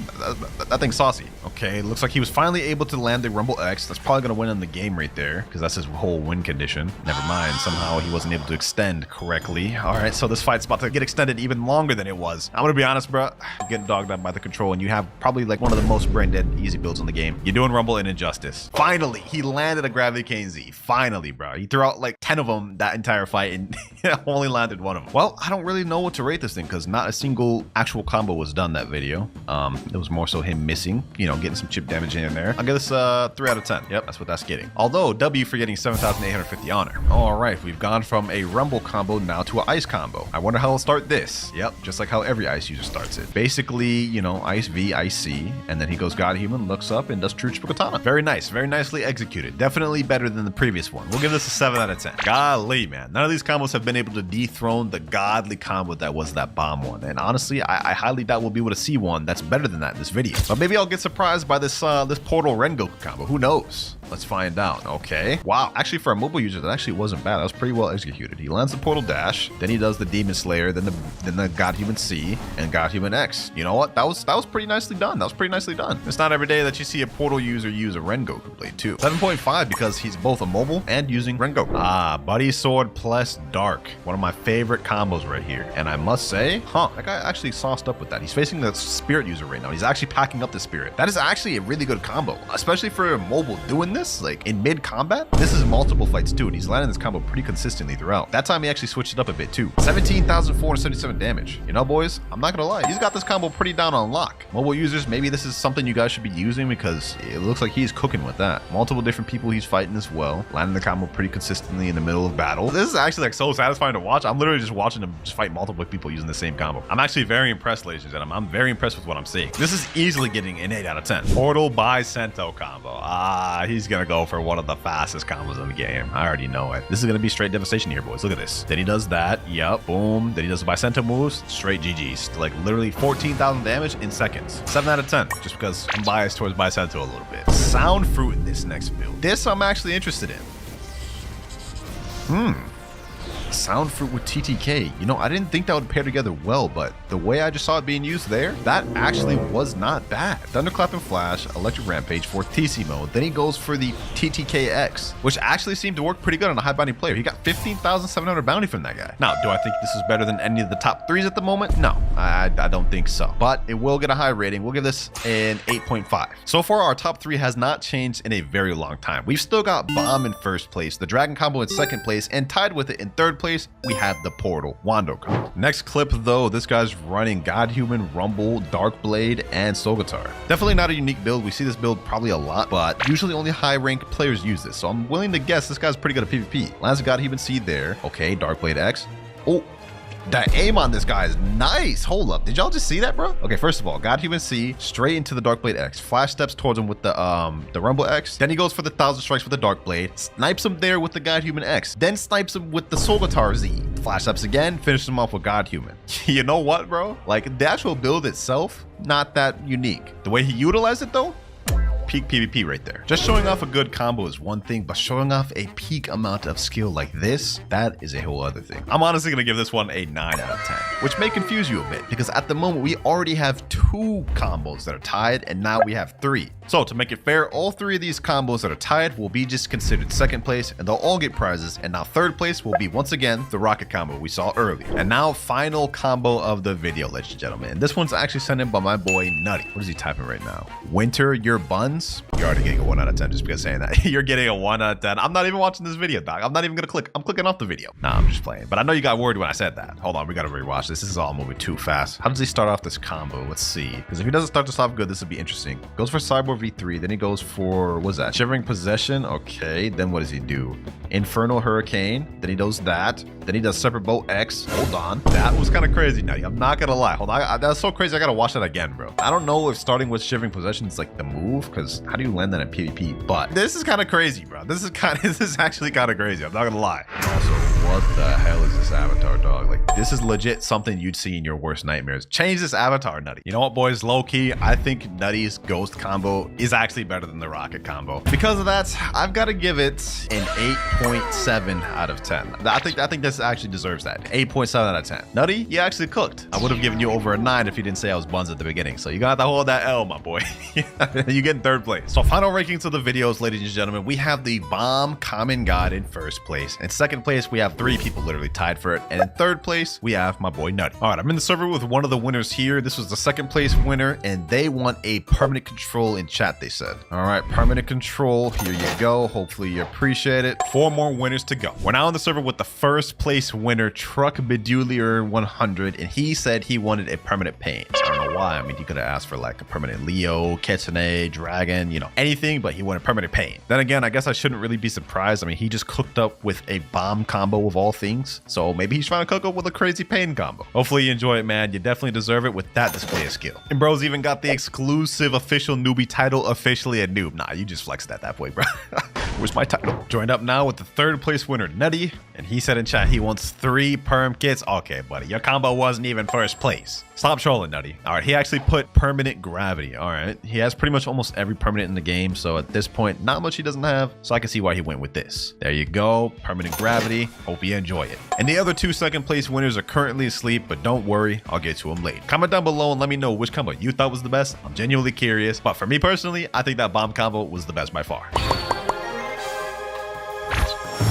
that thing's saucy. Okay, looks like he was finally able to land the Rumble X. That's probably gonna win in the game right there, because that's his whole win condition. Never mind. Somehow he wasn't able to extend correctly. All right, so this fight's about to get extended even longer than it was. I'm gonna be honest, bro. You're getting dogged out by the control, and you have probably like one of the most brain dead easy builds in the game. You're doing Rumble and Injustice. Finally, he landed a Gravity Cane Z. Finally, bro. He threw out like 10 of them that entire fight and only landed one of them. Well, I don't really know what to rate this thing because not a single actual combo was done that video. It was more so him missing, you know, getting some chip damage in there. I'll give this 3 out of 10. Yep, that's what that's getting. Although W for getting 7,850 honor. All right, we've gone from a Rumble combo now to an Ice combo. I wonder how he'll start this. Yep, just like how every Ice user starts it. Basically, you know, Ice V, Ice C, and then he goes God Human, looks up, and does True Triple Katana. Very nice, very nicely executed. Definitely better than the previous one. We'll give this a 7 out of 10. Golly, man. None of these combos have been able to dethrone the godly combo that was that bomb one. And honestly, I highly doubt we'll be able to see one that's better than that in this video. But maybe I'll get surprised by this this Portal Rengoku combo. Who knows? Let's find out. Okay. Wow. Actually, for a mobile user, that actually wasn't bad. That was pretty well executed. He lands the Portal Dash, then he does the Demon Slayer, then the God Human C, and God Human X. You know what? That was pretty nicely done. That was pretty nicely done. It's not every day that you see a Portal user use a Rengoku blade too. 7.5 because he's both a mobile and using Rengoku. Ah, Buddy Sword plus Dark. One of my favorite combos right here. And I must say, that guy actually sauced up with that. He's facing the Spirit user right now. He's actually packing up the Spirit. That is actually a really good combo, especially for a mobile doing this, like in mid-combat. This is multiple fights too, and he's landing this combo pretty consistently throughout. That time he actually switched it up a bit too. 17,477 damage. You know, boys, I'm not gonna lie, he's got this combo pretty down on lock. Mobile users, maybe this is something you guys should be using because it looks like he's cooking with that. Multiple different people he's fighting as well, landing the combo pretty consistently in the middle of battle. This is actually like so satisfying to watch. I'm literally just watching him just fight multiple people using the same combo. I'm actually very impressed, ladies and gentlemen. I'm very impressed with what I'm seeing. This is easily getting an 8 out of 10. Portal by Sento combo. He's gonna go for one of the fastest combos in the game. I already know it. This is gonna be straight devastation here, boys. Look at this. Then he does that. Yep. Boom. Then he does the Bicento moves. Straight GG's. Like literally 14,000 damage in seconds. 7 out of 10. Just because I'm biased towards Bicento a little bit. Sound Fruit in this next build. This I'm actually interested in. Sound Fruit with TTK. You know, I didn't think that would pair together well, but the way I just saw it being used there, that actually was not bad. Thunderclap and Flash, Electric Rampage for TC mode. Then he goes for the TTKX, which actually seemed to work pretty good on a high bounty player. He got 15,700 bounty from that guy. Now, do I think this is better than any of the top 3s at the moment? No, I don't think so. But it will get a high rating. We'll give this an 8.5. So far, our top 3 has not changed in a very long time. We've still got Bomb in first place, the Dragon combo in second place, and tied with it in third place, we have the Portal Wando combo. Next clip though, this guy's running Godhuman, Rumble, Dark Blade, and Soul Guitar. Definitely not a unique build. We see this build probably a lot, but usually only high ranked players use this. So I'm willing to guess this guy's pretty good at PvP. Lands Godhuman Seed there. Okay, Dark Blade X. Oh, that aim on this guy is nice. Hold up. Did y'all just see that, bro? Okay, first of all, Godhuman C straight into the Dark Blade X. Flash steps towards him with the Rumble X. Then he goes for the 1,000 strikes with the Dark Blade. Snipes him there with the Godhuman X. Then snipes him with the Soul Guitar Z. Flash steps again, finishes him off with Godhuman. You know what, bro? Like, the actual build itself, not that unique. The way he utilized it, though, peak PvP right there. Just showing off a good combo is one thing, but showing off a peak amount of skill like this, that is a whole other thing. I'm honestly gonna give this one a 9 out of 10, which may confuse you a bit because at the moment we already have 2 combos that are tied and now we have 3. So to make it fair, all 3 of these combos that are tied will be just considered second place and they'll all get prizes. And now third place will be once again the rocket combo we saw earlier. And now final combo of the video, ladies and gentlemen. And this one's actually sent in by my boy Nutty. What is he typing right now? Winter your buns? You're already getting a 1 out of 10 just because saying that. You're getting a 1 out of 10. I'm not even watching this video, dog. I'm not even gonna click. I'm clicking off the video. Nah, I'm just playing. But I know you got worried when I said that. Hold on, we gotta rewatch this. This is all moving too fast. How does he start off this combo? Let's see. Because if he doesn't start this off good, this would be interesting. Goes for Cyborg V3, then he goes for, what's that? Shivering Possession. Okay, then what does he do? Infernal Hurricane. Then he does that. Then he does Separate Bolt X. Hold on. That was kind of crazy, Nutty. I'm not gonna lie. Hold on. That's so crazy. I gotta watch that again, bro. I don't know if starting with Shivering Possession is like the move, because how do you land that in PvP? But this is kind of crazy, bro. This is actually kind of crazy. I'm not gonna lie. Also, what the hell is this avatar, dog? Like, this is legit something you'd see in your worst nightmares. Change this avatar, Nutty. You know what, boys? Low key, I think Nutty's Ghost combo is actually better than the Rocket combo. Because of that, I've got to give it an 8.7 out of 10. I think this actually deserves that. 8.7 out of 10. Nutty, you actually cooked. I would have given you over a 9 if you didn't say I was buns at the beginning. So you got to hold that L, my boy. You get in third place. So final rankings of the videos, ladies and gentlemen, we have the Bomb Common God in first place. In second place, we have 3 people literally tied for it. And in third place, we have my boy Nutty. All right, I'm in the server with one of the winners here. This was the second place winner, and they want a permanent control in chat, they said. All right, permanent control. Here you go. Hopefully you appreciate it. 4 more winners to go. We're now in the server with the first place winner, Truck Bedulier 100, and he said he wanted a permanent pain. I don't know why. I mean, he could have asked for like a permanent Leo, Kitsune, Dragon, you know, anything, but he wanted permanent pain. Then again, I guess I shouldn't really be surprised. I mean, he just cooked up with a bomb combo of all things, so maybe he's trying to cook up with a crazy pain combo. Hopefully you enjoy it, man. You definitely deserve it with that display of skill. And bro's even got the exclusive official newbie title, officially a noob. Nah, you just flexed at that point, bro. Where's my title? Joined up now with the third place winner, Nutty, and he said in chat he wants 3 perm kits. Okay, buddy, your combo wasn't even first place. Stop trolling, Nutty. All right, he actually put permanent gravity. All right, he has pretty much almost every permanent in the game, so at this point, not much he doesn't have, so I can see why he went with this. There you go, permanent gravity. Hope you enjoy it. And the other 2 second place winners are currently asleep, but don't worry, I'll get to them later. Comment down below and let me know which combo you thought was the best. I'm genuinely curious, but for me personally, I think that bomb combo was the best by far.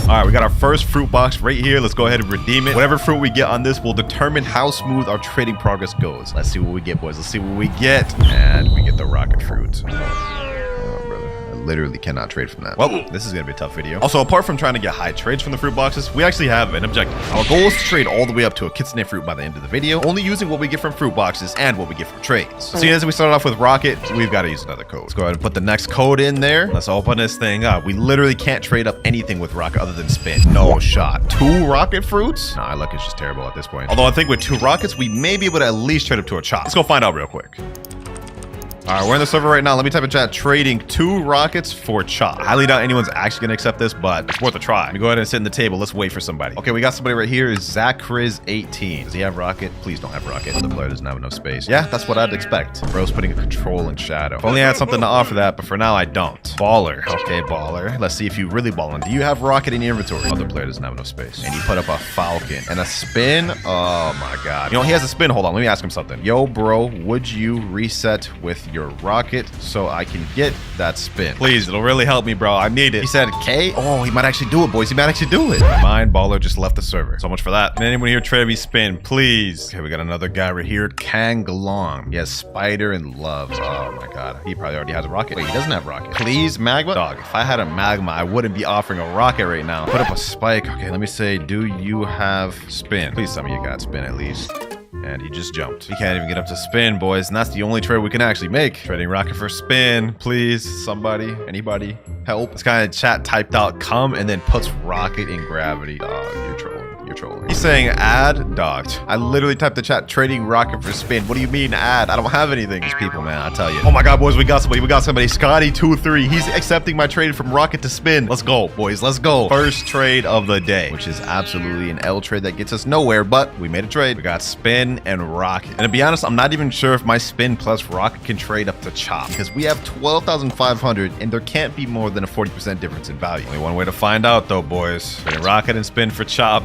All right, we got our first fruit box right here. Let's go ahead and redeem it. Whatever fruit we get on this will determine how smooth our trading progress goes. Let's see what we get, boys. Let's see what we get. And we get the rocket fruit. Oh, brother. I literally cannot trade from that. Well, this is gonna be a tough video. Also, apart from trying to get high trades from the fruit boxes, we actually have an objective. Our goal is to trade all the way up to a Kitsune fruit by the end of the video, only using what we get from fruit boxes and what we get from trades. Seeing as we started off with rocket, we've got to use another code. Let's go ahead and put the next code in there. Let's open this thing up. We literally can't trade up anything with rocket other than spin. No shot. 2 rocket fruits? Nah, our luck is just terrible at this point. Although I think with 2 rockets, we may be able to at least trade up to a chop. Let's go find out real quick. All right, we're in the server right now. Let me type in chat, trading 2 rockets for chop. I highly doubt anyone's actually gonna accept this, but it's worth a try. Let me go ahead and sit in the table. Let's wait for somebody. Okay, we got somebody right here. Zachriz18. Does he have rocket? Please don't have rocket. The player doesn't have enough space. Yeah, that's what I'd expect. Bro's putting a control in shadow. If only I had something to offer that, but for now I don't. Baller. Okay, baller. Let's see if you really balling. Do you have rocket in your inventory? Other player doesn't have enough space. And you put up a falcon and a spin. Oh my God. You know, he has a spin. Hold on, let me ask him something. Yo, bro, would you reset with your rocket so I can get that spin? Please, it'll really help me, bro. I need it. He said K. Oh, he might actually do it, boys. He might actually do it. Mine baller just left the server. So much for that. And anyone here trade me spin, please. Okay, we got another guy right here. Kangalong. He has spider and love. Oh my God. He probably already has a rocket. Wait, he doesn't have rocket. Please, Magma. Dog, if I had a Magma, I wouldn't be offering a rocket right now. Put up a spike. Okay, let me say, do you have spin? Please tell me you got spin at least. And he just jumped. He can't even get up to spin, boys. And that's the only trade we can actually make. Trading rocket for spin. Please, somebody, anybody, help. This guy in chat typed out come and then puts rocket in gravity. Dog, you're trolling. You're trolling. He's saying add. Dog, I literally typed the chat trading rocket for spin. What do you mean add? I don't have anything. These people, man, I tell you. Oh my God, boys, we got somebody. We got somebody. Scotty23. He's accepting my trade from rocket to spin. Let's go, boys. Let's go. First trade of the day, which is absolutely an L trade that gets us nowhere, but we made a trade. We got spin and rocket. And to be honest, I'm not even sure if my spin plus rocket can trade up to chop because we have 12,500 and there can't be more than a 40% difference in value. Only one way to find out though, boys. Trading rocket and spin for chop.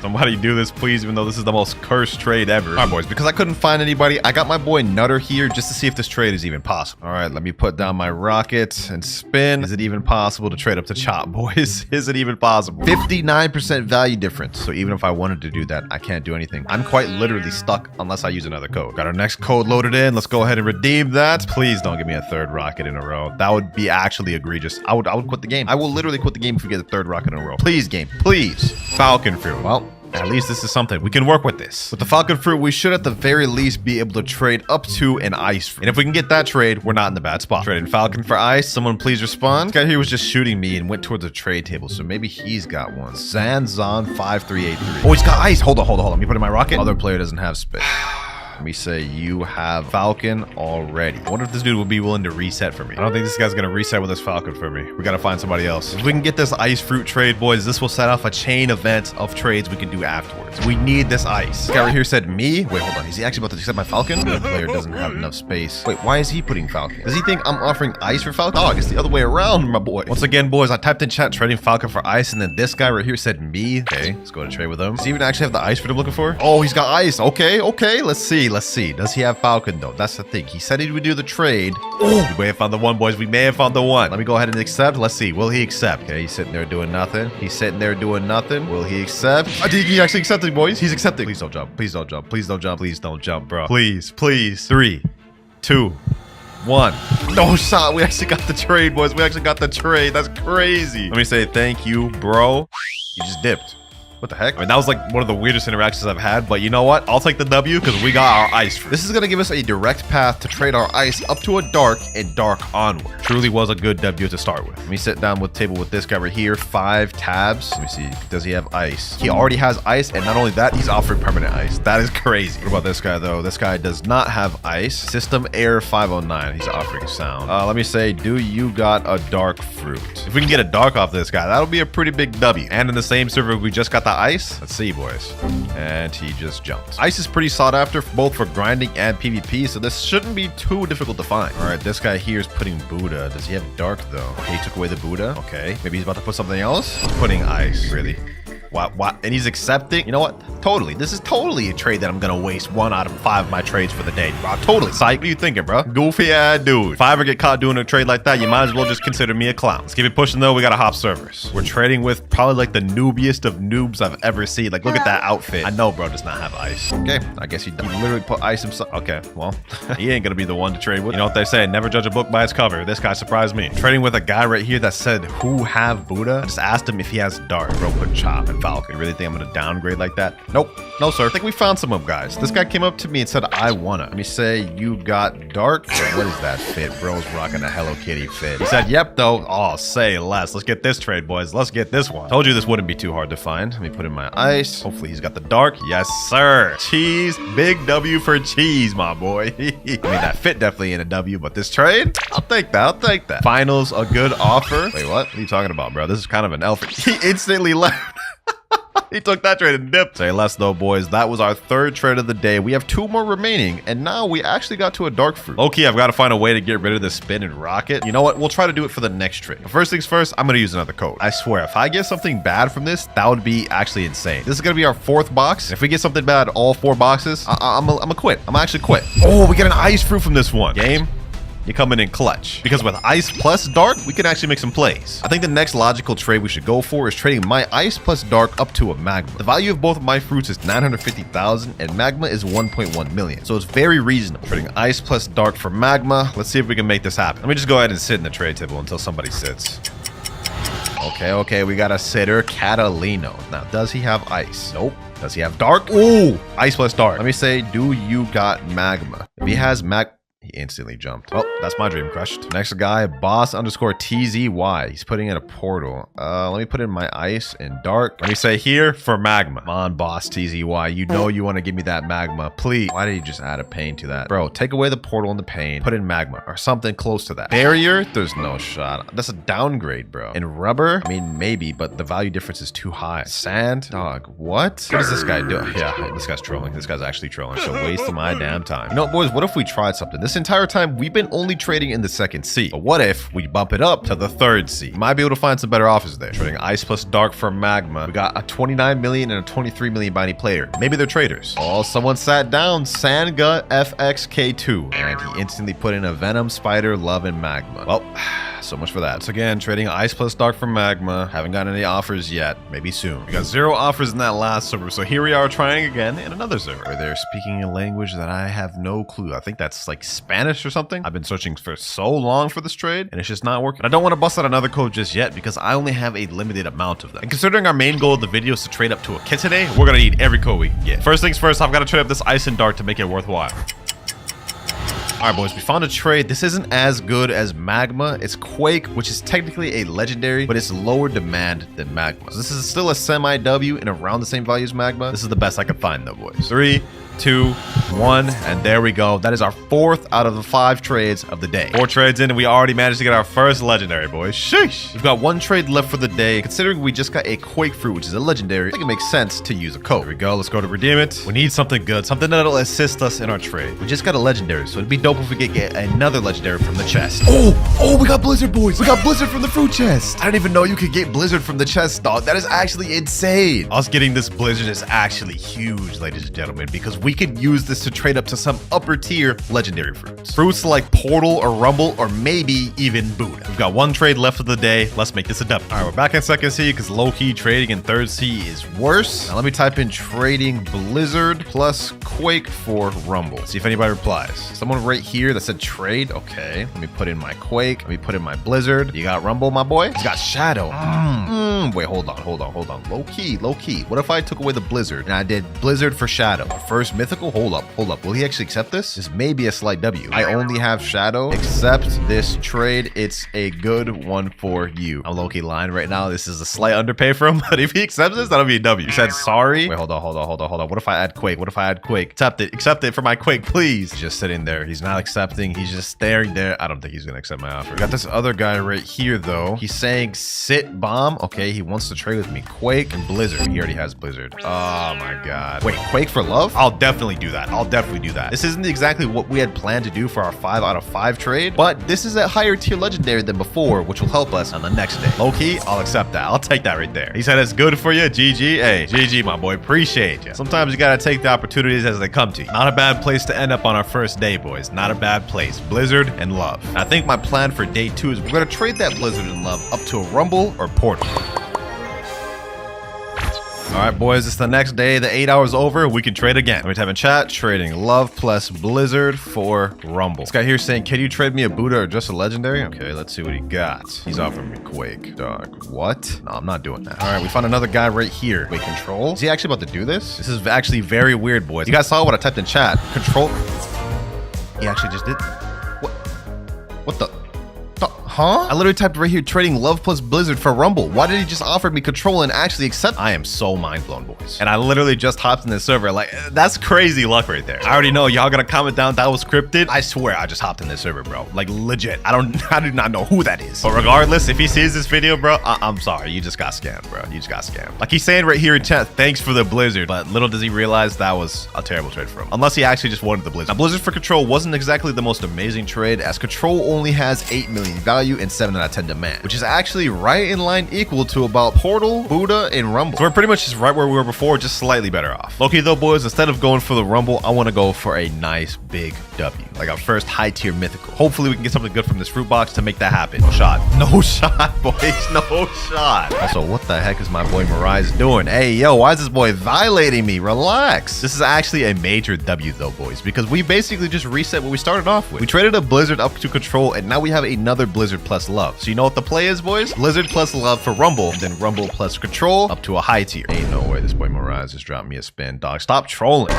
Somebody do this, please, even though this is the most cursed trade ever. All right, boys, because I couldn't find anybody, I got my boy Nutter here just to see if this trade is even possible. All right, let me put down my rocket and spin. Is it even possible to trade up to chop, boys? Is it even possible? 59% value difference. So even if I wanted to do that, I can't do anything. I'm quite literally stuck unless I use another code. Got our next code loaded in. Let's go ahead and redeem that. Please don't give me a 3rd rocket in a row. That would be actually egregious. I would quit the game. I will literally quit the game if we get a 3rd rocket in a row. Please, game, please. Falcon fruit. Well, at least this is something. We can work with this. With the falcon fruit, we should at the very least be able to trade up to an ice fruit. And if we can get that trade, we're not in the bad spot. Trading falcon for ice. Someone please respond. This guy here was just shooting me and went towards a trade table, so maybe he's got one. Zanzon5383. Oh, he's got ice. Hold on. Let me put in my rocket. Other player doesn't have spit. Let me say you have falcon already. I wonder if this dude will be willing to reset for me. I don't think this guy's gonna reset with this falcon for me. We gotta find somebody else. If we can get this ice fruit trade, boys, this will set off a chain event of trades we can do afterwards. We need this ice. This guy right here said me. Wait, hold on. Is he actually about to accept my falcon? The player doesn't have enough space. Wait, why is he putting falcon? Does he think I'm offering ice for falcon? Dog, it's the other way around, my boy. Once again, boys, I typed in chat trading falcon for ice, and then this guy right here said me. Okay, let's go to trade with him. Does he even actually have the ice fruit I'm looking for? Oh, he's got ice. Okay. Let's see. Does he have falcon though? That's the thing. He said he would do the trade. Oh, we may have found the one, boys. We may have found the one. Let me go ahead and accept. Let's see. Will he accept? Okay, he's sitting there doing nothing. Will he accept? He actually accepted, boys. He's accepting. Please don't jump. Please don't jump, bro. Please. 3, 2, 1. No shot. We actually got the trade, boys. That's crazy. Let me say thank you, bro. He just dipped. What the heck? I mean, that was like one of the weirdest interactions I've had, but you know what? I'll take the W because we got our ice fruit. This is going to give us a direct path to trade our ice up to a dark and dark onward. Truly was a good W to start with. Let me sit down with table with this guy right here. 5 tabs. Let me see. Does he have ice? He already has ice, and not only that, he's offering permanent ice. That is crazy. What about this guy, though? This guy does not have ice. System Error 509. He's offering sound. Let me say, do you got a dark fruit? If we can get a dark off this guy, that'll be a pretty big W. And in the same server, we just got the ice. Let's see, boys. And he just jumped. Ice is pretty sought after both for grinding and PvP, so this shouldn't be too difficult to find. All right, this guy here is putting Buddha. Does he have dark though? Okay, he took away the Buddha. Okay, maybe he's about to put something else. He's putting ice. Really? What? And he's accepting? You know what? Totally. This is totally a trade that I'm gonna waste 1 out of 5 of my trades for the day, bro. Totally. Psych. What are you thinking, bro? Goofy ass dude. If I ever get caught doing a trade like that, you might as well just consider me a clown. Let's keep it pushing though. We gotta hop servers. We're trading with probably like the noobiest of noobs I've ever seen. Like, look at that outfit. I know, bro, does not have ice. Okay, I guess he literally put ice himself. Okay, well, he ain't gonna be the one to trade with. You know what they say? Never judge a book by its cover. This guy surprised me. Trading with a guy right here that said, who have Buddha? I just asked him if he has Dart. Bro, put Chop and Falcon. You really think I'm gonna downgrade like that? Nope. No, sir. I think we found some of them, guys. This guy came up to me and said, I wanna. Let me say, you got Dark? What is that fit? Bro's rocking a Hello Kitty fit. He said, yep, though. Oh, say less. Let's get this trade, boys. Let's get this one. Told you this wouldn't be too hard to find. Let me put in my ice. Hopefully he's got the Dark. Yes, sir. Cheese. Big W for cheese, my boy. I mean, that fit definitely in a W, but this trade, I'll take that. I'll take that. Finals, a good offer. Wait, what? What are you talking about, bro? This is kind of an elf. He instantly left. He took that trade and dipped. Say less though, boys. That was our 3rd trade of the day. We have 2 more remaining, and now we actually got to a dark fruit. Okay, I've got to find a way to get rid of the spin and rocket. You know what? We'll try to do it for the next trade. But first things first, I'm going to use another code. I swear, if I get something bad from this, that would be actually insane. This is going to be our 4th box. If we get something bad, all 4 boxes, I'm gonna quit. I'm actually quit. Oh, we get an ice fruit from this one. Game. You're coming in clutch. Because with ice plus dark, we can actually make some plays. I think the next logical trade we should go for is trading my ice plus dark up to a magma. The value of both of my fruits is 950,000 and magma is 1.1 million. So it's very reasonable. Trading ice plus dark for magma. Let's see if we can make this happen. Let me just go ahead and sit in the trade table until somebody sits. Okay, we got a sitter, Catalino. Now, does he have ice? Nope. Does he have dark? Ooh, ice plus dark. Let me say, do you got magma? If he has he instantly jumped. Oh, that's my dream crushed. Next guy, boss underscore TZY. He's putting in a portal. Let me put in my ice and dark. Let me say here for magma. Come on, boss TZY. You know you want to give me that magma. Please. Why did you just add a pain to that? Bro, take away the portal and the pain. Put in magma or something close to that. Barrier? There's no shot. That's a downgrade, bro. And rubber? I mean, maybe, but the value difference is too high. Sand? Dog, what? What is this guy doing? Yeah, this guy's trolling. This guy's actually trolling. So wasting my damn time. You know, boys, what if we tried something? This entire time we've been only trading in the 2nd sea, but what if we bump it up to the 3rd sea? Might be able to find some better offers there. Trading ice plus dark for magma. We got a 29 million and a 23 million by any player. Maybe they're traders. Oh, someone sat down. Sanga FXK2 and he instantly put in a Venom, Spider, Love, and Magma. Well, so much for that. Once again, trading ice plus dark for magma. Haven't gotten any offers yet. Maybe soon. We got 0 offers in that last server, so here we are trying again in another server where they're speaking a language that I have no clue. I think that's like Spanish or something. I've been searching for so long for this trade and it's just not working. I don't want to bust out another code just yet because I only have a limited amount of them. And considering our main goal of the video is to trade up to a Kitsune, we're gonna need every code we can get. First things first, I've got to trade up this ice and dark to make it worthwhile. All right, boys, we found a trade. This isn't as good as Magma. It's Quake, which is technically a legendary, but it's lower demand than Magma. So this is still a semi-W and around the same value as Magma. This is the best I could find, though, boys. 3, 2, 1, and there we go. That is our 4th out of the 5 trades of the day. 4 trades in, and we already managed to get our first legendary, boys. Sheesh. We've got 1 trade left for the day. Considering we just got a Quake fruit, which is a legendary, I think it makes sense to use a code. There we go. Let's go to redeem it. We need something good, something that'll assist us in our trade. We just got a legendary, so it'd be dope if we could get another legendary from the chest. Oh, we got Blizzard, boys. We got Blizzard from the fruit chest. I didn't even know you could get Blizzard from the chest, dog. That is actually insane. Us getting this Blizzard is actually huge, ladies and gentlemen, because we could use this to trade up to some upper tier legendary fruits. Fruits like Portal or Rumble or maybe even Buddha. We've got 1 trade left of the day. Let's make this a W. All right, we're back in 2nd sea because low-key trading in 3rd sea is worse. Now let me type in trading Blizzard plus Quake for Rumble. See if anybody replies. Someone right here that said trade. Okay, let me put in my Quake. Let me put in my Blizzard. You got Rumble, my boy? He's got Shadow. Wait, hold on. Low key. What if I took away the Blizzard and I did Blizzard for Shadow? First mythical? Hold up. Will he actually accept this? This may be a slight W. I only have Shadow. Accept this trade. It's a good one for you. I'm low-key lying right now. This is a slight underpay for him, but if he accepts this, that'll be a W. He said sorry. Wait, hold on. What if I add Quake? Accept it for my Quake, please. He's just sitting there. He's not accepting. He's just staring there. I don't think he's gonna accept my offer. We got this other guy right here though. He's saying sit bomb. Okay, Okay, he wants to trade with me. Quake and Blizzard. He already has Blizzard. Oh my god. Wait, Quake for love? I'll definitely do that. I'll definitely do that. This isn't exactly what we had planned to do for our 5 out of 5 trade, but this is a higher tier legendary than before, which will help us on the next day. Low-key, I'll accept that. I'll take that right there. He said it's good for you. GG. Hey, GG, my boy. Appreciate you. Sometimes you gotta take the opportunities as they come to you. Not a bad place to end up on our first day, boys. Not a bad place. Blizzard and love. I think my plan for day 2 is we're gonna trade that Blizzard and love up to a Rumble or Portal. All right, boys, it's the next day. The 8 hours over. We can trade again. Let me type in chat. Trading love plus Blizzard for Rumble. This guy here saying, can you trade me a Buddha or just a legendary? Okay, let's see what he got. He's offering me Quake. Dog. What? No, I'm not doing that. All right, we found another guy right here. Wait, control? Is he actually about to do this? This is actually very weird, boys. You guys saw what I typed in chat. Control. He actually just did. What? What the? Huh? I literally typed right here, trading love plus Blizzard for Rumble. Why did he just offer me control and actually accept? I am so mind blown, boys. And I literally just hopped in this server. Like, that's crazy luck right there. I already know y'all gonna comment down that was scripted. I swear I just hopped in this server, bro. Like, legit. I do not know who that is. But regardless, if he sees this video, bro, I'm sorry. You just got scammed, bro. You just got scammed. Like he's saying right here in chat, thanks for the Blizzard. But little does he realize that was a terrible trade for him. Unless he actually just wanted the Blizzard. Now, Blizzard for control wasn't exactly the most amazing trade, as control only has 8 million value and 7 out of 10 demand, which is actually right in line equal to about Portal, Buddha, and Rumble. So we're pretty much just right where we were before, just slightly better off. Okay though, boys, instead of going for the Rumble, I want to go for a nice big W, like our first high tier mythical. Hopefully we can get something good from this fruit box to make that happen. No shot. No shot, boys. No shot. Also, what the heck is my boy Mirage doing? Hey, yo, why is this boy violating me? Relax. This is actually a major W though, boys, because we basically just reset what we started off with. We traded a Blizzard up to control, and now we have another Blizzard plus love. So you know what the play is, boys? Blizzard plus love for Rumble, and then Rumble plus control up to a high tier. Ain't no way this boy Mirage just dropped me a spin, dog. Stop trolling.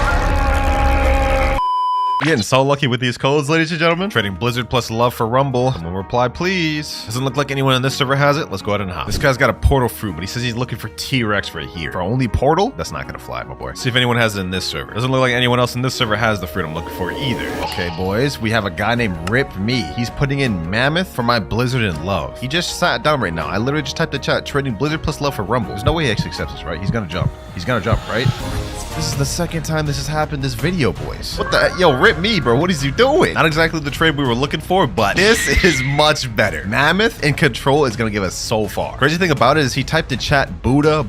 Getting so lucky with these codes, ladies and gentlemen. Trading Blizzard plus love for Rumble. Someone reply, please. Doesn't look like anyone in this server has it. Let's go ahead and hop. This guy's got a portal fruit, but he says he's looking for T-Rex right here. For only portal? That's not gonna fly, my boy. See if anyone has it in this server. Doesn't look like anyone else in this server has the fruit I'm looking for either. Okay, boys, we have a guy named Rip Me. He's putting in Mammoth for my Blizzard and love. He just sat down right now. I literally just typed the chat, trading Blizzard plus love for Rumble. There's no way he actually accepts this, right? He's gonna jump. He's gonna jump, right? This is the second time this has happened this video, boys. What the heck? Yo, Rip Me, bro. What is you doing? Not exactly the trade we were looking for, but this is much better. Mammoth and control is gonna give us so far. Crazy thing about it is he typed in chat Buddha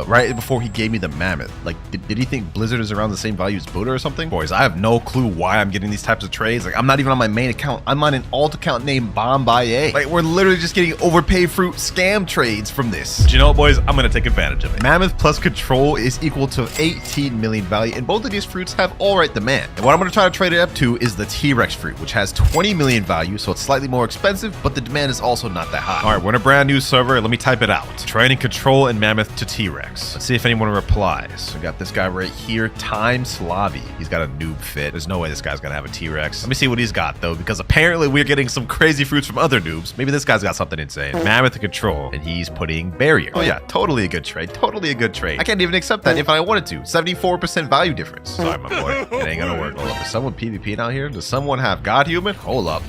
right before he gave me the Mammoth. Like, did he think Blizzard is around the same value as Buddha or something? Boys, I have no clue why I'm getting these types of trades. Like, I'm not even on my main account. I'm on an alt account named Bombaye. Like, we're literally just getting overpaid fruit scam trades from this. But you know what, boys? I'm gonna take advantage of it. Mammoth plus control is equal to 18 million value, and both of these fruits have all right demand. And what I'm gonna try to trade it up to is the T-Rex fruit, which has 20 million value, so it's slightly more expensive, but the demand is also not that high. All right, we're in a brand new server. Let me type it out. Trading control and Mammoth to T-Rex. Let's see if anyone replies. We got this guy right here, Time Slavi. He's got a noob fit. There's no way this guy's gonna have a T-Rex. Let me see what he's got though, because apparently we're getting some crazy fruits from other noobs. Maybe this guy's got something insane. Mammoth to control, and he's putting barrier. Oh yeah, totally a good trade. Totally a good trade. I can't even accept that if I wanted to. 74% value difference. Sorry, my boy. It ain't gonna work. Hold up. Is someone PvP down here? Does someone have God Human? Hold up.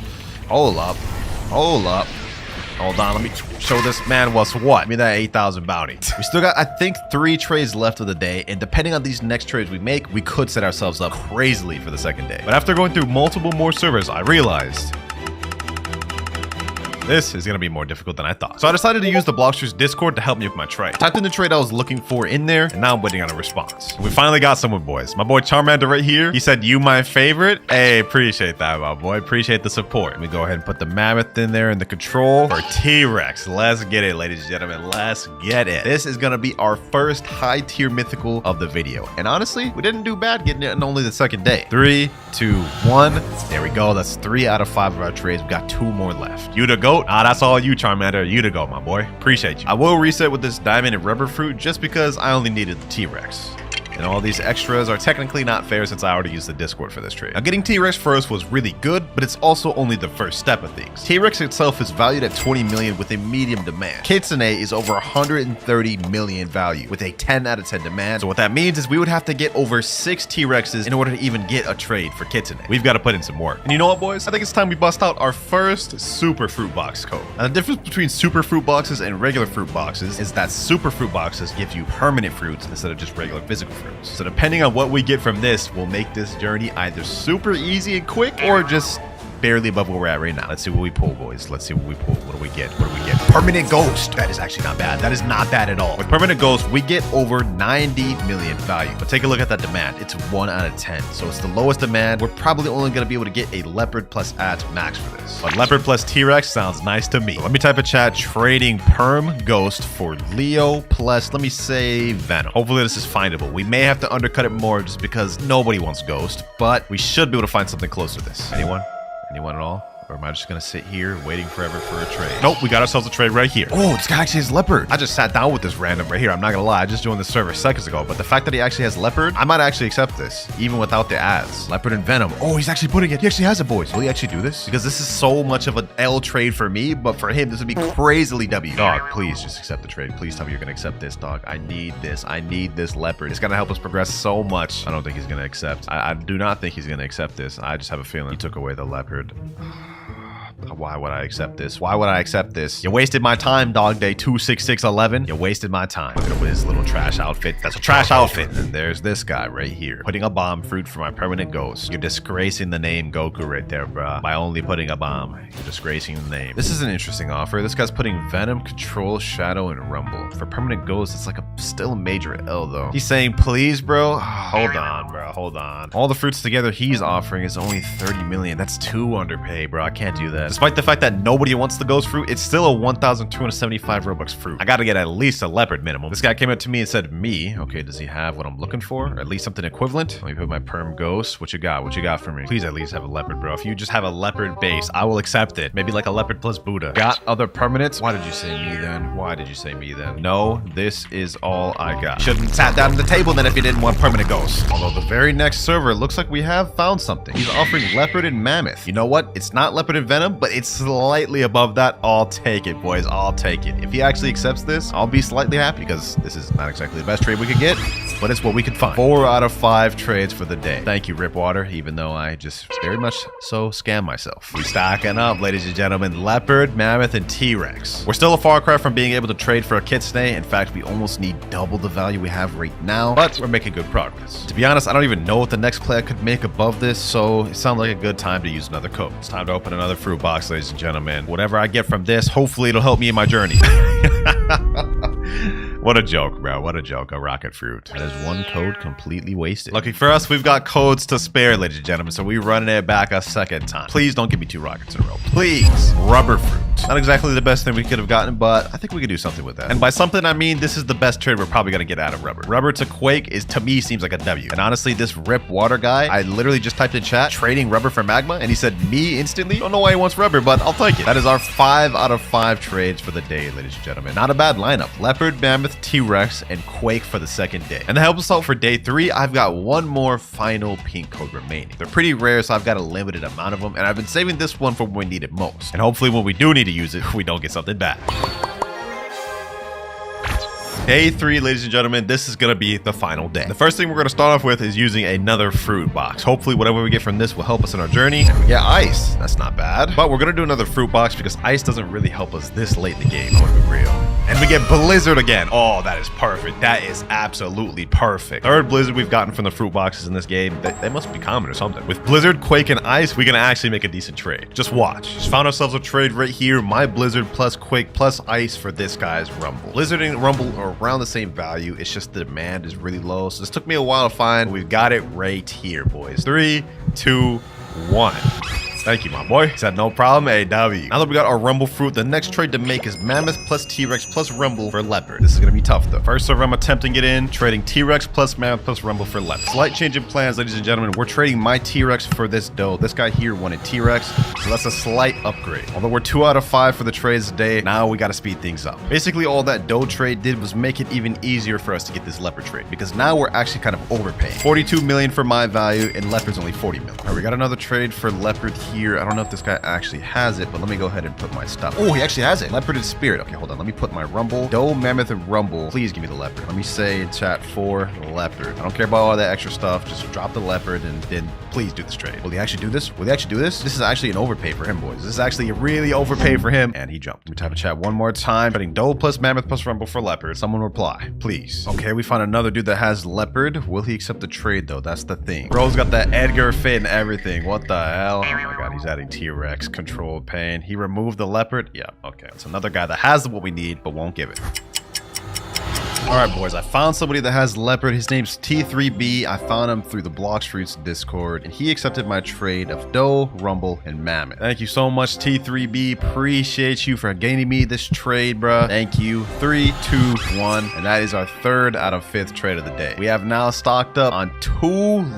Hold up. Hold up. Hold on. Let me show this man what's what. Give me that 8,000 bounty. We still got, I think, 3 trades left of the day. And depending on these next trades we make, we could set ourselves up crazily for the second day. But after going through multiple more servers, I realized this is gonna be more difficult than I thought. So I decided to use the Blockster's Discord to help me with my trade. Typed in the trade I was looking for in there, and now I'm waiting on a response. We finally got someone, boys. My boy Charmander right here. He said, you my favorite. Hey, appreciate that, my boy. Appreciate the support. Let me go ahead and put the Mammoth in there in the control for T-Rex. Let's get it, ladies and gentlemen. Let's get it. This is gonna be our first high tier mythical of the video. And honestly, we didn't do bad getting it in only the second day. 3, 2, 1. There we go. That's 3 out of 5 of our trades. We got 2 more left. You the GOAT? That's all you, Charmander. You to go, my boy. Appreciate you. I will reset with this diamond and rubber fruit just because I only needed the T-Rex. And all these extras are technically not fair since I already used the Discord for this trade. Now getting T-Rex first was really good, but it's also only the first step of things. T-Rex itself is valued at 20 million with a medium demand. Kitsune is over 130 million value with a 10 out of 10 demand. So what that means is we would have to get over 6 T-Rexes in order to even get a trade for Kitsune. We've got to put in some work. And you know what, boys? I think it's time we bust out our first super fruit box code. Now the difference between super fruit boxes and regular fruit boxes is that super fruit boxes give you permanent fruits instead of just regular physical fruits. So depending on what we get from this will make this journey either super easy and quick or just barely above where we're at right now. Let's see what we pull, boys. Let's see what we pull. What do we get? What do we get? Permanent Ghost. That is actually not bad. That is not bad at all. With Permanent Ghost, we get over 90 million value. But take a look at that demand. It's 1 out of 10. So it's the lowest demand. We're probably only going to be able to get a Leopard plus at max for this. But Leopard plus T-Rex sounds nice to me. So let me type in chat, trading Perm Ghost for Leo plus, let me say, Venom. Hopefully this is findable. We may have to undercut it more just because nobody wants Ghost, but we should be able to find something close to this. Anyone? Anyone at all? Or am I just gonna sit here waiting forever for a trade? Nope, we got ourselves a trade right here. Oh, this guy actually has Leopard. I just sat down with this random right here. I'm not gonna lie, I just joined the server seconds ago, but the fact that he actually has Leopard, I might actually accept this, even without the ads. Leopard and Venom. Oh, he's actually putting it. He actually has it, boys. Will he actually do this? Because this is so much of an L trade for me, but for him, this would be crazily W. Dog, please just accept the trade. Please tell me you're gonna accept this, dog. I need this. I need this Leopard. It's gonna help us progress so much. I don't think he's gonna accept. I do not think he's gonna accept this. I just have a feeling he took away the Leopard. Why would I accept this? Why would I accept this? You wasted my time, dog day 26611. You wasted my time. Look at his little trash outfit. That's a trash outfit. And there's this guy right here, putting a bomb fruit for my permanent ghost. You're disgracing the name Goku right there, bruh. By only putting a bomb, you're disgracing the name. This is an interesting offer. This guy's putting Venom, Control, Shadow, and Rumble. For permanent ghost, it's like still a major L though. He's saying, please, bro. Hold on, bro. Hold on. All the fruits together he's offering is only 30 million. That's too underpaid, bro. I can't do that. Despite the fact that nobody wants the ghost fruit, it's still a 1,275 Robux fruit. I gotta get at least a leopard minimum. This guy came up to me and said, okay, does he have what I'm looking for? Or at least something equivalent? Let me put my perm ghost. What you got? What you got for me? Please at least have a leopard, bro. If you just have a leopard base, I will accept it. Maybe like a leopard plus Buddha. Got other permanents? Why did you say me then? Why did you say me then? No, this is all I got. Shouldn't have sat down at the table then if you didn't want permanent ghost. Although the very next server looks like we have found something. He's offering Leopard and Mammoth. You know what? It's not Leopard and Venom, but it's slightly above that. I'll take it, boys. I'll take it. If he actually accepts this, I'll be slightly happy because this is not exactly the best trade we could get, but it's what we could find. 4 out of 5 trades for the day. Thank you, Ripwater, even though I just very much so scam myself. We stacking up, ladies and gentlemen. Leopard, Mammoth, and T-Rex. We're still a far cry from being able to trade for a Kitsune. In fact, we almost need double the value we have right now, but we're making good progress. To be honest, I don't even know what the next play I could make above this, so it sounds like a good time to use another code. It's time to open another fruit box, ladies and gentlemen. Whatever I get from this, hopefully it'll help me in my journey. What a joke, bro. What a joke. A rocket fruit. That is one code completely wasted. Lucky for us, we've got codes to spare, ladies and gentlemen, so we're running it back a second time. Please don't give me 2 rockets in a row. Please. Rubber fruit. Not exactly the best thing we could have gotten, but I think we could do something with that. And by something, I mean this is the best trade we're probably going to get out of rubber. Rubber to Quake is, to me, seems like a W. And honestly, this Rip Water guy, I literally just typed in chat, trading rubber for Magma, and he said me instantly. Don't know why he wants rubber, but I'll take it. That is our 5 out of 5 trades for the day, ladies and gentlemen. Not a bad lineup. Leopard, Mammoth, T-Rex, and Quake for the second day. And to help us out for day 3, I've got one more final pink code remaining. They're pretty rare, so I've got a limited amount of them, and I've been saving this one for when we need it most. And hopefully when we do need to use it, we don't get something bad. Day 3, ladies and gentlemen, this is going to be the final day. The first thing we're going to start off with is using another fruit box. Hopefully, whatever we get from this will help us in our journey. And we get ice. That's not bad. But we're going to do another fruit box because ice doesn't really help us this late in the game. I want to be real. And we get Blizzard again. Oh, that is perfect. That is absolutely perfect. Third Blizzard we've gotten from the fruit boxes in this game. They must be common or something. With Blizzard, Quake, and Ice, we're going to actually make a decent trade. Just watch. Just found ourselves a trade right here. My Blizzard plus Quake plus Ice for this guy's Rumble. Blizzard and Rumble are around the same value. It's just the demand is really low. So this took me a while to find. We've got it right here, boys. 3, 2, 1. Thank you, my boy. He said no problem, AW. Now that we got our rumble fruit, the next trade to make is Mammoth plus T-Rex plus rumble for Leopard. This is gonna be tough though. First server I'm attempting it in, trading T-Rex plus Mammoth plus rumble for Leopard. Slight change in plans, ladies and gentlemen. We're trading my T-Rex for this doe. This guy here wanted T-Rex, so that's a slight upgrade. Although we're 2 out of 5 for the trades today, now we gotta speed things up. Basically, all that doe trade did was make it even easier for us to get this Leopard trade, because now we're actually kind of overpaying. 42 million for my value, and Leopard's only 40 million. All right, we got another trade for Leopard here. I don't know if this guy actually has it, but let me go ahead and put my stuff. Oh, he actually has it. Leopard and Spirit. Okay, hold on. Let me put my rumble. Doe, Mammoth, and rumble. Please give me the Leopard. Let me say in chat for Leopard. I don't care about all that extra stuff. Just drop the Leopard and then please do this trade. Will he actually do this? Will he actually do this? This is actually an overpay for him, boys. This is actually a really overpay for him. And he jumped. Let me type in chat one more time. Betting Doe plus Mammoth plus rumble for Leopard. Someone reply, please. Okay, we found another dude that has Leopard. Will he accept the trade though? That's the thing. Bro's got that Edgar fit and everything. What the hell? Oh my god, he's adding T-Rex. Control pain. He removed the Leopard. Yeah, okay. It's another guy that has what we need, but won't give it. All right, boys, I found somebody that has Leopard. His name's T3B. I found him through the Blox Fruits Discord, and he accepted my trade of Doe, Rumble, and Mammoth. Thank you so much, T3B. Appreciate you for gaining me this trade, bruh. Thank you. 3, 2, 1. And that is our 3rd out of 5th trade of the day. We have now stocked up on 2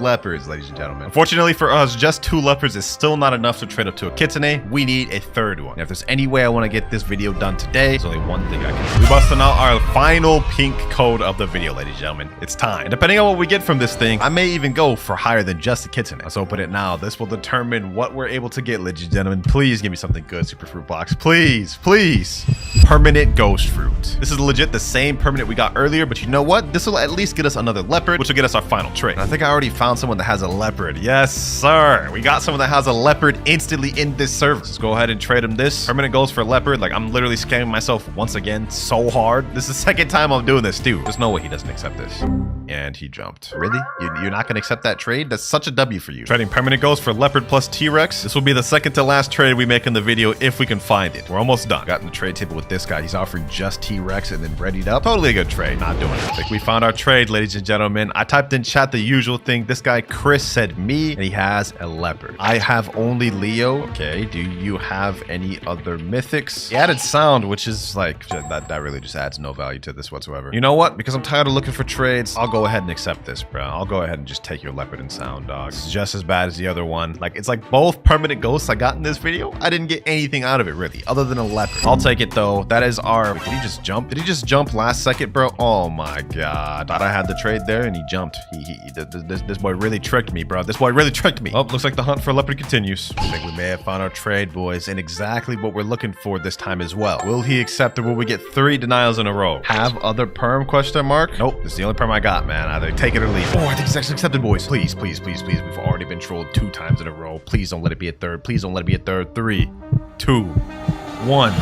Leopards, ladies and gentlemen. Unfortunately for us, just 2 Leopards is still not enough to trade up to a Kitsune. We need a 3rd one. And if there's any way I want to get this video done today, there's only one thing I can do. We're busting out our final pink code of the video, ladies and gentlemen. It's time. And depending on what we get from this thing, I may even go for higher than just a Kitsune. Let's open it now. This will determine what we're able to get, ladies and gentlemen. Please give me something good, Super Fruit Box. Please, please. Permanent Ghost Fruit. This is legit the same permanent we got earlier, but you know what? This will at least get us another Leopard, which will get us our final trade. And I think I already found someone that has a Leopard. Yes, sir. We got someone that has a Leopard instantly in this server. Let's go ahead and trade him this. Permanent Ghost for Leopard. Like, I'm literally scamming myself once again so hard. This is the 2nd time I'm doing this, too. There's no way he doesn't accept this. And he jumped. Really? You're not going to accept that trade? That's such a W for you. Trading Permanent Ghost for Leopard plus T-Rex. This will be the 2nd to last trade we make in the video if we can find it. We're almost done. Got in the trade table with this guy. He's offering just T-Rex and then readied up. Totally a good trade. Not doing it. I think we found our trade, ladies and gentlemen. I typed in chat the usual thing. This guy, Chris, said me, and he has a Leopard. I have only Leo. Okay. Do you have any other mythics? He added sound, which is like, that really just adds no value to this whatsoever. You know what? Because I'm tired of looking for trades, I'll go ahead and accept this, bro. I'll go ahead and just take your Leopard and sound, dog. It's just as bad as the other one. Like, it's like both permanent ghosts I got in this video. I didn't get anything out of it, really, other than a Leopard. I'll take it, though. That is our... Wait, did he just jump? Did he just jump last second, bro? Oh, my God. Thought I had the trade there, and he jumped. This boy really tricked me, bro. This boy really tricked me. Oh, looks like the hunt for Leopard continues. I think we may have found our trade, boys, and exactly what we're looking for this time as well. Will he accept, or will we get 3 denials in a row? Have other perm, question mark? Nope, this is the only perm I got, man. Either take it or leave. Oh, I think it's actually accepted, boys. Please, please, please, please. We've already been trolled 2 times in a row. Please don't let it be a 3rd. Please don't let it be a 3rd. 3, 2, 1.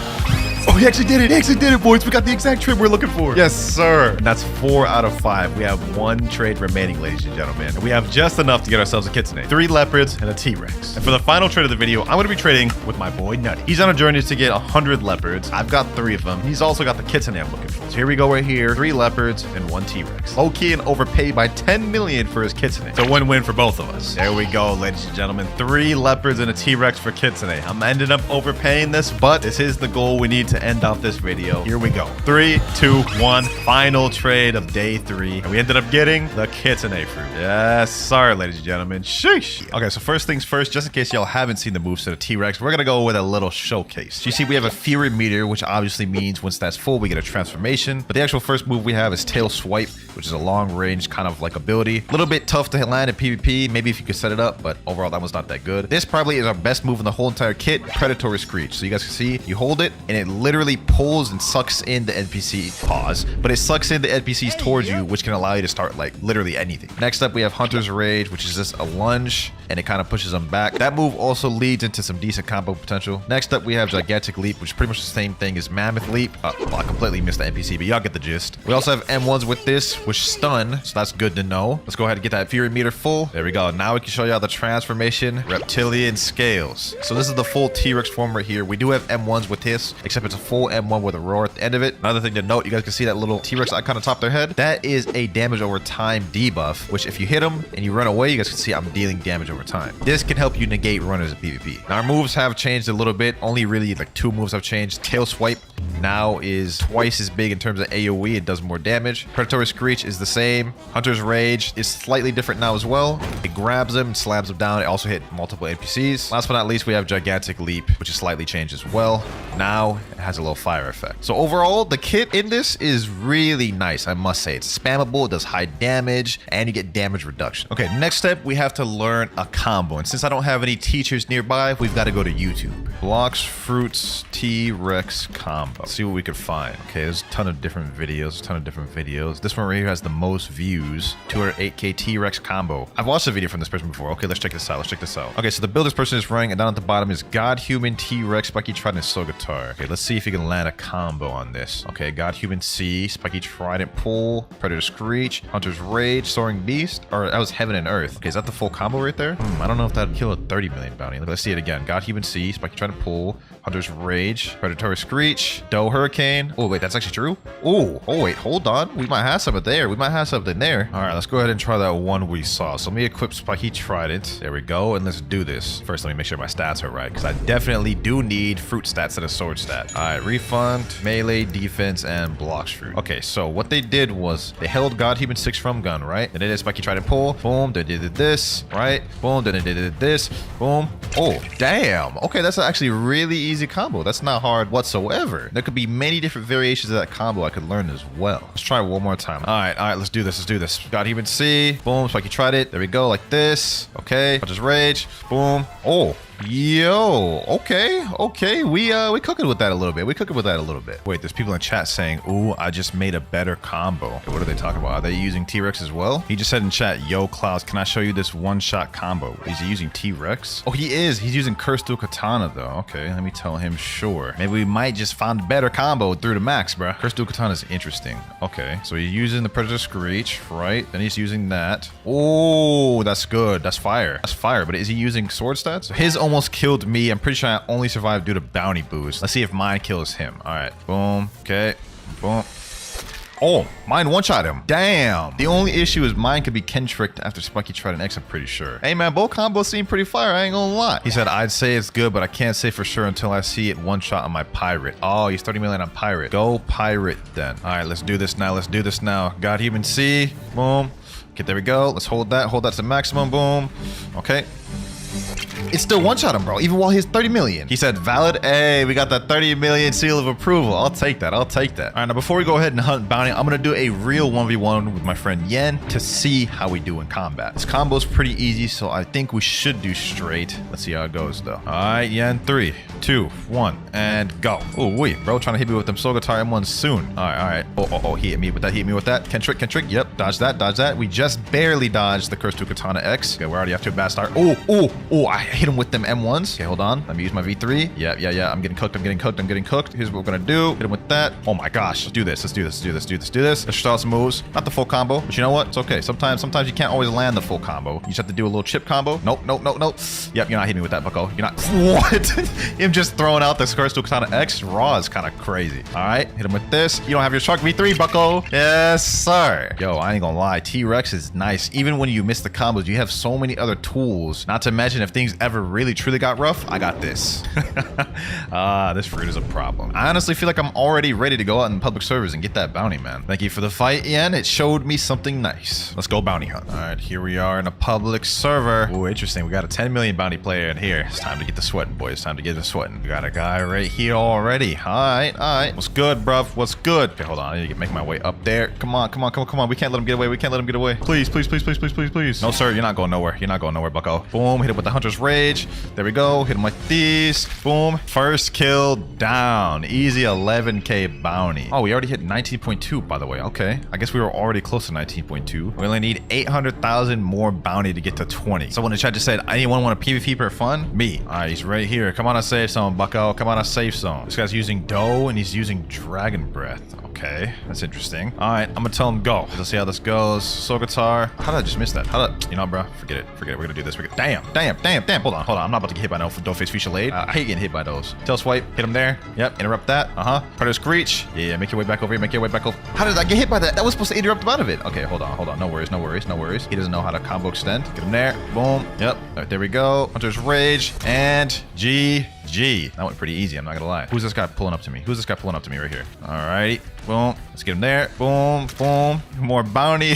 Oh, he actually did it. He actually did it, boys. We got the exact trade we're looking for. Yes, sir. And that's 4 out of 5. We have 1 trade remaining, ladies and gentlemen. And we have just enough to get ourselves a Kitsune, 3 Leopards, and a T-Rex. And for the final trade of the video, I'm going to be trading with my boy Nutty. He's on a journey to get 100 Leopards. I've got 3 of them. He's also got the Kitsune I'm looking for. So here we go right here. 3 Leopards and 1 T-Rex. Low-key and overpaid by 10 million for his Kitsune. It's a win-win for both of us. There we go, ladies and gentlemen. 3 Leopards and a T-Rex for Kitsune. I'm ending up overpaying this, but this is the goal we need to end off this video. Here we go. 3, 2, 1. Final trade of day 3. And we ended up getting the Kitsune fruit. Yes, sorry, ladies and gentlemen. Sheesh. Okay, so first things first, just in case y'all haven't seen the moveset of T-Rex, we're going to go with a little showcase. So you see, we have a Fury Meteor, which obviously means once that's full, we get a transformation. But the actual first move we have is Tail Swipe, which is a long range kind of like ability. A little bit tough to land in PvP, maybe if you could set it up, but overall that was not that good. This probably is our best move in the whole entire kit, Predatory Screech. So you guys can see, you hold it, and it literally pulls and sucks in the NPC, but it sucks in the NPCs towards you, which can allow you to start like literally anything. Next up, we have Hunter's Rage, which is just a lunge, and it kind of pushes them back. That move also leads into some decent combo potential. Next up, we have Gigantic Leap, which is pretty much the same thing as Mammoth Leap. Well, I completely missed the NPC, but y'all get the gist. We also have M1s with this, which stun, so that's good to know. Let's go ahead and get that Fury meter full. There we go. Now we can show you all the transformation reptilian scales. So this is the full T-Rex form right here. We do have M1s with this, except it's a full M1 with a roar at the end of it. Another thing to note, you guys can see that little T-Rex icon on top of their head. That is a damage over time debuff, which if you hit them and you run away, you guys can see I'm dealing damage over time. This can help you negate runners in PvP. Now our moves have changed a little bit. Only really like 2 moves have changed. Tail Swipe now is twice as big in terms of AoE. It does more damage. Predatory Screech is the same. Hunter's Rage is slightly different now as well. It grabs them and slams them down. It also hit multiple NPCs. Last but not least, we have Gigantic Leap, which is slightly changed as well. Now it has a little fire effect. So overall, the kit in this is really nice, I must say. It's spammable, it does high damage, and you get damage reduction. Okay, next step, we have to learn a combo. And since I don't have any teachers nearby, we've got to go to YouTube. Blox, Fruits, T-Rex combo. Let's see what we could find. Okay, there's a ton of different videos, This one right here has the most views. 208k T-Rex combo. I've watched a video from this person before. Okay, let's check this out. Okay, so the build this person is running, and down at the bottom is God Human, T-Rex, Spiky Trident, and Soul Guitar. Okay, let's see if you can land a combo on this. Okay, God Human C, Spiky Trident pull, Predator Screech, Hunter's Rage, Soaring Beast, or that was Heaven and Earth. Okay, is that the full combo right there? I don't know if that'd kill a 30 million bounty. Let's see it again. God Human C, Spiky Trident pull, Hunter's Rage, Predatory Screech, Doe Hurricane. Oh wait, that's actually true? Oh wait, hold on. We might have something there. All right, let's go ahead and try that one we saw. So let me equip Spiky Trident. There we go, and let's do this. First, let me make sure my stats are right, because I definitely do need fruit stats and a sword stat. All right, refund, melee, defense, and Blox fruit. Okay, so what they did was they held God Human 6 from gun, right? Then they did Spiky Trident pull, boom, then they did this, right? Boom, then they did this, boom. Oh, damn. Okay, that's actually a really easy combo. That's not hard whatsoever. There could be many different variations of that combo I could learn as well. Let's try one more time. All right, let's do this. God Human C, boom, Spiky Trident. There we go, like this. Okay, Hunter's Rage, boom. Oh, yo, okay, we cooking with that a little bit. Wait, there's people in chat saying, ooh, I just made a better combo. Okay, what are they talking about? Are they using T-Rex as well? He just said in chat, yo, Kloudz, can I show you this one-shot combo? Is he using T-Rex? Oh, he is. He's using Cursed Dual Katana, though. Okay, let me tell him, sure. Maybe we might just find a better combo through the max, bro. Cursed Dual Katana is interesting. Okay, so he's using the Predator Screech, right? Then he's using that. Oh, that's good. That's fire. But is he using sword stats? So his almost killed me. I'm pretty sure I only survived due to bounty boost. Let's see if mine kills him. All right, boom. Okay, boom. Oh, mine one-shot him. Damn. The only issue is mine could be Ken-tricked after Spiky Trident X, I'm pretty sure. Hey, man, both combos seem pretty fire. I ain't gonna lie. He said, I'd say it's good, but I can't say for sure until I see it one-shot on my pirate. Oh, he's 30 million on pirate. Go pirate, then. All right, let's do this now. God Human C. Boom. Okay, there we go. Let's hold that. Hold that to maximum. Boom. Okay. It still one-shot him, bro, even while he's 30 million. He said, valid. Hey, we got that 30 million seal of approval. I'll take that. All right, now before we go ahead and hunt bounty, I'm gonna do a real 1v1 with my friend Yen to see how we do in combat. This combo's pretty easy, so I think we should do straight. Let's see how it goes, though. All right, Yen, 3, 2, 1, and go. Oh, wait, bro, trying to hit me with them Soul Guitar M1s soon. All right. Oh, he hit me with that. Can trick. Yep, dodge that. We just barely dodged the Cursed Dual Katana X. Okay, we're already off to a bad start. Oh, I hit him with them M1s. Okay, hold on. Let me use my V3. Yeah. I'm getting cooked. Here's what we're gonna do. Hit him with that. Oh my gosh. Let's do this. Let's try some moves. Not the full combo, but you know what? It's okay. Sometimes you can't always land the full combo. You just have to do a little chip combo. Nope. Yep, you're not hitting me with that, bucko. You're not. What? Him just throwing out the Cursed Dual Katana X raw is kind of crazy. All right, hit him with this. You don't have your Shark V3, bucko. Yes, sir. Yo, I ain't gonna lie. T-Rex is nice. Even when you miss the combos, you have so many other tools. Not to mention, if things ever really truly got rough, I got this. This fruit is a problem. I honestly feel like I'm already ready to go out in public servers and get that bounty, man. Thank you for the fight, Ian. It showed me something nice. Let's go bounty hunt. All right, here we are in a public server. Oh, interesting. We got a 10 million bounty player in here. It's time to get the sweating, boys. We got a guy right here already. All right. What's good, bruv? What's good? Okay, hold on. I need to make my way up there. Come on. We can't let him get away. Please. No, sir. You're not going nowhere. Bucko. Boom. Hit it with the Hunter's Rage. There we go. Hit him like these. Boom. First kill down. Easy 11k bounty. Oh, we already hit 19.2, by the way. Okay. I guess we were already close to 19.2. We only need 800,000 more bounty to get to 20. Someone in the chat just said, anyone want a PvP for fun? Me. All right, he's right here. Come on, a safe zone, bucko. Come on, a safe zone. This guy's using dough and he's using dragon breath. Okay, that's interesting. All right, I'm gonna tell him go. Let's see how this goes. Soul guitar. How did I just miss that? How did, you know, bro? Forget it. Forget it. We're gonna do this. Damn. Hold on. I'm not about to get hit by no dough-face feature lade. I hate getting hit by those. Tail swipe. Hit him there. Yep. Interrupt that. Predator screech. Yeah. Make your way back over here. Make your way back over. How did I get hit by that? That was supposed to interrupt him out of it. Okay, hold on. No worries. He doesn't know how to combo extend. Get him there. Boom. Yep. All right, there we go. Hunter's rage and GG. That went pretty easy. I'm not gonna lie. Who's this guy pulling up to me? Who's this guy pulling up to me right here? All right. Boom. Let's get him there. Boom. Boom. More bounty.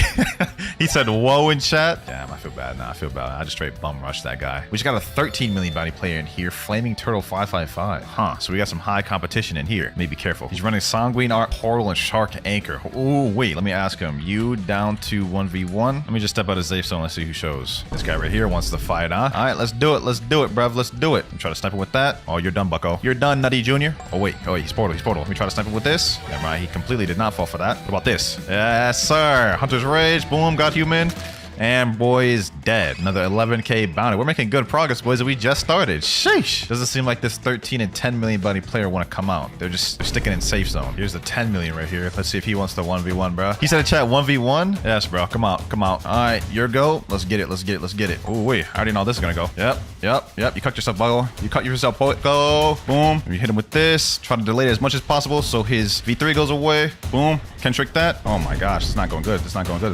He said, whoa in chat. Damn, I feel bad now. I just straight bum rushed that guy. We just got a 13 million bounty player in here. Flaming Turtle 555. Huh. So we got some high competition in here. Maybe careful. He's running Sanguine Art, Portal, and Shark Anchor. Ooh, wait. Let me ask him. You down to 1v1? Let me just step out of safe zone. Let's see who shows. This guy right here wants to fight, huh? All right, let's do it. Let's do it, bruv. Let's do it. I'm trying to snipe him with that. Oh, you're done, bucko. You're done, Nutty Jr. Oh, wait. He's Portal. Let me try to snipe him with this. Never mind. He completely did not fall for that. What about this? Yes, sir. Hunter's Rage. Boom. Got human. And boy is dead. Another 11k bounty. We're making good progress, boys. We just started. Sheesh. Doesn't seem like this 13 and 10 million bounty player want to come out. They're sticking in safe zone. Here's the 10 million right here. Let's see if he wants the 1v1, bro. He said in chat 1v1. Yes, bro. Come out. All right, your go. Let's get it. Oh, wait. I already know this is gonna go. Yep. You cut yourself, Buggo. Go. Boom. We hit him with this. Try to delay it as much as possible so his V3 goes away. Boom. Can trick that. Oh my gosh. It's not going good. It's not going good.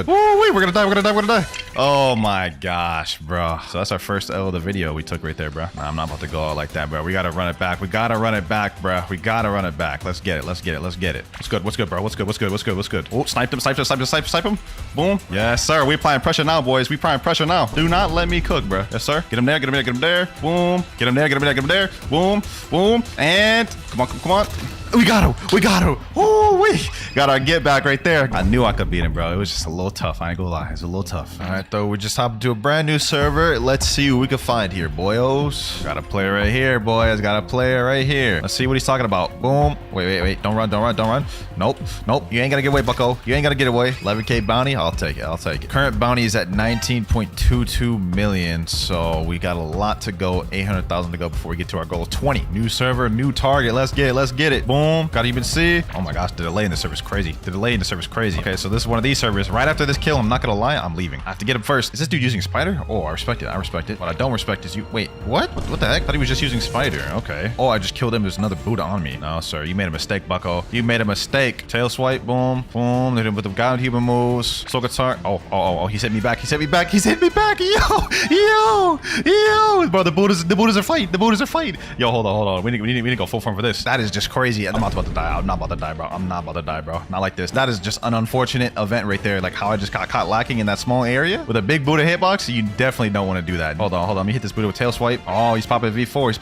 Woo, wait. We're gonna die. Oh my gosh, bro. So that's our first L of the video we took right there, bro. Nah, I'm not about to go out like that, bro. We gotta run it back. Bro. We gotta run it back. Let's get it. What's good, bro? What's good? Oh, sniped him. Boom. Yes, sir. We applying pressure now, boys. Do not let me cook, bro. Yes, sir. Get him there. Boom. Get him there. Boom. And come on. We got him. Oh, wait. Got our get back right there. I knew I could beat him, bro. It was just a little tough. I ain't gonna lie. It's a little tough. All right, though. We just hopped into a brand new server. Let's see who we can find here, boyos. Got a player right here, boys. Let's see what he's talking about. Boom. Wait. Don't run. Nope. You ain't gonna get away, bucko. 11k bounty. I'll take it. Current bounty is at 19.22 million. So we got a lot to go. 800,000 to go before we get to our goal of 20. New server, new target. Let's get it. Boom. Got to even see. Oh my gosh, the delay in the server is crazy. Okay, so this is one of these servers. Right after this kill, I'm not gonna lie, I'm leaving. I have to get him first. Is this dude using spider? Oh, I respect it. What I don't respect is you. Wait, what? What the heck? I thought he was just using spider. Okay. Oh, I just killed him. There's another Buddha on me. No, sir. You made a mistake, bucko. You made a mistake. Tail swipe. Boom. Hit him with the god human moves. Soul guitar. Oh. He hit me back. Yo. Bro, the Buddhas are fighting. Yo, hold on. We need to go full form for this. That is just crazy. I'm not about to die. I'm not about to die, bro. Not like this. That is just an unfortunate event right there. Like how I just got caught lacking in that small area with a big Buddha hitbox. You definitely don't want to do that. Hold on. Let me hit this Buddha with tail swipe. Oh, he's popping V4.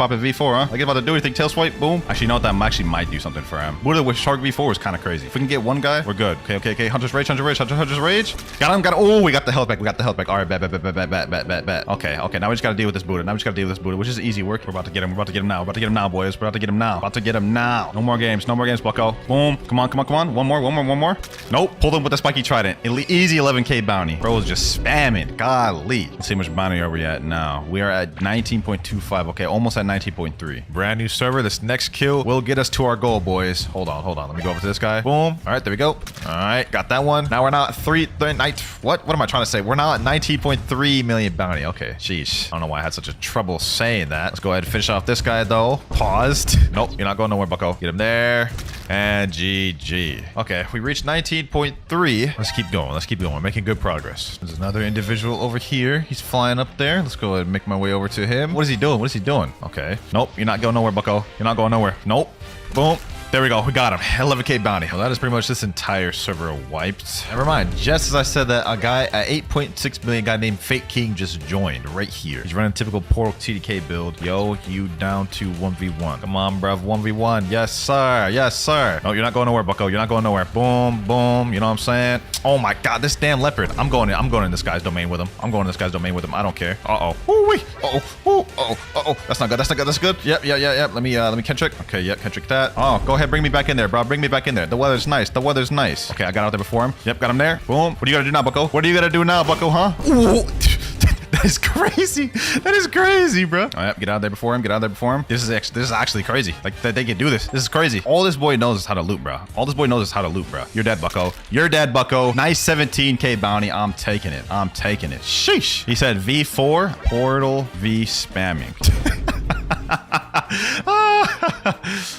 Huh? Like he's about to do anything. Tail swipe. Boom. Actually, you know what? That actually might do something for him. Buddha with shark V4 is kind of crazy. If we can get one guy, we're good. Okay. Hunter's rage. Got him. Oh, we got the health back. All right, bet. Okay. Now we just got to deal with this Buddha. Which is easy work. We're about to get him. Now, boys. About to get him now. No more games, bucko. Boom. Come on. One more. Nope. Pulled him with the spiky trident. Easy 11k bounty. Bro was just spamming. Golly. Let's see how much bounty are we at now. We are at 19.25. Okay, almost at 19.3. Brand new server. This next kill will get us to our goal, boys. Hold on. Let me go over to this guy. Boom. All right, there we go. All right, got that one. Now we're now at what am I trying to say? We're now at 19.3 million bounty. Okay, sheesh. I don't know why I had such a trouble saying that. Let's go ahead and finish off this guy, though. Paused. Nope, you're not going nowhere, bucko. Get him there. And GG. Okay, we reached 19.3. Let's keep going. We're making good progress. There's another individual over here. He's flying up there. Let's go ahead and make my way over to him. What is he doing? Okay. Nope, you're not going nowhere, bucko. Nope. Boom. There we go. We got him. 11k bounty. Well, that is pretty much this entire server wiped. Never mind. Just as I said that, a guy, an 8.6 million guy named Fake King just joined right here. He's running a typical Portal TDK build. Yo, you down to 1v1. Come on, bruv. 1v1. Yes, sir. Yes, sir. No, you're not going nowhere, bucko. You're not going nowhere. Boom, boom. You know what I'm saying? Oh my God, this damn leopard. I'm going in this guy's domain with him. I'm going in this guy's domain with him. I don't care. Uh-oh. Ooh-wee. Uh-oh. Ooh, uh-oh. Uh-oh. That's not good. That's not good. That's good. Yep. Let me Kentrick. Okay, yep, Kentrick that. Oh, go ahead. Bring me back in there, bro. Bring me back in there. The weather's nice. The weather's nice. Okay, I got out there before him. Yep, got him there. Boom. What do you gotta do now, bucko? What are you gonna do now, bucko, huh? Ooh. That is crazy. That is crazy, bro. All right, get out there before him. Get out there before him. This is actually crazy. Like that they can do this. This is crazy. All this boy knows is how to loot, bro. All this boy knows is how to loot, bro. You're dead, bucko. You're dead, bucko. Nice 17k bounty. I'm taking it. I'm taking it. Sheesh. He said V4 portal V spamming.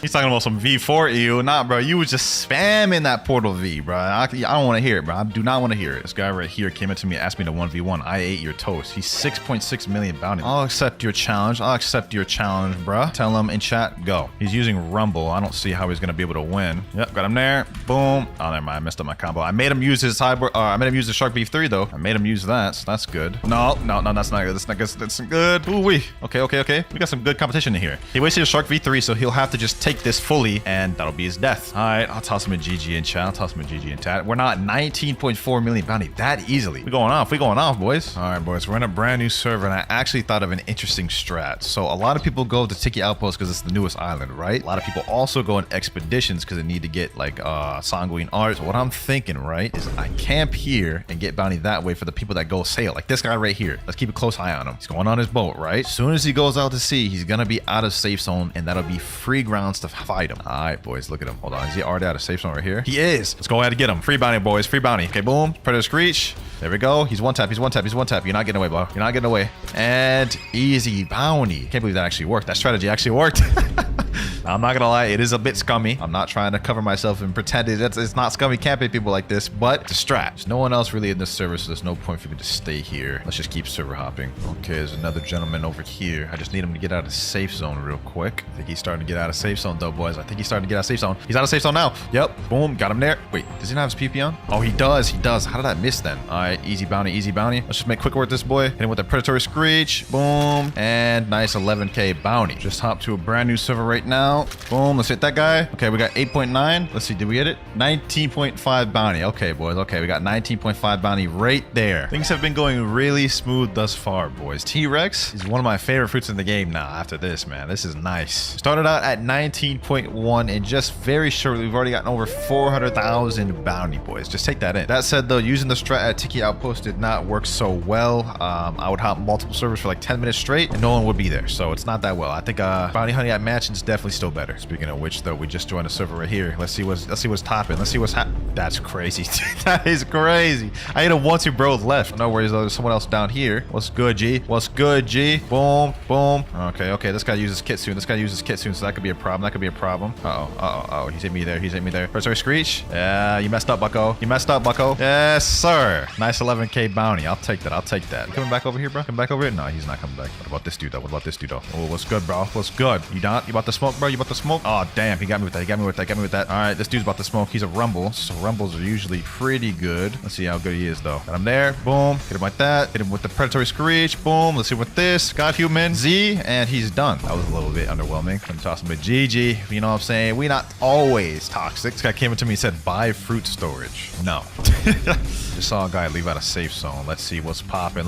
He's talking about some V4 EU. Nah, bro. You was just spamming that portal V, bro. I don't want to hear it, bro. I do not want to hear it. This guy right here came up to me and asked me to 1v1. I ate your toast. He's 6.6 million bounty. I'll accept your challenge. I'll accept your challenge, bro. Tell him in chat, go. He's using Rumble. I don't see how he's going to be able to win. Yep, got him there. Boom. Oh, never mind. I messed up my combo. I made him use his cyber. I made him use the Shark Beef 3, though. I made him use that, so that's good. No, that's not good. That's not good. That's good. Ooh-wee. Okay. We got some good competition in here. He wasted a Shark V3, so he'll have to just take this fully, and that'll be his death. All right, I'll toss him a GG in chat. We're not 19.4 million bounty that easily. We're going off, boys. All right, boys. We're in a brand new server, and I actually thought of an interesting strat. So a lot of people go to Tiki Outpost because it's the newest island, right? A lot of people also go on expeditions because they need to get like sanguine art. So what I'm thinking, right, is I camp here and get bounty that way for the people that go sail. Like this guy right here. Let's keep a close eye on him. He's going on his boat, right? As soon as he goes out to sea, he's gonna be out of safe zone, and that'll be free grounds to fight him. All right, boys, look at him. Hold on, is he already out of safe zone right here? He is. Let's go ahead and get him. Free bounty, boys. Free bounty. Okay, boom. Predator Screech. There we go. He's one tap. You're not getting away, bro. You're not getting away. And easy bounty. Can't believe that actually worked. That strategy actually worked. I'm not gonna lie, it is a bit scummy. I'm not trying to cover myself and pretend it's not scummy camping people like this, but it's a strat. There's no one else really in this server, so there's no point for me to stay here. Let's just keep server hopping. Okay, there's another gentleman over here. I just need him to get out of safe zone real quick. I think he's starting to get out of safe zone though, boys. I think he's starting to get out of safe zone. He's out of safe zone now. Yep, boom, got him there. Wait, does he not have his PP on? Oh, he does. How did I miss then? All right, easy bounty. Let's just make quick work with this boy. Hit him with the predatory screech. Boom, and nice 11k bounty. Just hop to a brand new server right now. Boom, let's hit that guy. Okay, we got 8.9. Let's see, did we hit it? 19.5 bounty. Okay, boys. Okay, we got 19.5 bounty right there. Things have been going really smooth thus far, boys. T-Rex is one of my favorite fruits in the game now after this, man. This is nice. Started out at 19.1 and just very shortly, we've already gotten over 400,000 bounty, boys. Just take that in. That said, though, using the strat at Tiki Outpost did not work so well. I would hop multiple servers for like 10 minutes straight and no one would be there. So it's not that well. I think Bounty Honey at Mansion's definitely still better. Speaking of which, though, we just joined a server right here. Let's see what's topping. Let's see what's happening. That's crazy. That is crazy. I hit him once, he bro left. No worries, there's someone else down here. What's good, G? What's good, G? Boom, boom. Okay. This guy uses Kitsune. So that could be a problem. Uh-oh. He's hit me there. Sorry, Screech. Yeah, you messed up, bucko. Yes, sir. Nice 11k bounty. I'll take that. Coming back over here, bro? No, he's not coming back. What about this dude, though? Oh, what's good, bro? What's good? You down? You about to smoke, bro? Oh, damn. He got me with that. All right, this dude's about to smoke. He's a Rumble. So Rumbles are usually pretty good. Let's see how good he is, though. Got him there. Boom. Hit him like that. Hit him with the predatory screech. Boom. Let's see what this. Got human. Z. And he's done. That was a little bit underwhelming. I'm tossing with GG. You know what I'm saying? We not always toxic. This guy came up to me and said, buy fruit storage. No. Just saw a guy leave out a safe zone. Let's see what's popping.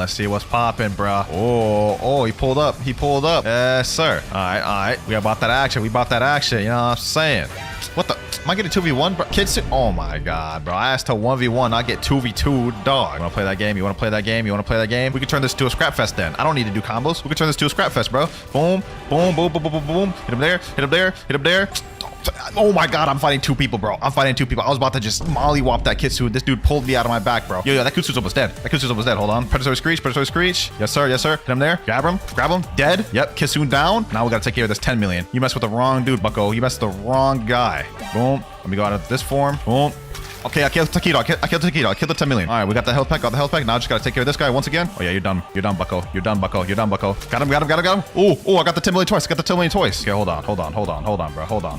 Bro. Oh, he pulled up. Yes, sir. All right. We bought that action. You know what I'm saying? What the? Am I getting 2v1, bro? Kitsune? Oh my god, bro. I asked to 1v1. I get 2v2, dog. You wanna play that game? We can turn this to a scrap fest then. I don't need to do combos. We can turn this to a scrap fest, bro. Boom. Hit him there. Oh my god, I'm fighting two people, bro. I was about to just mollywop that Kitsune. This dude pulled me out of my back, bro. Yo, that Kitsune's almost dead. Hold on. Predatory screech. Yes, sir. Hit him there. Grab him. Dead. Yep, Kitsune down. Now we gotta take care of this 10 million. You messed with the wrong dude, bucko. You messed with the wrong guy. Boom. Let me go out of this form. Boom. Okay, I killed Taquito. I killed Taquito. I killed the 10 million. All right, we got the health pack. Got the health pack. Now I just gotta take care of this guy once again. Oh yeah, you're done. You're done, Bucko. You're done, Bucko. You're done, Bucko. Got him. Oh, I got the 10 million twice. Got the 10 million twice. Okay, hold on, bro. Hold on.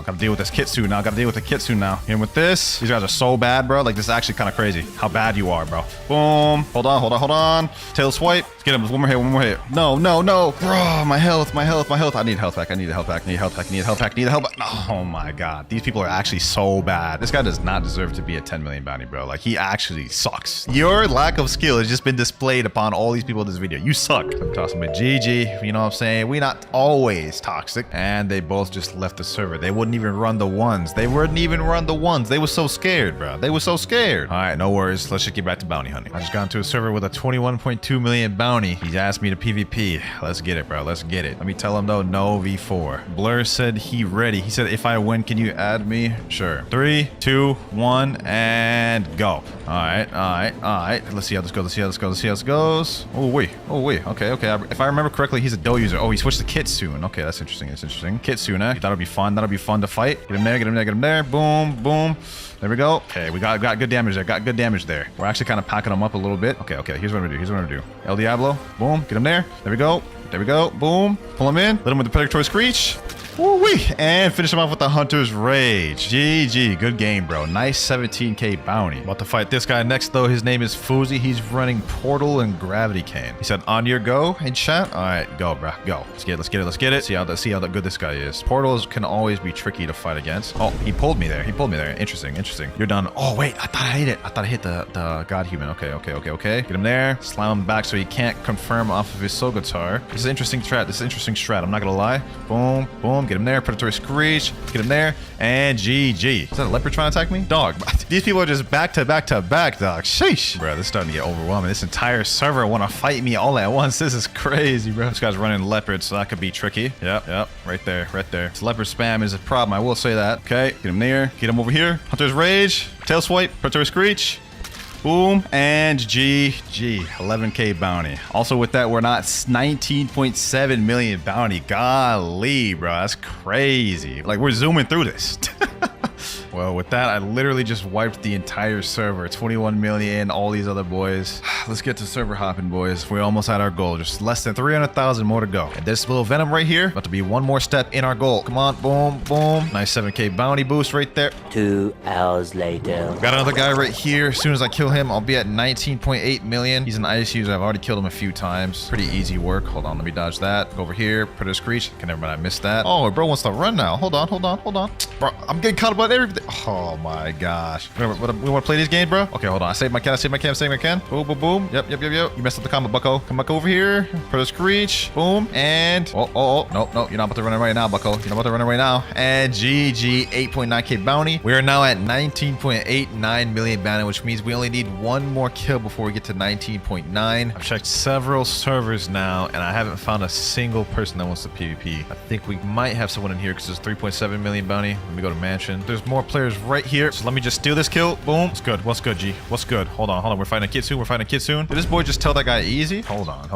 Gotta deal with this Kitsune now. Hit him with this. These guys are so bad, bro. Like, this is actually kind of crazy how bad you are, bro. Boom. Hold on. Tail swipe. Let's get him. One more hit. No. Bro, my health. I need health pack. Oh my god. These people are actually so bad. This guy does not deserve to be a 10 million bounty, bro. Like, he actually sucks. Your lack of skill has just been displayed upon all these people in this video. You suck. I'm tossing with GG. You know what I'm saying? We not always toxic. And they both just left the server. They wouldn't even run the ones. They were so scared, bro. They were so scared. All right, no worries. Let's just get back to bounty hunting. I just got into a server with a 21.2 million bounty. He's asked me to PvP. Let's get it, bro. Let's get it. Let me tell him, though, no V4. Blur said he ready. He said, if I win, can you add me? Sure. 3, 2, 1, and go. All right. Let's see how this goes. Oh, wait. Okay. If I remember correctly, he's a doe user. Oh, he switched to Kitsune. Okay, that's interesting. Kitsune. That'll be fun to fight. Get him there. Boom. There we go. Okay, we got good damage there. We're actually kind of packing them up a little bit. Okay. Here's what I'm gonna do. El Diablo. Boom. Get him there. There we go. Boom. Pull him in. Let him with the predatory screech. Woo-wee. And finish him off with the Hunter's Rage. GG. Good game, bro. Nice 17k bounty. About to fight this guy next, though. His name is Fuzi. He's running Portal and Gravity Cane. He said, on your go in chat. All right, go, bro. Go. Let's get it. See how good this guy is. Portals can always be tricky to fight against. Oh, he pulled me there. Interesting. You're done. Oh, wait. I thought I hit it. I thought I hit the God Human. Okay. Get him there. Slam him back so he can't confirm off of his Soul Guitar. This is an interesting strat. I'm not going to lie. Boom. Get him there. Predatory Screech. Get him there. And GG. Is that a leopard trying to attack me? Dog. These people are just back to back, dog. Sheesh. Bro, this is starting to get overwhelming. This entire server want to fight me all at once. This is crazy, bro. This guy's running leopard, so that could be tricky. Yep. Right there. This leopard spam is a problem. I will say that. Okay. Get him there. Get him over here. Hunter's Rage. Tail swipe. Predatory Screech. Boom, and GG, 11k bounty. Also with that, we're not 19.7 million bounty. Golly, bro, that's crazy. Like, we're zooming through this. Well, with that, I literally just wiped the entire server. 21 million, all these other boys. Let's get to server hopping, boys. We're almost at our goal. Just less than 300,000 more to go. And this little Venom right here, about to be one more step in our goal. Come on, boom. Nice 7k bounty boost right there. 2 hours later. Got another guy right here. As soon as I kill him, I'll be at 19.8 million. He's an ice user. I've already killed him a few times. Pretty easy work. Hold on, let me dodge that. Go over here, put a screech. Okay, never mind, I missed that. Oh, bro wants to run now. Hold on. Bro, I'm getting caught up on everything. Oh my gosh. We want to play this game, bro? Okay, hold on. I saved my can. Boom. Yep. You messed up the combo, bucko. Come back over here. Put a screech. Boom. And no. You're not about to run it right now, bucko. You're not about to run it right now. And GG, 8.9k bounty. We are now at 19.89 million bounty, which means we only need one more kill before we get to 19.9. I've checked several servers now, and I haven't found a single person that wants to PvP. I think we might have someone in here because there's 3.7 million bounty. Let me go to mansion. There's more players right here, so let me just steal this kill. Boom. What's good, G? What's good? Hold on. We're fighting a Kitsune. Did this boy just tell that guy easy? Hold on.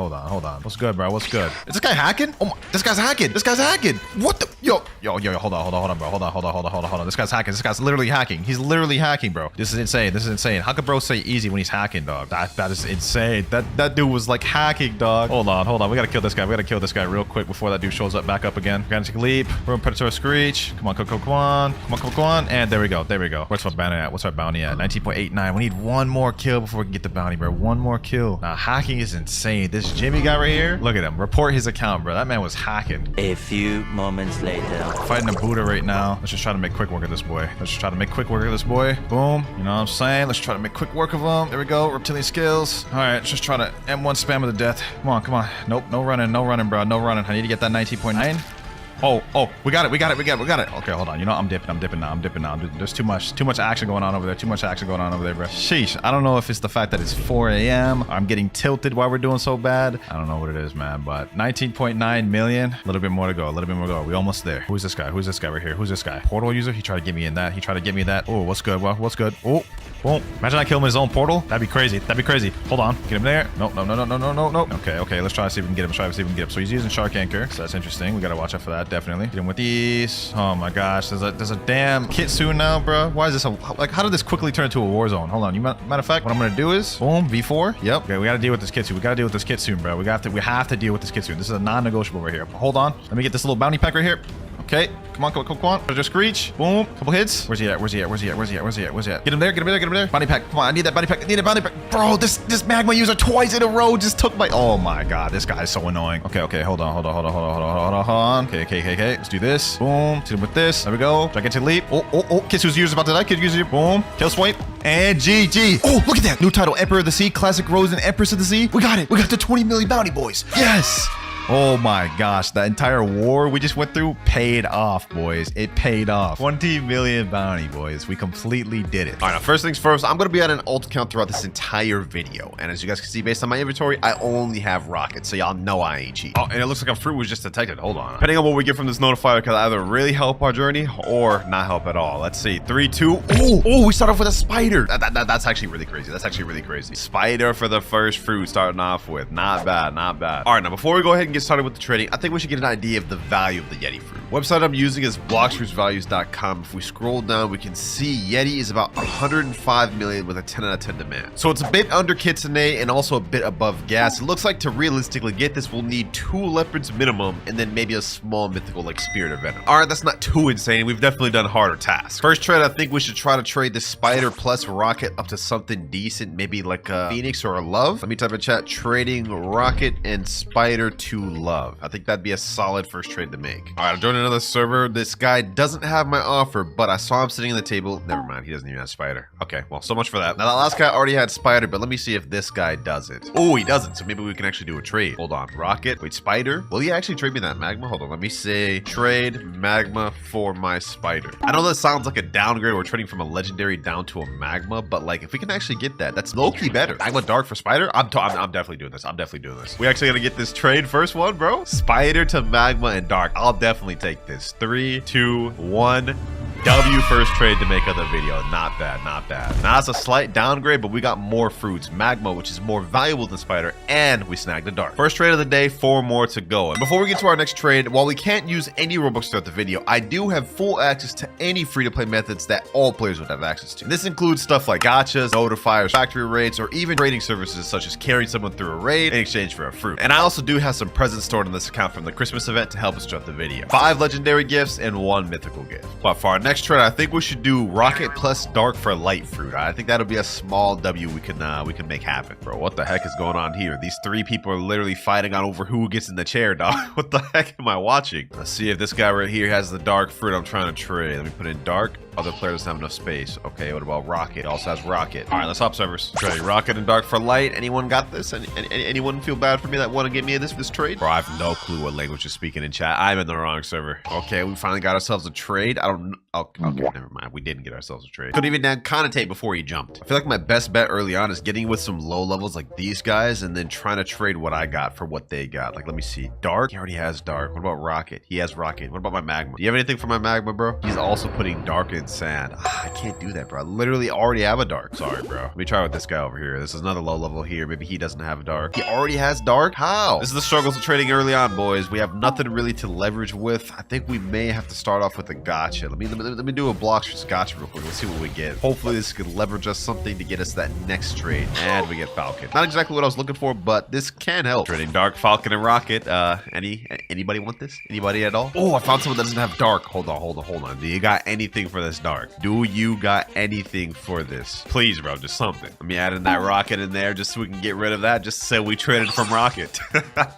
What's good, bro? What's good? Is this guy hacking? Oh my, this guy's hacking. What the? Yo, hold on, bro. Hold on. This guy's hacking. This guy's literally hacking. He's literally hacking, bro. This is insane. How could bro say easy when he's hacking, dog? That is insane. That dude was like hacking, dog. Hold on. We gotta kill this guy real quick before that dude shows up back up again. We gotta take a leap. We're Predatory Screech. Come on. And there we go. What's our bounty at? 19.89. We need one more kill before we can get the bounty, bro. One more kill. Now, hacking is insane. This Jimmy guy right here, look at him. Report his account, bro. That man was hacking. A few moments later. Fighting a Buddha right now. Let's just try to make quick work of this boy. Boom. You know what I'm saying? Let's try to make quick work of him. There we go. Reptilian skills. All right, let's just try to M1 spam of the death. Come on. Nope, no running, bro. No running. I need to get that 19.9. Oh, we got it. Okay, hold on. You know, I'm dipping now. There's too much action going on over there. Bro. Sheesh. I don't know if it's the fact that it's 4 a.m. I'm getting tilted while we're doing so bad. I don't know what it is, man, but 19.9 million. A little bit more to go. We almost there. Who's this guy right here? Portal user. He tried to get me in that. Oh, what's good? Oh, Boom. Imagine I kill him in his own portal. That'd be crazy. That'd be crazy. Hold on. Get him there. No. Okay, okay. Let's try to see if we can get him. Try to see if we can get him. So he's using shark anchor. So that's interesting. We gotta watch out for that, definitely. Get him with these. Oh my gosh. There's a damn Kitsune now, bro. Why is this like, how did this quickly turn into a war zone? Hold on. Matter of fact, what I'm gonna do is boom, V4. Yep. Okay, we gotta deal with this Kitsune. We gotta deal with this Kitsune, bro. We have to deal with this Kitsune. This is a non-negotiable right here. Hold on. Let me get this little bounty pack right here. Okay, come on. Just screech. Boom. Couple hits. Where's he at? Get him there. Bounty pack. Come on, I need that bounty pack. Bounty pack. Bro, this Magma user twice in a row just took my... Oh my god, this guy is so annoying. Okay, hold on. Okay. Let's do this. Boom. Hit him with this. There we go. Gigantic leap. Oh. Kitsune's user's about to die. Kitsune's user. Boom. Kill swipe. And GG. Oh, look at that. New title, Emperor of the Sea, Classic Rose and Empress of the Sea. We got it. We got the 20 million bounty, boys. Yes. Oh my gosh, that entire war we just went through paid off, boys. It paid off. 20 million bounty, boys. We completely did it. All right, now first things first, I'm going to be at an ult count throughout this entire video. And as you guys can see, based on my inventory, I only have rockets. So y'all know I ain't cheap. Oh, and it looks like a fruit was just detected. Hold on. Depending on what we get from this notifier, it can either really help our journey or not help at all. Let's see. 3, 2. Oh, we start off with a spider. That's actually really crazy. Spider for the first fruit starting off with. Not bad. All right, now before we go ahead and get started with the trading, I think we should get an idea of the value of the Yeti fruit. Website I'm using is bloxfruitsvalues.com. If we scroll down, we can see Yeti is about 105 million with a 10 out of 10 demand. So it's a bit under Kitsune and also a bit above gas. It looks like to realistically get this, we'll need 2 leopards minimum and then maybe a small mythical like Spirit or Venom. All right, that's not too insane. We've definitely done harder tasks. First trade, I think we should try to trade the spider plus rocket up to something decent, maybe like a phoenix or a love. Let me type in chat, trading rocket and spider to love. I think that'd be a solid first trade to make. All right, I'm joining another server. This guy doesn't have my offer, but I saw him sitting in the table. Never mind, he doesn't even have spider. Okay, well, so much for that. Now, that last guy already had spider, but let me see if this guy does it. Oh, he doesn't, so maybe we can actually do a trade. Hold on, rocket. Wait, spider? Will he actually trade me that magma? Hold on, let me say trade magma for my spider. I know that sounds like a downgrade. We're trading from a legendary down to a magma, but like if we can actually get that, that's low-key better. Magma dark for spider? I'm definitely doing this. We actually gonna get this trade first one, bro. Spider to magma and dark. I'll definitely take this. 3, 2, 1. W first trade to make of the video. Not bad. Now it's a slight downgrade, but we got more fruits. Magma, which is more valuable than spider, and we snagged the dark. First trade of the day, 4 more to go. And before we get to our next trade, while we can't use any Robux throughout the video, I do have full access to any free-to-play methods that all players would have access to. This includes stuff like gachas, notifiers, factory raids, or even trading services such as carrying someone through a raid in exchange for a fruit. And I also do have some presents stored on this account from the Christmas event to help us throughout the video. 5 legendary gifts and 1 mythical gift. But for our next trade, I think we should do rocket plus dark for light fruit. I think that'll be a small W we can make happen. Bro, what the heck is going on here? These 3 people are literally fighting on over who gets in the chair, dog. What the heck am I watching? Let's see if this guy right here has the dark fruit I'm trying to trade. Let me put in dark. Other player doesn't have enough space. Okay, what about rocket? Also has rocket. All right, let's hop servers. Trade rocket and dark for light. Anyone got this? Anyone feel bad for me that want to get me this trade? Bro, I have no clue what language is speaking in chat. I'm in the wrong server. Okay, we finally got ourselves a trade. I don't. Okay, never mind. We didn't get ourselves a trade. Couldn't even connotate before he jumped. I feel like my best bet early on is getting with some low levels like these guys and then trying to trade what I got for what they got. Like, let me see. Dark. He already has dark. What about rocket? He has rocket. What about my magma? Do you have anything for my magma, bro? He's also putting dark in sand. I can't do that, bro. I literally already have a dark. Sorry, bro. Let me try with this guy over here. This is another low level here. Maybe he doesn't have a dark. He already has dark? How? This is the struggles of trading early on, boys. We have nothing really to leverage with. I think we may have to start off with a gotcha. Let me do a Blox gotcha real quick. Let's see what we get. Hopefully this could leverage us something to get us that next trade. And we get Falcon. Not exactly what I was looking for, but this can help. Trading dark, Falcon, and rocket. Anybody want this? Anybody at all? Oh, I found someone that doesn't have dark. Hold on. Do you got anything for this dark? Do you got anything for this? Please, bro, just something. Let me add in that rocket in there just so we can get rid of that. Just so we traded from rocket.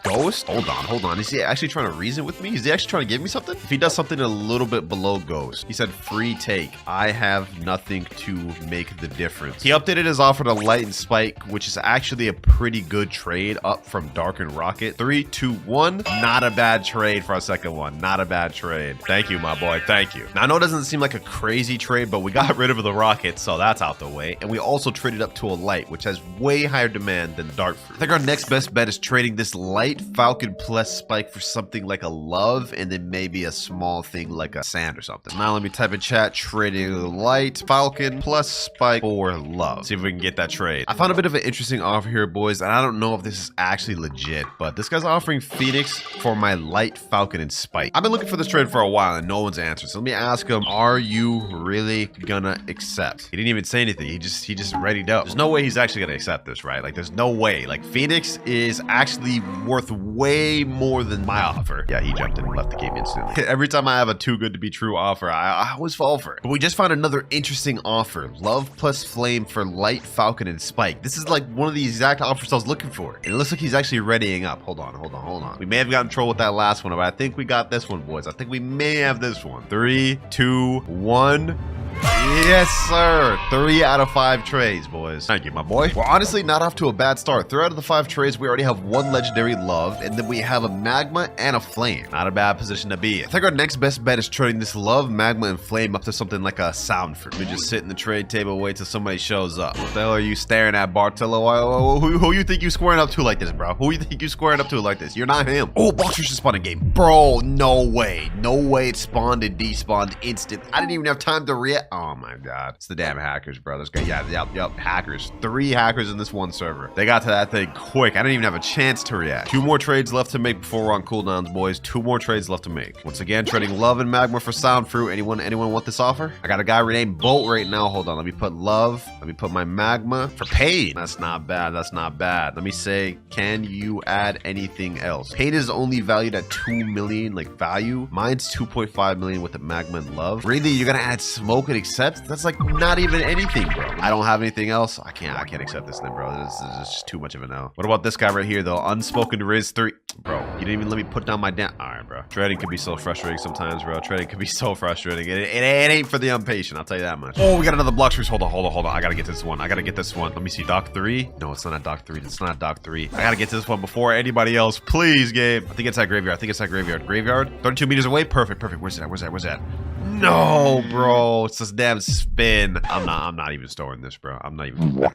Ghost? Hold on. Is he actually trying to reason with me? Is he actually trying to give me something? If he does something a little bit below ghost. He said free take. I have nothing to make the difference. He updated his offer to light and spike, which is actually a pretty good trade up from dark and rocket. 3, 2, 1. Not a bad trade for our second one. Not a bad trade. Thank you, my boy. Thank you. Now, I know it doesn't seem like a crazy crazy trade, but we got rid of the rocket, so that's out the way. And we also traded up to a light, which has way higher demand than dark fruit. I think our next best bet is trading this light falcon plus spike for something like a love, and then maybe a small thing like a sand or something. Now let me type in chat, trading light falcon plus spike for love. See if we can get that trade. I found a bit of an interesting offer here, boys, and I don't know if this is actually legit, but this guy's offering Phoenix for my light falcon and spike. I've been looking for this trade for a while and no one's answered. So let me ask him, are you really gonna accept? He didn't even say anything. He just readied up. There's no way he's actually gonna accept this, right? Like there's no way. Like Phoenix is actually worth way more than my offer. Yeah, he jumped in and left the game instantly. Every time I have a too good to be true offer, I always fall for it. But we just found another interesting offer. Love plus flame for light falcon and spike. This is like one of the exact offers I was looking for. And it looks like he's actually readying up. Hold on. We may have gotten in trouble with that last one, but I think we got this one, boys. I think we may have this one. 3, 2, 1. Yes, sir. 3 out of 5 trades, boys. Thank you, my boy. We're honestly not off to a bad start. 3 out of the 5 trades, we already have 1 legendary love, and then we have a magma and a flame. Not a bad position to be in. I think our next best bet is trading this love, magma, and flame up to something like a sound fruit. We just sit in the trade table, wait till somebody shows up. What the hell are you staring at, Bartello? Who you think you squaring up to like this, bro? Who you think you squaring up to like this? You're not him. Oh, Blox just spawned a game. Bro, no way. No way it spawned and despawned instant. I didn't even have time to react. Oh my god. It's the damn hackers, bro. This guy, yep, hackers. 3 hackers in this one server. They got to that thing quick. I didn't even have a chance to react. 2 more trades left to make before we're on cooldowns, boys. 2 more trades left to make. Once again, trading love and magma for sound fruit. Anyone want this offer? I got a guy renamed Bolt right now. Hold on. Let me put love. Let me put my magma for pain. That's not bad. That's not bad. Let me say, can you add anything else? Pain is only valued at 2 million, like value. Mine's 2.5 million with the magma and love. Really, you're gonna add smoke and accept? That's like not even anything, bro. I don't have anything else. I can't accept this then, bro. This is just too much of a no. What about this guy right here, though? Unspoken Riz 3. Bro, you didn't even let me put down my damn. All right, bro. Trading can be so frustrating sometimes, bro. Trading can be so frustrating. It ain't for the impatient, I'll tell you that much. Oh, we got another Blox Freeze. Hold on. I gotta get this one. Let me see. Doc 3. No, it's not a Doc 3. It's not a Doc 3. I gotta get to this one before anybody else. Please, game. I think it's that graveyard. Graveyard. 32 meters away. Perfect. Where's that? No, bro. It's this damn spin. I'm not even storing this, bro.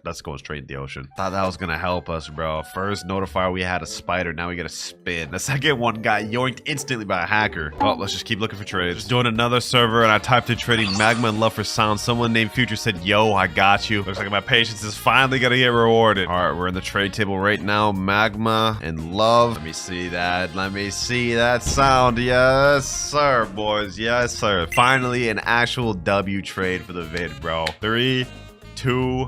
That's going straight in the ocean. Thought that was gonna help us, bro. First notifier, we had a spider. Now we get a spin. The second one got yoinked instantly by a hacker. Well, let's just keep looking for trades. Just doing another server, and I typed in trading magma and love for sound. Someone named Future said, yo, I got you. Looks like my patience is finally gonna get rewarded. All right, we're in the trade table right now. Magma and love. Let me see that sound. Yes, sir, boys. Yes, sir. Finally, an actual W trade for the vid, bro. 3, 2,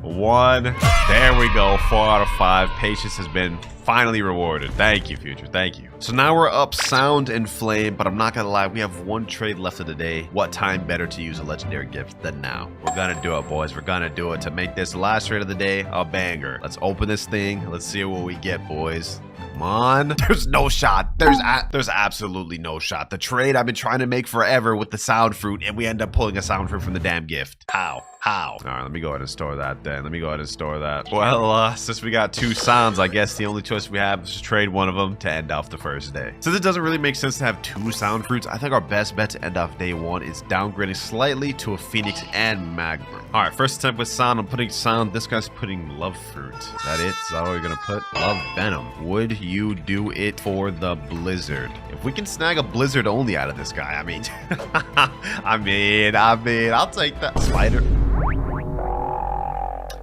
1. There we go. 4 out of 5. Patience has been finally rewarded. Thank you, Future. Thank you. So now we're up sound and flame, but I'm not gonna lie, we have 1 trade left of the day. What time better to use a legendary gift than now? We're gonna do it, boys. We're gonna do it to make this last trade of the day a banger. Let's open this thing. Let's see what we get, boys. Come on. There's no shot. There's absolutely no shot. The trade I've been trying to make forever with the sound fruit, and we end up pulling a sound fruit from the damn gift. How? All right, let me go ahead and store that then. Well, since we got 2 sounds, I guess the only choice we have is to trade one of them to end off the first day. Since it doesn't really make sense to have 2 sound fruits, I think our best bet to end off day 1 is downgrading slightly to a Phoenix and Magma. All right, first attempt with sound. I'm putting sound. This guy's putting love fruit. Is that it? Is that what we're gonna put? Love Venom. Would you do it for the blizzard? If we can snag a blizzard only out of this guy, I mean, I'll take that. Spider.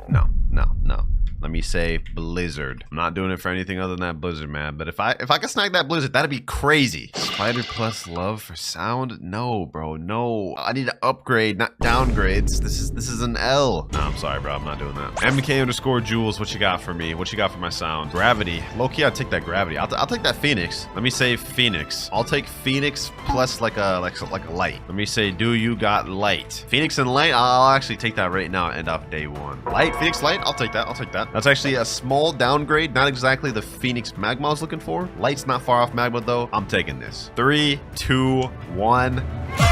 No. Let me say blizzard. I'm not doing it for anything other than that blizzard, man. But if I can snag that blizzard, that'd be crazy. Spider plus love for sound? No, bro, no. I need to upgrade, not downgrades. This is an L. No, I'm sorry, bro. I'm not doing that. MK_Jules, what you got for me? What you got for my sound? Gravity. Low-key, I'll take that gravity. I'll take that Phoenix. Let me say Phoenix. I'll take Phoenix plus like a light. Let me say, do you got light? Phoenix and light, I'll actually take that right now. End off day 1. Light, Phoenix light, I'll take that. That's actually a small downgrade. Not exactly the Phoenix Magma I was looking for. Light's not far off Magma though. I'm taking this. 3, 2, 1.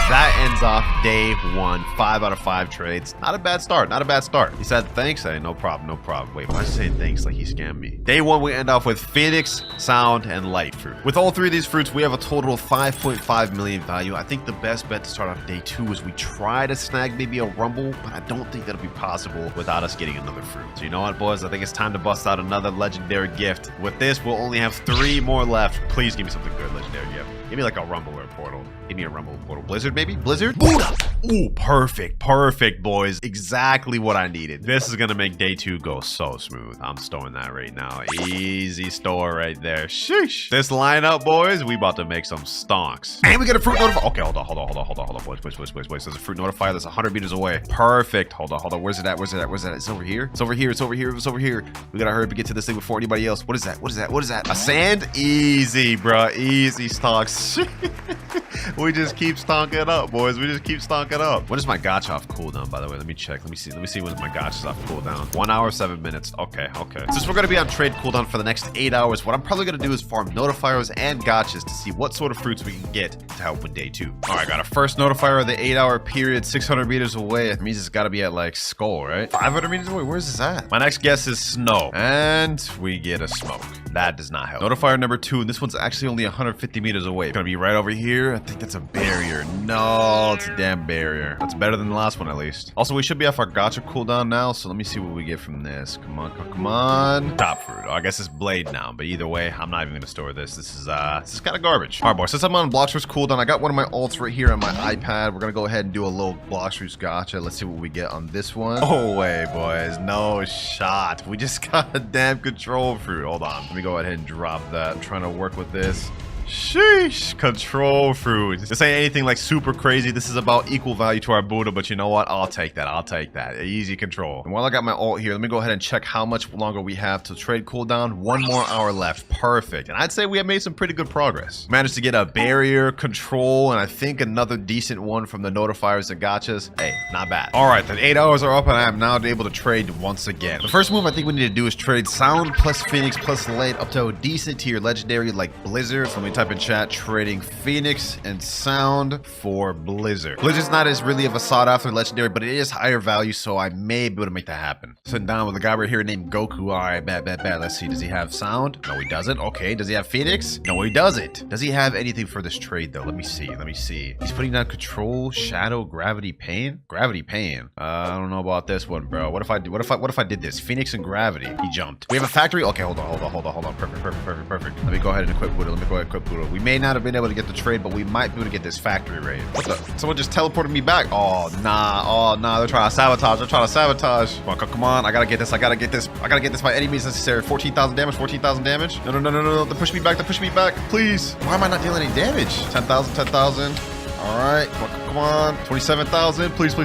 That ends off day 1. 5 out of 5 trades. Not a bad start. Not a bad start. He said thanks. Hey, no problem. No problem. Wait, why is he saying thanks like he scammed me? Day 1, we end off with Phoenix, Sound, and Light fruit. With all 3 of these fruits, we have a total of 5.5 million value. I think the best bet to start off day 2 is we try to snag maybe a Rumble, but I don't think that'll be possible without us getting another fruit. So you know what, boys? I think it's time to bust out another legendary gift. With this, we'll only have 3 more left. Please give me something good legendary gift. Give me like a Rumble or a Portal. Give me a Rumble, Portal. Blizzard, maybe? Blizzard? Buddha! Ooh, perfect. Perfect, boys. Exactly what I needed. This is gonna make day 2 go so smooth. I'm storing that right now. Easy store right there. Sheesh. This lineup, boys, we about to make some stonks. And we get a fruit notifier. Okay, hold on, boys. There's a fruit notifier that's 100 meters away. Perfect. Hold on. Where's it at? It's over here. It's over here. We gotta hurry up and get to this thing before anybody else. What is that? A sand? Easy, bro. Easy stonks. We just keep stonking up, boys. We just keep stonking up. When is my gotcha off cooldown, by the way? Let me check. Let me see when my gotcha's off cooldown. 1 hour, 7 minutes. Okay. Since we're going to be on trade cooldown for the next 8 hours, what I'm probably going to do is farm notifiers and gotchas to see what sort of fruits we can get to help with day 2. All right, got a first notifier of the 8-hour period, 600 meters away. It means it's got to be at like Skull, right? 500 meters away? Where's this at? My next guess is Snow. And we get a Smoke. That does not help. Notifier number 2, and this one's actually only 150 meters away. It's gonna be right over here. I think that's a barrier. No, it's a damn barrier. That's better than the last one, at least. Also, we should be off our gotcha cooldown now, so let me see what we get from this. Come on. Top fruit. Oh, I guess it's blade now, but either way, I'm not even gonna store this. This is kind of garbage. All right, boys, since I'm on Blox Fruits cooldown, I got one of my ults right here on my iPad. We're gonna go ahead and do a little Blox Fruits gotcha. Let's see what we get on this one. Oh, wait, boys. No shot. We just got a damn control fruit. Hold on. Let me go ahead and drop that. I'm trying to work with this. Sheesh, control fruit. This ain't anything like super crazy. This is about equal value to our Buddha, but you know what? I'll take that. Easy control. And while I got my ult here, let me go ahead and check how much longer we have to trade cooldown. 1 more hour left. Perfect. And I'd say we have made some pretty good progress. Managed to get a barrier, control, and I think another decent one from the notifiers and gotchas. Hey, not bad. All right, the 8 hours are up, and I am now able to trade once again. The first move I think we need to do is trade Sound plus Phoenix plus Light up to a decent tier legendary like Blizzard. So let me type in chat, trading Phoenix and Sound for Blizzard. Blizzard's not as really of a sought after legendary, but it is higher value, so I may be able to make that happen. Sitting down with a guy right here named Goku. All right, bad. Let's see. Does he have Sound? No, he doesn't. Okay. Does he have Phoenix? No, he doesn't. Does he have anything for this trade though? Let me see. He's putting down control, shadow, gravity, pain. Gravity, pain. I don't know about this one, bro. What if I did this? Phoenix and gravity. He jumped. We have a factory. Okay, hold on. Perfect. Let me go ahead and equip Buddha. We may not have been able to get the trade, but we might be able to get this factory raid. What the? Someone just teleported me back. Oh, nah. They're trying to sabotage. Come on. I gotta get this. I gotta get this by any means necessary. 14,000 damage. No. They push me back. Please. Why am I not dealing any damage? 10,000. All right. Come on. 27,000. Please. Give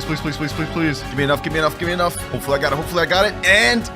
me enough. Hopefully I got it. And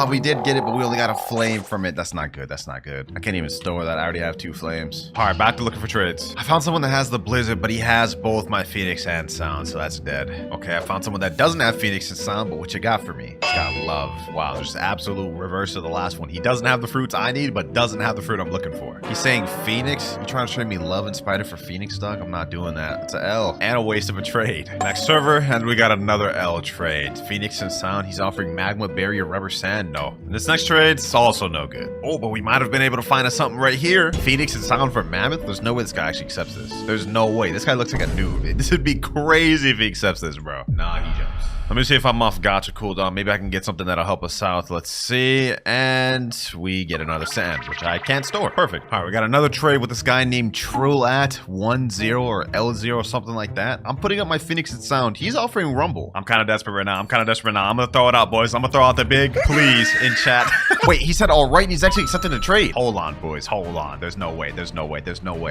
we did get it, but we only got a flame from it. That's not good. I can't even store that. I already have 2 flames. All right, back to looking for trades. I found someone that has the Blizzard, but he has both my Phoenix and Sound, so that's dead. Okay, I found someone that doesn't have Phoenix and Sound, but what you got for me? He's got love. Wow, there's absolute reverse of the last one. He doesn't have the fruits I need, but doesn't have the fruit I'm looking for. He's saying Phoenix? You trying to trade me love and spider for Phoenix, dog? I'm not doing that. It's an L and a waste of a trade. Next server, and we got another L trade. Phoenix and Sound. He's offering Magma, barrier, rubber, sand. No. And this next trade's also no good. Oh, but we might have been able to find us something right here. Phoenix and Sound for Mammoth. There's no way this guy actually accepts this. There's no way. This guy looks like a noob. This would be crazy if he accepts this, bro. Nah, he jumps. Let me see if I'm off gotcha cooldown. Maybe I can get something that'll help us out. Let's see. And we get another sand, which I can't store. Perfect. All right, we got another trade with this guy named Trillat10 or L0, something like that. I'm putting up my Phoenix and Sound. He's offering Rumble. I'm kind of desperate right now. I'm going to throw it out, boys. I'm going to throw out the big please in chat. Wait, he said all right, and he's actually accepting the trade. Hold on, boys. Hold on. There's no way.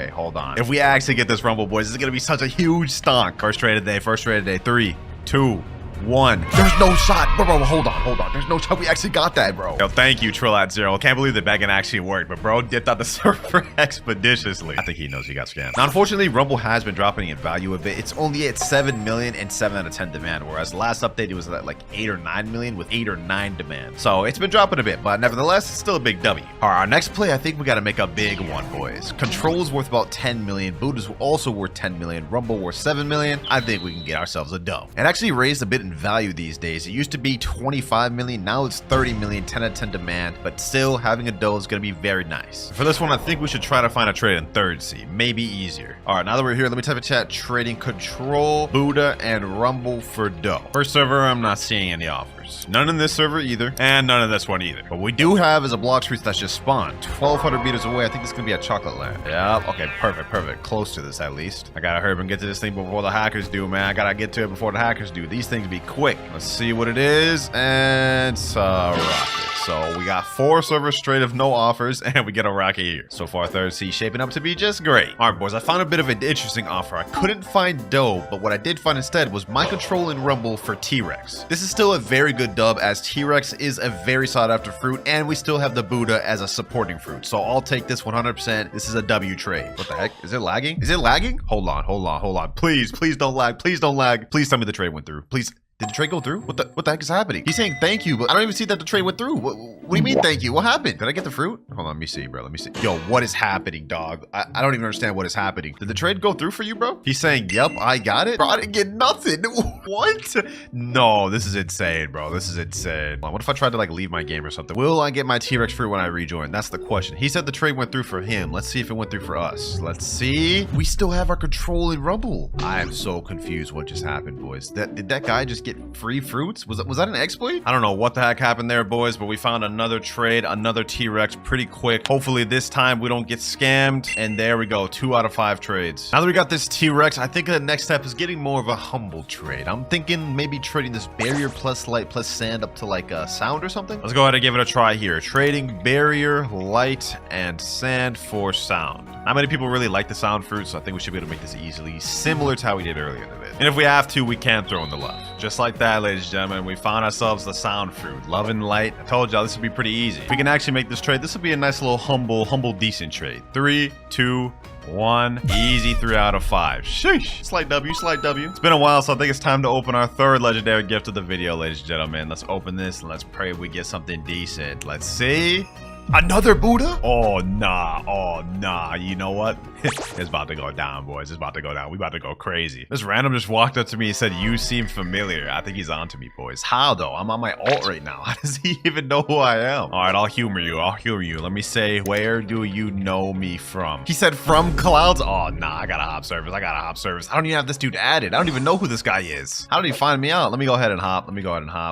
Hold on. If we actually get this Rumble, boys, this is going to be such a huge stonk. First trade of the day. 3, 2, 1. There's no shot. Bro, hold on. There's no shot. We actually got that, bro. Yo, thank you, Trill@0. Can't believe the bagging actually worked, but bro dipped out the server expeditiously. I think he knows he got scammed. Now, unfortunately, Rumble has been dropping in value a bit. It's only at 7 million and 7 out of 10 demand, whereas last update it was at like 8 or 9 million with 8 or 9 demand. So it's been dropping a bit, but nevertheless, it's still a big W. All right, our next play, I think we got to make a big one, boys. Control is worth about 10 million. Boot is also worth 10 million. Rumble worth 7 million. I think we can get ourselves a dub. It actually raised a bit in value these days. It used to be 25 million. Now it's 30 million, 10 out of 10 demand, but still having a dub is going to be very nice. For this one, I think we should try to find a trade in third C. Maybe easier. All right, now that we're here, let me type in chat trading Control, Buddha, and Rumble for dough. First server, I'm not seeing any offers. None in this server either, and none in this one either. But we do have is a Blox fruit that's just spawned 1,200 meters away. I think this is gonna be a chocolate land. Yep. Okay, perfect. Close to this at least. I gotta hurry up and get to this thing before the hackers do, man. I gotta get to it before the hackers do. These things be quick. Let's see what it is, and it's a rocket. So we got 4 servers straight of no offers, and we get a rocket here. So far, third C shaping up to be just great. All right, boys, I found a bit of an interesting offer. I couldn't find dough, but what I did find instead was my control in Rumble for T-Rex. This is still a very good dub, as T-Rex is a very sought after fruit, and we still have the Buddha as a supporting fruit. So I'll take this 100%. This is a W trade. What the heck? Is it lagging? Is it lagging? Hold on. Please don't lag. Please don't lag. Please tell me the trade went through. Please. Did the trade go through? What the heck is happening? He's saying thank you, but I don't even see that the trade went through. What do you mean thank you? What happened? Did I get the fruit? Hold on, let me see, bro. Let me see. Yo, what is happening, dog? I don't even understand what is happening. Did the trade go through for you, bro? He's saying, yep, I got it. Bro, I didn't get nothing. What? No, this is insane, bro. This is insane. What if I tried to like leave my game or something? Will I get my T-Rex fruit when I rejoin? That's the question. He said the trade went through for him. Let's see if it went through for us. Let's see. We still have our control in Rumble. I am so confused what just happened, boys. Did that guy just get free fruit? Was that an exploit? I don't know what the heck happened there, boys, but we found another trade, another T-Rex pretty quick. Hopefully this time we don't get scammed. And there we go, 2 out of 5 trades. Now that we got this T-Rex, I think the next step is getting more of a humble trade. I'm thinking maybe trading this barrier plus light plus sand up to like a sound or something. Let's go ahead and give it a try here. Trading barrier, light, and sand for sound. Not many people really like the sound fruit, so I think we should be able to make this easily, similar to how we did earlier in the video. And if we have to, we can throw in the left. Just like that, ladies and gentlemen, we found ourselves the sound fruit. Love and light. I told y'all this would be pretty easy. If we can actually make this trade, this would be a nice little humble, decent trade. 3, 2, 1. Easy 3 out of 5. Sheesh. Slight W. It's been a while, so I think it's time to open our third legendary gift of the video, ladies and gentlemen. Let's open this and let's pray we get something decent. Let's see. Another Buddha? Oh, nah. You know what? It's about to go down, boys. It's about to go down. We about to go crazy. This random just walked up to me and said, you seem familiar. I think he's on to me, boys. How, though? I'm on my alt right now. How does he even know who I am? All right, I'll humor you. Let me say, where do you know me from? He said, from Clouds? Oh, nah. I got a hop service. I don't even have this dude added. I don't even know who this guy is. How did he find me out? Let me go ahead and hop.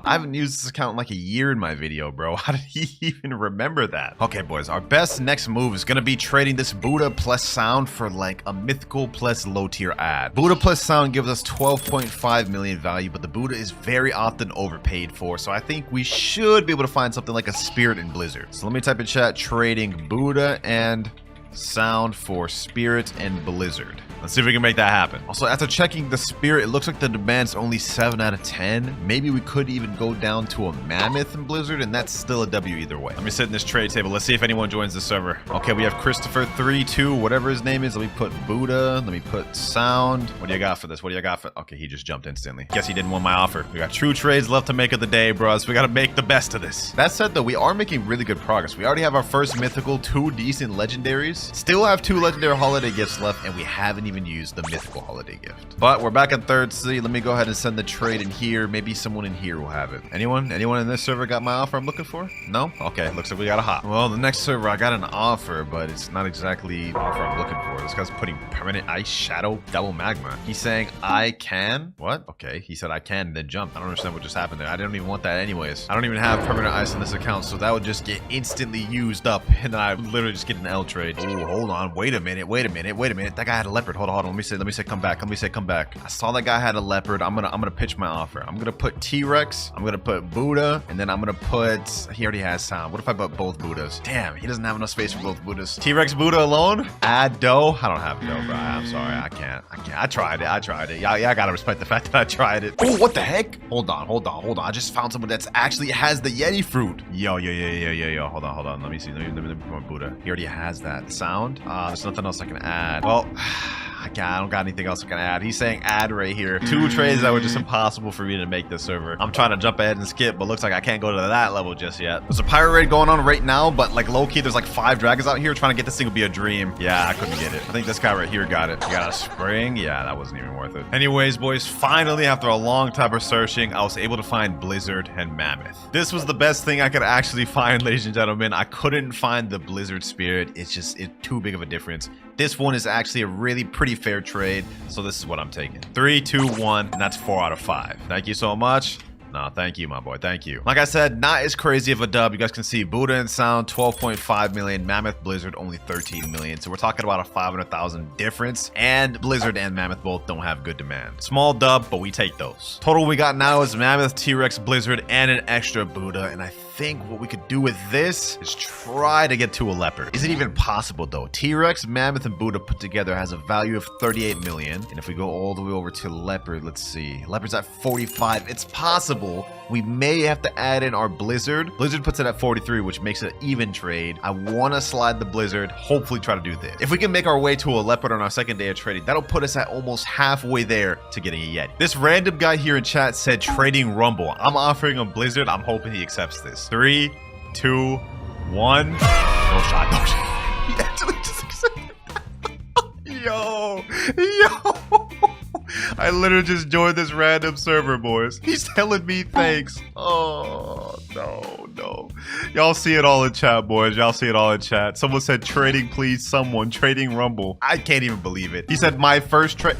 I haven't used this account in like a year in my video, bro. How did he even remember that? Okay, boys, our best next move is gonna be trading this Buddha plus sound for like a mythical plus low tier ad. Buddha plus sound gives us 12.5 million value, but the Buddha is very often overpaid for, so I think we should be able to find something like a spirit in Blizzard. So let me type in chat trading Buddha and sound for spirit and Blizzard. Let's see if we can make that happen. Also, after checking the spirit, it looks like the demand's only 7 out of 10. Maybe we could even go down to a Mammoth in Blizzard, and that's still a W either way. Let me sit in this trade table. Let's see if anyone joins the server. Okay, we have Christopher 32, whatever his name is. Let me put Buddha. Let me put sound. What do you got for this? Okay, he just jumped instantly. Guess he didn't want my offer. We got true trades left to make of the day, bros. We gotta make the best of this. That said, though, we are making really good progress. We already have our first mythical, 2 decent legendaries. Still have 2 legendary holiday gifts left, and we haven't even used the mythical holiday gift. But we're back in third C. Let me go ahead and send the trade in here. Maybe someone in here will have it. Anyone in this server got my offer I'm looking for? No? Okay, looks like we got a hop. Well, the next server I got an offer, but it's not exactly the offer I'm looking for. This guy's putting permanent ice shadow double magma. He's saying I can. What? Okay, he said I can and then jumped. I don't understand what just happened there. I didn't even want that anyways. I don't even have permanent ice in this account, so that would just get instantly used up, and then I literally just get an L trade. Oh, hold on. Wait a minute. That guy had a leopard. hold on. Let me say come back. I saw that guy had a leopard. I'm gonna pitch my offer. I'm gonna put T-Rex. I'm gonna put Buddha, and then I'm gonna put. He already has sound. What if I put both Buddhas? Damn, he doesn't have enough space for both Buddhas. T-Rex Buddha alone? Add dough? I don't have dough, bro. I'm sorry. I can't. I tried it. Y'all gotta respect the fact that I tried it. Oh, what the heck? Hold on. I just found someone that's actually has the Yeti fruit. Yo. Hold on. Let me see. Let me put my Buddha. He already has that sound. There's nothing else I can add. Well, I don't got anything else I can add. He's saying add right here. 2 trades that were just impossible for me to make this server. I'm trying to jump ahead and skip, but looks like I can't go to that level just yet. There's a pirate raid going on right now, but like low-key, there's like 5 dragons out here. Trying to get this thing would be a dream. Yeah, I couldn't get it. I think this guy right here got it. You got a spring? Yeah, that wasn't even worth it. Anyways, boys, finally, after a long time of searching, I was able to find Blizzard and Mammoth. This was the best thing I could actually find, ladies and gentlemen. I couldn't find the Blizzard Spirit. It's too big of a difference. This one is actually a really pretty fair trade, so this is what I'm taking. 3, 2, 1, and that's 4 out of 5. Thank you so much. No, thank you, my boy. Thank you. Like I said, not as crazy of a dub. You guys can see Buddha and Sound, 12.5 million. Mammoth, Blizzard, only 13 million. So we're talking about a 500,000 difference. And Blizzard and Mammoth both don't have good demand. Small dub, but we take those. Total we got now is Mammoth, T-Rex, Blizzard, and an extra Buddha. And I think what we could do with this is try to get to a leopard. Is it even possible though? T-Rex, Mammoth, and Buddha put together has a value of 38 million. And if we go all the way over to leopard, let's see. Leopard's at 45. It's possible. We may have to add in our Blizzard. Blizzard puts it at 43, which makes it an even trade. I want to slide the Blizzard, hopefully try to do this. If we can make our way to a leopard on our second day of trading, that'll put us at almost halfway there to getting a Yeti. This random guy here in chat said trading Rumble. I'm offering him Blizzard. I'm hoping he accepts this. 3, 2, 1. No shot. He actually just accepted. Yo. I literally just joined this random server, boys. He's telling me thanks. Oh, no. Y'all see it all in chat, boys. Y'all see it all in chat. Someone said trading, please. Someone trading Rumble. I can't even believe it. He said my first trade.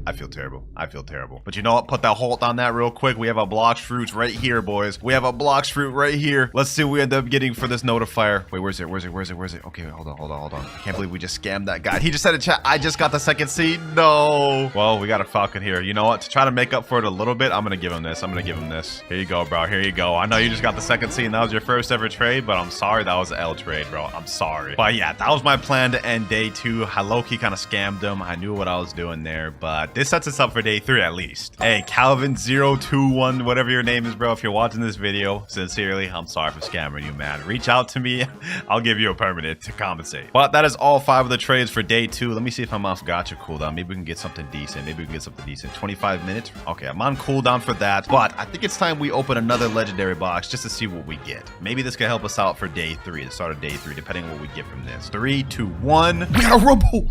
I feel terrible. But you know what? Put that halt on that real quick. We have a Blox fruit right here, boys. We have a Blox fruit right here. Let's see what we end up getting for this notifier. Wait, where's it? Okay, hold on. I can't believe we just scammed that guy. He just said in chat, I just got the second seed. No. Well, we got a Falcon here. You know what? To try to make up for it a little bit, I'm going to give him this. Here you go, bro. Here you go. I know you just got the second seed and that was your first ever trade, but I'm sorry that was an L trade, bro. I'm sorry. But yeah, that was my plan to end day 2. I low-key kind of scammed him. I knew what I was doing there, but this sets us up for day 3 at least. Hey, Calvin021, whatever your name is, bro. If you're watching this video, sincerely, I'm sorry for scamming you, man. Reach out to me. I'll give you a permanent to compensate. But that is all 5 of the trades for day 2. Let me see if I'm off gacha cooldown. Maybe we can get something decent. 25 minutes. Okay, I'm on cooldown for that. But I think it's time we open another legendary box just to see what we get. Maybe this can help us out for day 3, the start of day 3, depending on what we get from this. 3, 2, 1. We got a Rumble.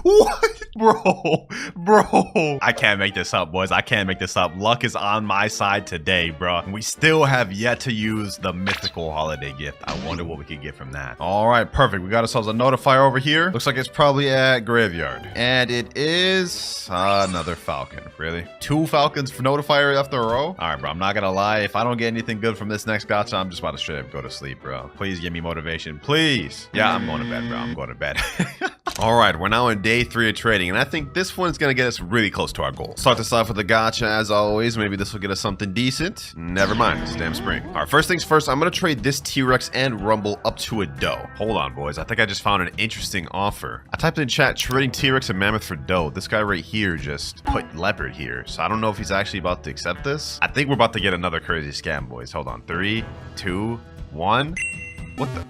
What? Bro. I can't make this up, boys. I can't make this up. Luck is on my side today, bro. We still have yet to use the mythical holiday gift. I wonder what we could get from that. All right, perfect. We got ourselves a notifier over here. Looks like it's probably at graveyard. And it is another Falcon. Really? 2 Falcons for notifier after a row? All right, bro. I'm not gonna lie. If I don't get anything good from this next gacha, I'm just about to straight up go to sleep, bro. Please give me motivation. Please. Yeah, I'm going to bed, bro. I'm going to bed. All right, we're now in day 3 of trading, and I think this one's gonna get us really close to our goal. Start this off with a gacha as always. Maybe this will get us something decent. Never mind, it's damn spring. All right, first things first, I'm gonna trade this T-Rex and Rumble up to a dough. Hold on, boys. I think I just found an interesting offer. I typed in chat trading T-Rex and Mammoth for dough. This guy right here just put Leopard here, so I don't know if he's actually about to accept this. I think we're about to get another crazy scam, boys. Hold on, 3, 2, 1. What the?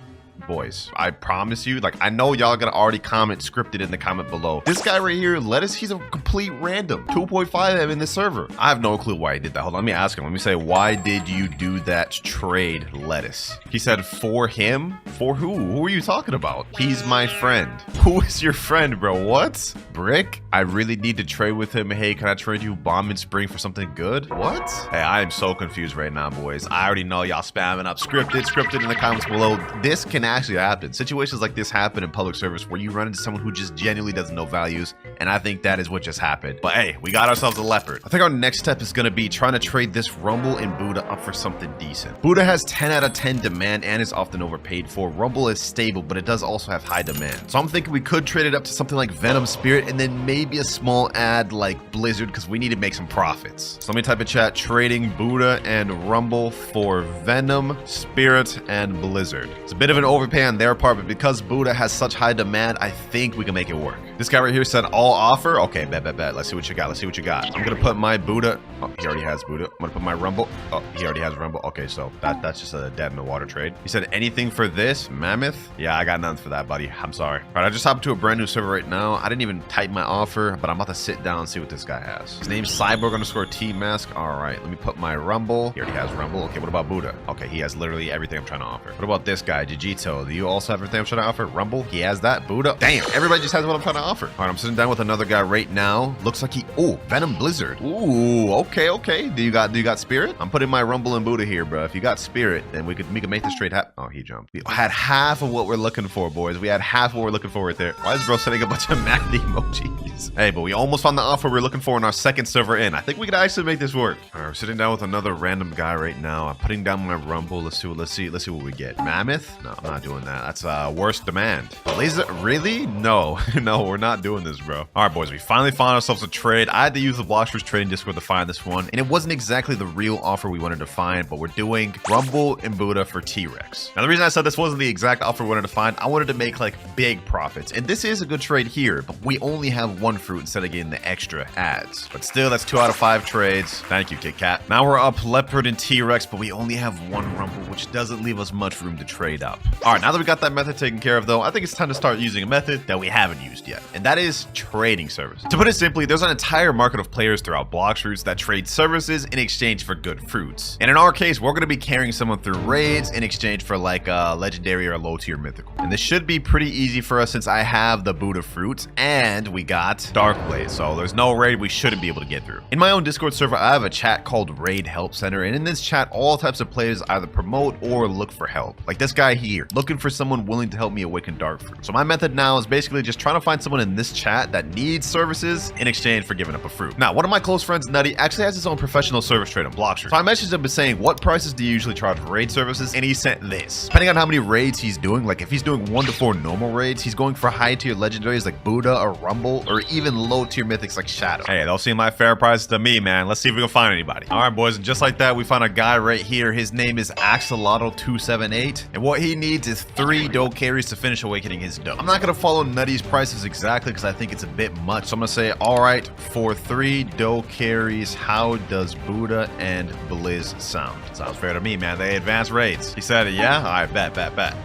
Boys, I promise you, like, I know y'all gonna already comment scripted in the comment below. This guy right here, Lettuce, he's a complete random. 2.5 M in this server. I have no clue why he did that. Hold on, let me ask him. Let me say, why did you do that trade, Lettuce? He said, for him? For who? Who are you talking about? He's my friend. Who is your friend, bro? What? Brick? I really need to trade with him. Hey, can I trade you Bomb and Spring for something good? What? Hey, I am so confused right now, boys. I already know y'all spamming up scripted in the comments below. This can actually happen. Situations like this happen in public service where you run into someone who just genuinely doesn't know values, and I think that is what just happened. But hey, we got ourselves a leopard. I think our next step is going to be trying to trade this Rumble and Buddha up for something decent. Buddha has 10 out of 10 demand and is often overpaid for. Rumble is stable, but it does also have high demand. So I'm thinking we could trade it up to something like Venom, Spirit, and then maybe a small ad like Blizzard, because we need to make some profits. So let me type in chat, trading Buddha and Rumble for Venom, Spirit, and Blizzard. It's a bit of an overpay on their part, but because Buddha has such high demand, I think we can make it work. This guy right here said all offer. Okay, bet. Let's see what you got. Let's see what you got. I'm gonna put my Buddha. Oh, he already has Buddha. I'm gonna put my Rumble. Oh, he already has Rumble. Okay, so that's just a dead in the water trade. He said anything for this Mammoth. Yeah, I got nothing for that, buddy. I'm sorry. All right, I just hopped to a brand new server right now. I didn't even type my offer, but I'm about to sit down and see what this guy has. His name's Cyborg_T-Mask. All right, let me put my Rumble. He already has Rumble. Okay, what about Buddha? Okay, he has literally everything I'm trying to offer. What about this guy, Jujito? Do you also have everything I'm trying to offer? Rumble, he has that. Buddha, damn, everybody just has what I'm trying to offer. All right, I'm sitting down with another guy right now. Looks like oh, Venom Blizzard. Ooh, okay. Do you got Spirit? I'm putting my Rumble and Buddha here, bro. If you got Spirit, then we could make this trade happen. Oh, he jumped. We had half of what we're looking for, boys. We had half of what we're looking for right there. Why is bro sending a bunch of Magma emojis? Hey, but we almost found the offer we're looking for in our second server in. I think we could actually make this work. All right, we're sitting down with another random guy right now. I'm putting down my Rumble. Let's see what we get. Mammoth? No, I'm not doing that. That's worst demand. Blizzard? Really? No, no, we're not doing this, bro. All right, boys, we finally found ourselves a trade. I had to use the Bloxers trading Discord to find this one, and it wasn't exactly the real offer we wanted to find, but we're doing Rumble and Buddha for T-Rex. Now, the reason I said this wasn't the exact offer we wanted to find, I wanted to make like big profits, and this is a good trade here, but we only have one fruit instead of getting the extra ads. But still, that's 2 out of 5 trades. Thank you, Kit Kat. Now we're up Leopard and T-Rex, but we only have one Rumble, which doesn't leave us much room to trade up. All right, now that we got that method taken care of, though, I think it's time to start using a method that we haven't used yet, and that is trading services. To put it simply, there's an entire market of players throughout Blox fruits that trade services in exchange for good fruits. And in our case, we're going to be carrying someone through raids in exchange for like a legendary or a low tier mythical. And this should be pretty easy for us since I have the Buddha fruits and we got Dark Blaze. So there's no raid we shouldn't be able to get through. In my own Discord server, I have a chat called Raid Help Center. And in this chat, all types of players either promote or look for help. Like this guy here, looking for someone willing to help me awaken Dark Fruit. So my method now is basically just trying to find someone in this chat that needs services in exchange for giving up a fruit. Now, one of my close friends, Nutty, actually has his own professional service trade on Blox fruit. So I messaged him saying, what prices do you usually charge for raid services? And he sent this. Depending on how many raids he's doing, like if he's doing 1 to 4 normal raids, he's going for high tier legendaries like Buddha or Rumble, or even low tier mythics like Shadow. Hey, those seem like fair prices to me, man. Let's see if we can find anybody. All right, boys, and just like that, we found a guy right here. His name is Axolotl278, and what he needs is 3 doe carries to finish awakening his doe. I'm not gonna follow Nutty's prices exactly because I think it's a bit much, so I'm gonna say, all right, for 3 doe carries, how does Buddha and Blizz sound? Sounds fair to me, man. They advance raids. He said, yeah? All right, bet.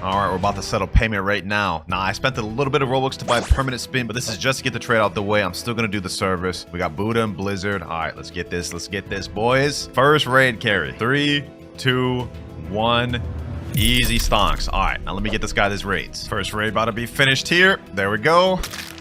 All right, we're about to settle payment right now. Now, I spent a little bit of Robux to buy permanent spin, but this is just to get the trade out the way. I'm still gonna do the service. We got Buddha and Blizzard. All right, let's get this, boys. First raid carry. 3, 2, 1. Easy stonks. All right, now let me get this guy these raids. First raid about to be finished here. There we go.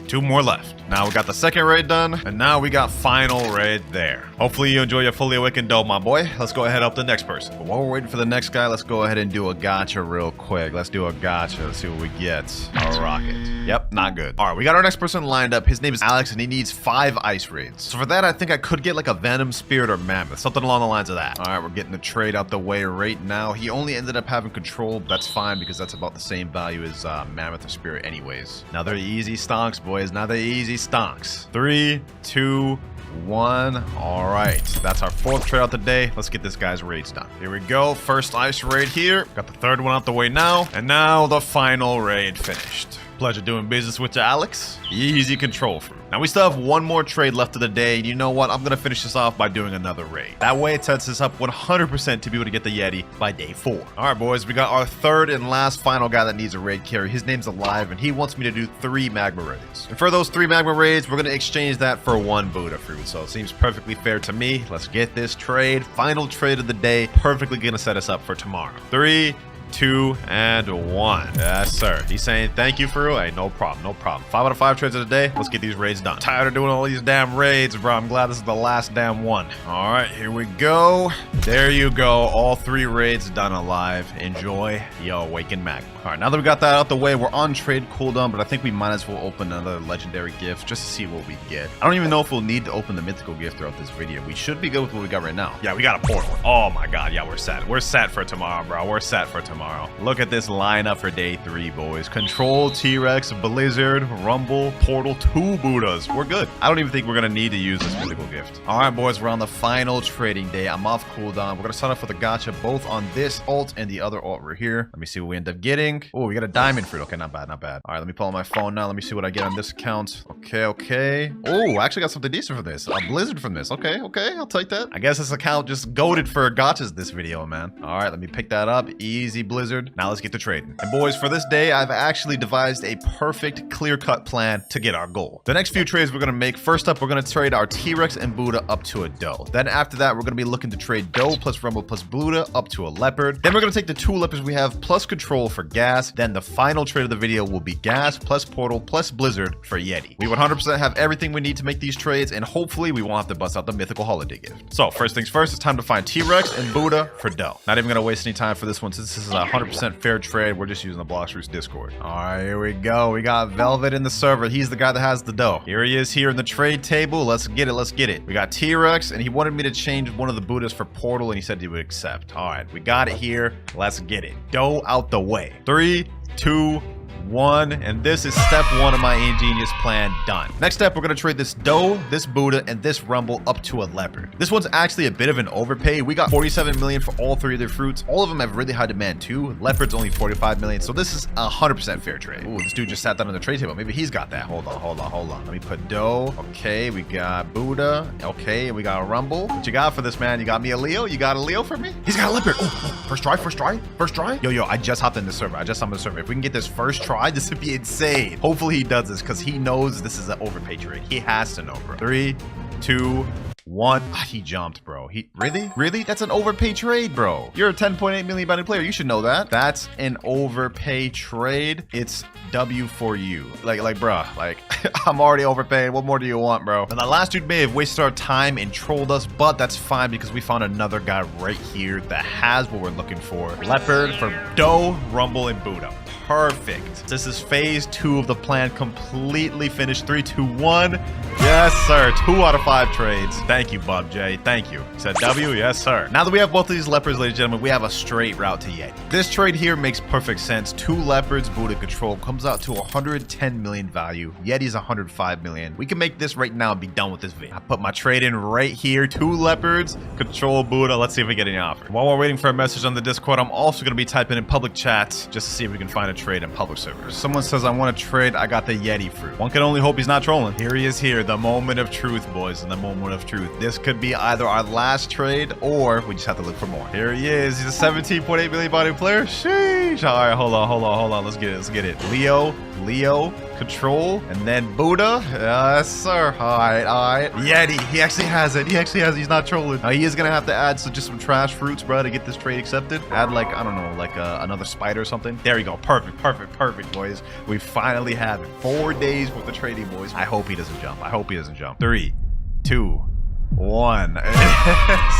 2 more left. Now we got the second raid done, and now we got final raid there. Hopefully you enjoy your fully awakened doe, my boy. Let's go ahead up to the next person. But while we're waiting for the next guy, let's go ahead and do a gacha real quick. Let's do a gacha. Let's see what we get. A rocket. Yep, not good. All right, we got our next person lined up. His name is Alex, and he needs 5 ice raids. So for that, I think I could get like a Venom, Spirit, or Mammoth. Something along the lines of that. All right, we're getting the trade out the way right now. He only ended up having control. That's fine because that's about the same value as Mammoth or Spirit anyways. Now they're easy stonks, boys. Now they're easy stonks. 3, 2, 1. All right, that's our 4th trade out the day. Let's get this guy's raids done. Here we go. First ice raid here. Got the 3rd one out the way now. And now the final raid finished. Pleasure doing business with you, Alex. Easy control fruit. Now we still have 1 more trade left of the day. You know what? I'm gonna finish this off by doing another raid. That way it sets us up 100% to be able to get the Yeti by day 4. All right, boys, we got our 3rd and last final guy that needs a raid carry. His name's Alive, and he wants me to do 3 Magma raids. And for those 3 Magma raids, we're gonna exchange that for 1 Buddha fruit. So it seems perfectly fair to me. Let's get this trade. Final trade of the day. Perfectly gonna set us up for tomorrow. 3, 2, and 1. Yes, sir. He's saying thank you for real. Hey, no problem, no problem. 5 out of 5 trades of the day. Let's get these raids done. Tired of doing all these damn raids, bro. I'm glad this is the last damn one. All right, here we go. There you go. All 3 raids done alive. Enjoy your awakened Magma. All right, now that we got that out the way, we're on trade cooldown, but I think we might as well open another legendary gift just to see what we get. I don't even know if we'll need to open the mythical gift throughout this video. We should be good with what we got right now. Yeah, we got a portal. Oh my god, yeah, we're set. We're set for tomorrow, bro. We're set for tomorrow. Look at this lineup for day 3, boys. Control, T-Rex, Blizzard, Rumble, Portal, 2 Buddhas. We're good. I don't even think we're gonna need to use this mythical gift. All right, boys, we're on the final trading day. I'm off cooldown. We're gonna start off with a gacha both on this alt and the other alt right here. Let me see what we end up getting. Oh, we got a diamond fruit. Okay, not bad, not bad. All right, let me pull out my phone now. Let me see what I get on this account. Okay, okay. Oh, I actually got something decent from this. A Blizzard from this. Okay, okay, I'll take that. I guess this account just goated for gachas this video, man. All right, let me pick that up. Easy Blizzard. Now let's get to trading. And boys, for this day, I've actually devised a perfect clear-cut plan to get our goal. The next few trades we're gonna make. First up, we're gonna trade our T-Rex and Buddha up to a doe. Then after that, we're gonna be looking to trade doe plus Rumble plus Buddha up to a leopard. Then we're gonna take the 2 leopards we have plus control for gas. Then the final trade of the video will be gas plus portal plus Blizzard for Yeti. We 100% have everything we need to make these trades, and hopefully we won't have to bust out the mythical holiday gift. So first things first, it's time to find T-Rex and Buddha for doe. Not even gonna waste any time for this one since this is a 100% fair trade. We're just using the Blox Roots Discord. All right, here we go. We got Velvet in the server. He's the guy that has the doe. Here he is here in the trade table. Let's get it. Let's get it. We got T-Rex, and he wanted me to change one of the Buddhas for portal, and he said he would accept. All right, we got it here. Let's get it. Doe out the way. 3, 2, 1, and this is step 1 of my ingenious plan done. Next step, we're gonna trade this doe, this Buddha, and this Rumble up to a leopard. This one's actually a bit of an overpay. We got 47 million for all 3 of their fruits. All of them have really high demand too. Leopard's only 45 million, so this is a 100% fair trade. Ooh, this dude just sat down on the trade table. Maybe he's got that. Hold on, hold on, hold on. Let me put doe. Okay, we got Buddha. Okay, we got a Rumble. What you got for this, man? You got me a Leo? You got a Leo for me? He's got a leopard. Oh, first try, first try, first try. Yo, I just hopped in the server. I just hopped in the server. If we can get this first try, this would be insane. Hopefully he does this because he knows this is an overpay trade. He has to know, bro. 3, 2, 1. Ah, he jumped, bro. Really? That's an overpay trade, bro. You're a 10.8 million bounty player. You should know that. That's an overpay trade. It's W for you. Like, bruh, like, I'm already overpaid. What more do you want, bro? And the last dude may have wasted our time and trolled us, but that's fine because we found another guy right here that has what we're looking for. Leopard for doe, Rumble, and Buddha. Perfect. This is phase 2 of the plan completely finished. 3, 2, 1. Yes, sir. 2 out of 5 trades. Thank you, Bob J. Thank you. Said W? Yes, sir. Now that we have both of these leopards, ladies and gentlemen, we have a straight route to Yeti. This trade here makes perfect sense. 2 leopards, Buddha control, comes out to 110 million value. Yeti's 105 million. We can make this right now and be done with this video. I put my trade in right here. 2 leopards, control Buddha. Let's see if we get any offer. While we're waiting for a message on the Discord, I'm also going to be typing in public chats just to see if we can find a trade in public servers. Someone says, I want to trade. I got the Yeti fruit. One can only hope he's not trolling. Here he is here. The moment of truth, boys. And the moment of truth. This could be either our last trade or we just have to look for more. Here he is. He's a 17.8 million body player. Sheesh. All right, hold on. Let's get it. Leo, control, and then Buddha. Yes, sir. All right. Yeti. He actually has it. He's not trolling. He is gonna have to add just some trash fruits, bro, to get this trade accepted. Add like, I don't know, like another spider or something. There you go. Perfect, boys. We finally have it. 4 days worth of trading, boys. I hope he doesn't jump. 3, 2, 1.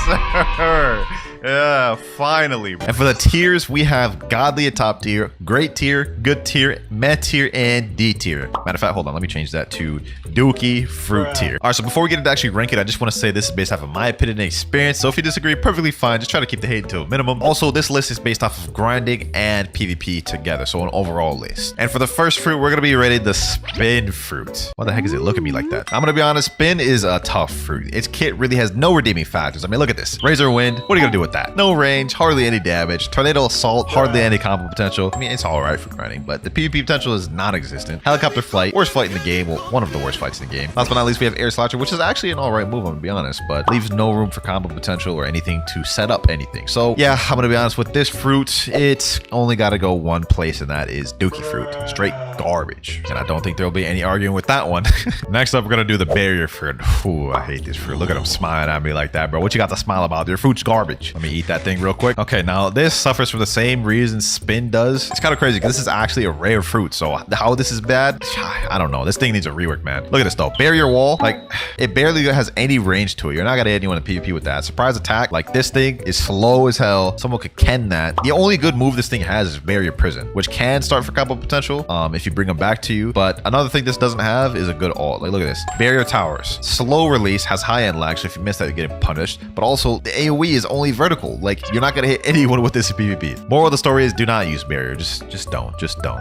Sir. Yeah, finally. And for the tiers, we have godly at top tier, great tier, good tier, meh tier, and D tier. Matter of fact, hold on, let me change that to dookie fruit tier. All right, so before we get into actually rank it, I just want to say this is based off of my opinion and experience. So if you disagree, perfectly fine. Just try to keep the hate to a minimum. Also, this list is based off of grinding and PvP together, so an overall list. And for the first fruit, we're gonna be rated the spin fruit. Why the heck is it looking at me like that? I'm gonna be honest, spin is a tough fruit. Its kit really has no redeeming factors. I mean, look at this. Razor Wind, what are you gonna do with that? No range, hardly any damage. Tornado Assault, hardly any combo potential. I mean, it's all right for grinding, but the PvP potential is non-existent. Helicopter Flight, worst fight in the game. Well, one of the worst fights in the game. Last but not least, we have Air Slasher, which is actually an all right move, I'm gonna be honest, but leaves no room for combo potential or anything to set up anything. So yeah, I'm gonna be honest with this fruit. It's only got to go one place, and that is Dookie fruit. Straight garbage. And I don't think there'll be any arguing with that one. Next up, we're gonna do the barrier fruit. Ooh, I hate this fruit. Look Look at him smiling at me like that, bro. What you got to smile about? Your fruit's garbage. Let me eat that thing real quick. Okay, now this suffers from the same reason spin does. It's kind of crazy because this is actually a rare fruit. So how this is bad, I don't know. This thing needs a rework, man. Look at this though. Barrier wall, like it barely has any range to it. You're not gonna hit anyone in PvP with that. Surprise attack, like this thing is slow as hell. Someone could ken that. The only good move this thing has is barrier prison, which can start for combo potential if you bring them back to you. But another thing this doesn't have is a good ult. Like look at this. Barrier towers, slow release, has high end lag, so if you miss that you're getting punished. But also the AoE is only vertical. Like you're not gonna hit anyone with this in PvP. Moral of the story is do not use barrier. Just don't.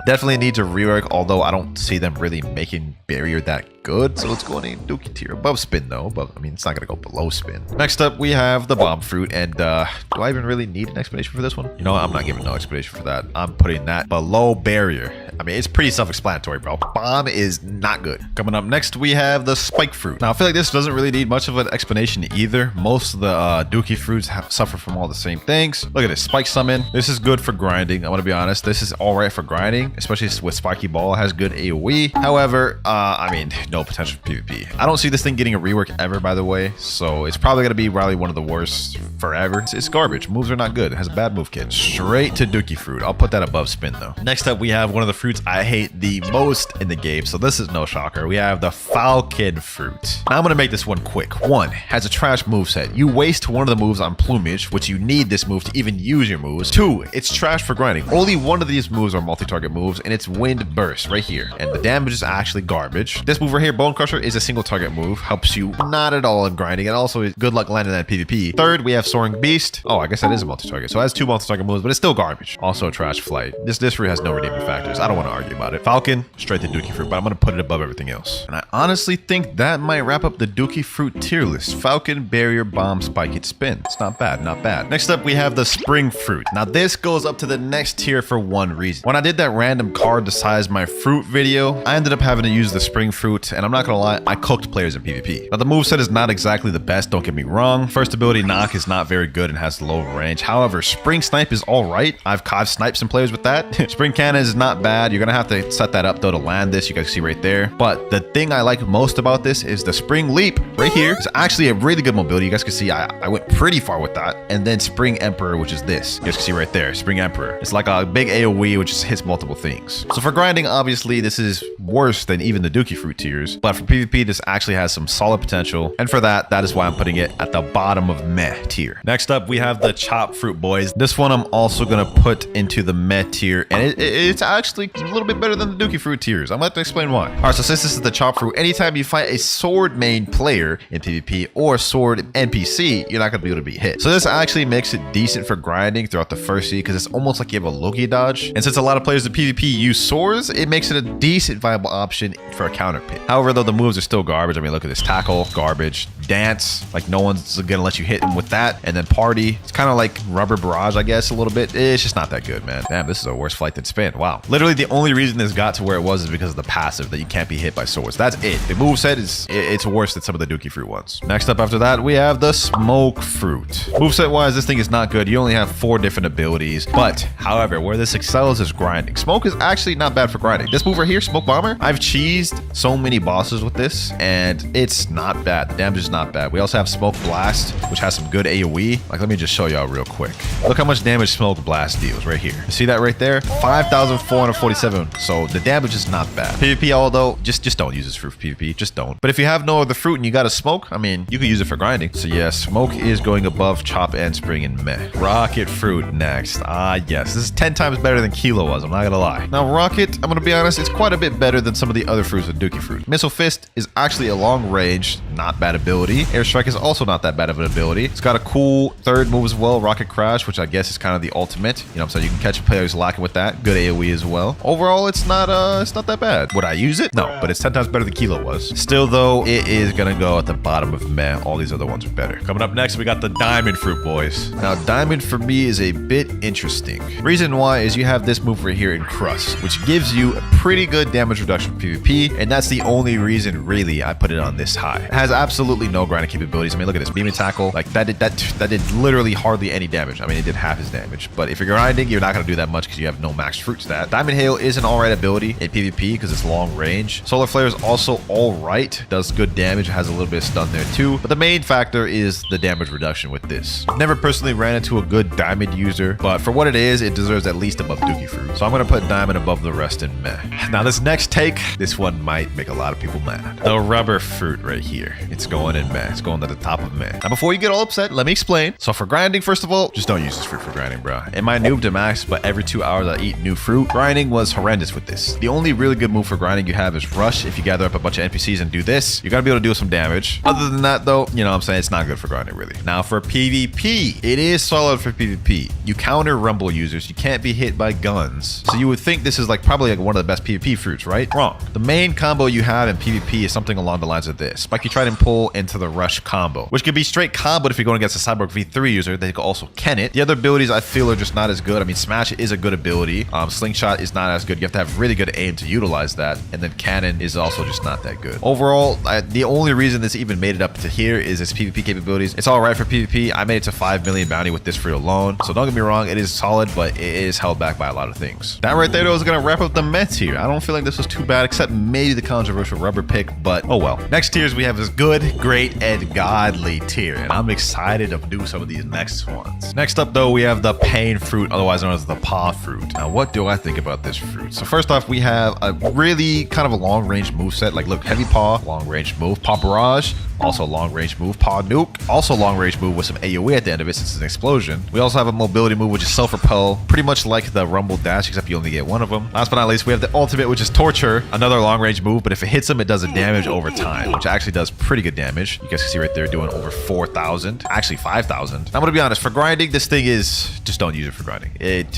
Definitely need to rework, although I don't see them really making barrier that good, so it's going in dookie tier. Above spin though, but I mean it's not gonna go below spin. Next up we have the bomb fruit, and do I even really need an explanation for this one? You know what? I'm not giving no explanation for that. I'm putting that below barrier. I mean, it's pretty self-explanatory, bro. Bomb is not good. Coming up next, we have the spike fruit. Now, I feel like this doesn't really need much of an explanation either. Most of the dookie fruits suffer from all the same things. Look at this, spike summon. This is good for grinding. I'm gonna be honest. This is all right for grinding, especially with spiky ball. It has good AoE. However, I mean, no potential for PvP. I don't see this thing getting a rework ever, by the way. So it's probably gonna be probably one of the worst forever. It's garbage. Moves are not good. It has a bad move kit. Straight to dookie fruit. I'll put that above spin though. Next up, we have one of the fruits I hate the most in the game, so this is no shocker. We have the falcon fruit. Now I'm gonna make this one quick. One, has a trash moveset. You waste one of the moves on plumage, which you need this move to even use your moves. Two, it's trash for grinding. Only one of these moves are multi-target moves, and it's wind burst right here. And the damage is actually garbage. This move right here, bone crusher, is a single target move. Helps you not at all in grinding, and also is good luck landing that PvP. Third, we have soaring beast. Oh, I guess that is a multi-target. So it has two multi-target moves, but it's still garbage. Also a trash flight. This fruit has no redeeming factors. I don't want to argue about it. Falcon, straight to dookie fruit, but I'm gonna put it above everything else. And I honestly think that might wrap up the dookie fruit tier list. Falcon, barrier, bomb, spike, hit, spin. It's not bad, not bad. Next up, we have the spring fruit. Now this goes up to the next tier for one reason. When I did that random card to size my fruit video, I ended up having to use the spring fruit, and I'm not gonna lie, I cooked players in PvP. Now the moveset is not exactly the best, don't get me wrong. First ability knock is not very good and has low range. However, spring snipe is all right. I've sniped some players with that. Spring cannon is not bad. You're gonna have to set that up though to land this. You guys see right there. But the thing I like most about this is the spring leap right here. It's actually a really good mobility. You guys can see I went pretty far with that. And then spring emperor, which is this. You guys can see right there, spring emperor. It's like a big AoE which just hits multiple things. So for grinding, obviously this is worse than even the dookie fruit tiers. But for PvP, this actually has some solid potential. And for that is why I'm putting it at the bottom of meh tier. Next up, we have the chop fruit, boys. This one I'm also gonna put into the meh tier, and it's actually a little bit better than the dookie fruit tiers. I'm going to explain why. All right, so since this is the chop fruit, anytime you fight a sword main player in PvP or sword NPC, you're not going to be able to be hit. So this actually makes it decent for grinding throughout the first seed, because it's almost like you have a Loki dodge. And since a lot of players in PvP use swords, it makes it a decent viable option for a counter pick. However, though, the moves are still garbage. I mean, look at this. Tackle, garbage. Dance, like no one's going to let you hit him with that. And then party, it's kind of like rubber barrage, I guess, a little bit. It's just not that good, man. Damn, this is a worse flight than spin. Wow. Literally the only reason this got to where it was is because of the passive, that you can't be hit by swords. That's it. The moveset is it's worse than some of the dookie fruit ones. Next up after that, we have the smoke fruit. Moveset wise, this thing is not good. You only have 4 different abilities, but however, where this excels is grinding. Smoke is actually not bad for grinding. This move right here, smoke bomber, I've cheesed so many bosses with this, and it's not bad. The damage is not bad. We also have smoke blast, which has some good AoE. Like, let me just show y'all real quick. Look how much damage smoke blast deals right here. You see that right there? 5,447. So the damage is not bad. PvP, although, just don't use this fruit for PvP. Just don't. But if you have no other fruit and you got a smoke, I mean, you can use it for grinding. So yeah, smoke is going above chop and spring and meh. Rocket fruit next. Yes, this is 10 times better than Kilo was. I'm not gonna lie. Now rocket, I'm gonna be honest, it's quite a bit better than some of the other fruits with dookie fruit. Missile fist is actually a long range, not bad ability. Airstrike is also not that bad of an ability. It's got a cool third move as well, rocket crash, which I guess is kind of the ultimate. You know what I'm saying? You can catch players lacking with that. Good AoE as well. Overall, it's not that bad. Would I use it? No, but it's 10 times better than Kilo was. Still though, it is gonna go at the bottom of meh. All these other ones are better. Coming up next, we got the diamond fruit, boys. Now diamond for me is a bit interesting. Reason why is you have this move right here in crust, which gives you a pretty good damage reduction for PvP, and that's the only reason really I put it on this high. It has absolutely no grinding capabilities. I mean, look at this beam and tackle. Like that did literally hardly any damage. I mean, it did half his damage, but if you're grinding, you're not gonna do that much because you have no max fruit stat. Diamond hail Hail is an alright ability in PvP because it's long range. Solar Flare is also alright. Does good damage, has a little bit of stun there too. But the main factor is the damage reduction with this. I've never personally ran into a good diamond user, but for what it is, it deserves at least above Dookie Fruit. So I'm going to put diamond above the rest in meh. Now this next take, this one might make a lot of people mad. The rubber fruit right here. It's going in meh. It's going to the top of meh. Now before you get all upset, let me explain. So for grinding, first of all, just don't use this fruit for grinding, bro. It might noob to max, but every 2 hours I eat new fruit. Grinding was horrendous with this. The only really good move for grinding you have is rush. If you gather up a bunch of NPCs and do this, you're going to be able to do some damage. Other than that though, you know what I'm saying? It's not good for grinding really. Now for PvP, it is solid for PvP. You counter rumble users. You can't be hit by guns. So you would think this is like probably like one of the best PvP fruits, right? Wrong. The main combo you have in PvP is something along the lines of this. Spiky Trident Pull into the rush combo, which could be straight comboed if you're going against a Cyborg V3 user. They could also Ken it. The other abilities I feel are just not as good. I mean, Smash is a good ability. Slingshot is not as good. You have to have really good aim to utilize that. And then Cannon is also just not that good. Overall, the only reason this even made it up to here is its PvP capabilities. It's all right for PvP. I made it to 5 million bounty with this fruit alone. So don't get me wrong, it is solid, but it is held back by a lot of things. That right there though is going to wrap up the Met tier. I don't feel like this was too bad, except maybe the controversial rubber pick, but oh well. Next tiers we have this good, great, and godly tier, and I'm excited to do some of these next ones. Next up though, we have the pain fruit, otherwise known as the paw fruit. Now what do I think about this fruit? So first off, we have a really kind of a long range move set. Like look, heavy paw, long range move, paw barrage, also long range move, paw nuke, also long range move with some AoE at the end of it since it's an explosion. We also have a mobility move which is self-repel, pretty much like the rumble dash except you only get one of them. Last but not least, we have the ultimate which is torture, another long range move, but if it hits him it does a damage over time, which actually does pretty good damage. You guys can see right there doing over 4,000, actually 5,000. I'm gonna be honest, for grinding this thing is, just don't use it for grinding.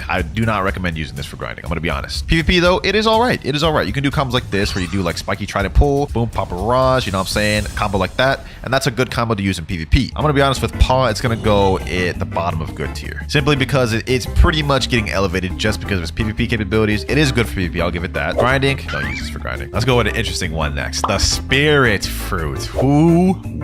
I do not recommend using this for grinding. I'm gonna be honest. PvP though, it is alright. It is alright. You can do combos like this where you do like spiky trident pull, boom, pop barrage, you know what I'm saying? Combo like that. And that's a good combo to use in PvP. I'm gonna be honest, with paw, it's gonna go at the bottom of good tier. Simply because it's pretty much getting elevated just because of its PvP capabilities. It is good for PvP, I'll give it that. Grinding, don't use this for grinding. Let's go with an interesting one next. The spirit fruit.